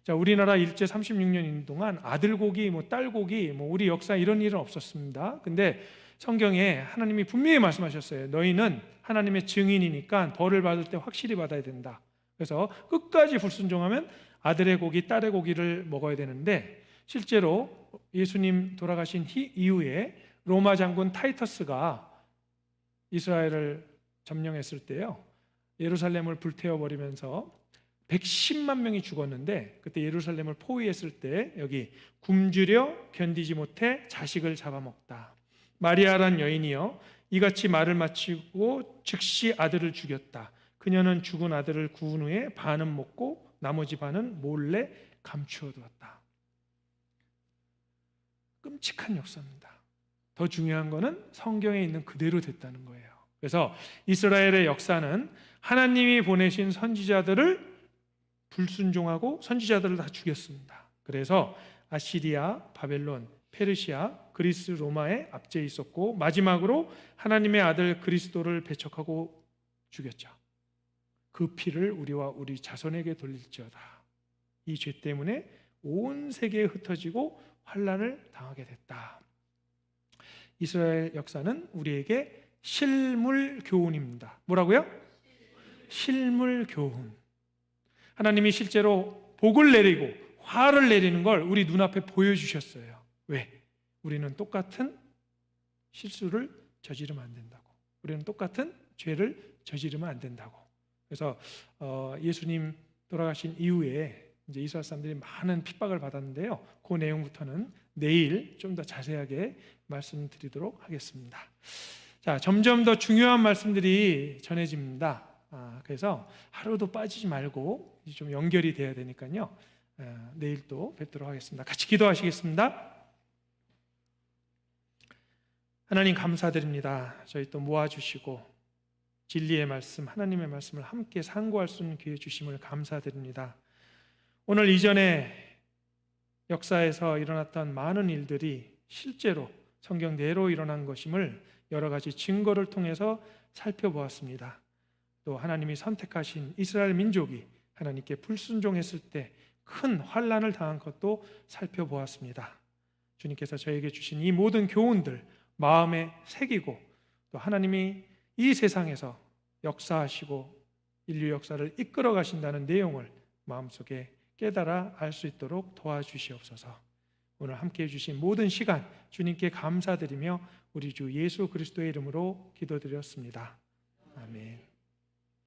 자, 우리나라 일제 36년 동안 아들 고기, 딸 고기, 우리 역사 이런 일은 없었습니다. 근데 성경에 하나님이 분명히 말씀하셨어요. 너희는 하나님의 증인이니까 벌을 받을 때 확실히 받아야 된다. 그래서 끝까지 불순종하면 아들의 고기, 딸의 고기를 먹어야 되는데 실제로 예수님 돌아가신 이후에 로마 장군 타이터스가 이스라엘을 점령했을 때요, 예루살렘을 불태워버리면서 110만 명이 죽었는데 그때 예루살렘을 포위했을 때 여기 굶주려 견디지 못해 자식을 잡아먹다. 마리아란 여인이여 이같이 말을 마치고 즉시 아들을 죽였다. 그녀는 죽은 아들을 구운 후에 반은 먹고 나머지 반은 몰래 감추어 두었다. 끔찍한 역사입니다. 더 중요한 것은 성경에 있는 그대로 됐다는 거예요. 그래서 이스라엘의 역사는 하나님이 보내신 선지자들을 불순종하고 선지자들을 다 죽였습니다. 그래서 아시리아, 바벨론, 페르시아, 그리스, 로마에 앞제 있었고 마지막으로 하나님의 아들 그리스도를 배척하고 죽였죠. 그 피를 우리와 우리 자손에게 돌릴지어다. 이 죄 때문에 온 세계에 흩어지고 환난을 당하게 됐다. 이스라엘 역사는 우리에게 실물 교훈입니다. 뭐라고요? 실물 교훈. 하나님이 실제로 복을 내리고 화를 내리는 걸 우리 눈앞에 보여주셨어요. 왜? 우리는 똑같은 실수를 저지르면 안 된다고. 우리는 똑같은 죄를 저지르면 안 된다고. 그래서 예수님 돌아가신 이후에 이제 이스라엘 사람들이 많은 핍박을 받았는데요. 그 내용부터는 내일 좀 더 자세하게 말씀드리도록 하겠습니다. 자, 점점 더 중요한 말씀들이 전해집니다. 그래서 하루도 빠지지 말고 좀 연결이 돼야 되니까요. 내일 또 뵙도록 하겠습니다. 같이 기도하시겠습니다. 하나님 감사드립니다. 저희 또 모아주시고 진리의 말씀, 하나님의 말씀을 함께 상고할 수 있는 기회 주심을 감사드립니다. 오늘 이전에 역사에서 일어났던 많은 일들이 실제로 성경대로 일어난 것임을 여러 가지 증거를 통해서 살펴보았습니다. 또 하나님이 선택하신 이스라엘 민족이 하나님께 불순종했을 때 큰 환난을 당한 것도 살펴보았습니다. 주님께서 저에게 주신 이 모든 교훈들 마음에 새기고 또 하나님이 이 세상에서 역사하시고 인류 역사를 이끌어 가신다는 내용을 마음속에 깨달아 알 수 있도록 도와주시옵소서. 오늘 함께해 주신 모든 시간 주님께 감사드리며 우리 주 예수 그리스도의 이름으로 기도드렸습니다. 아멘.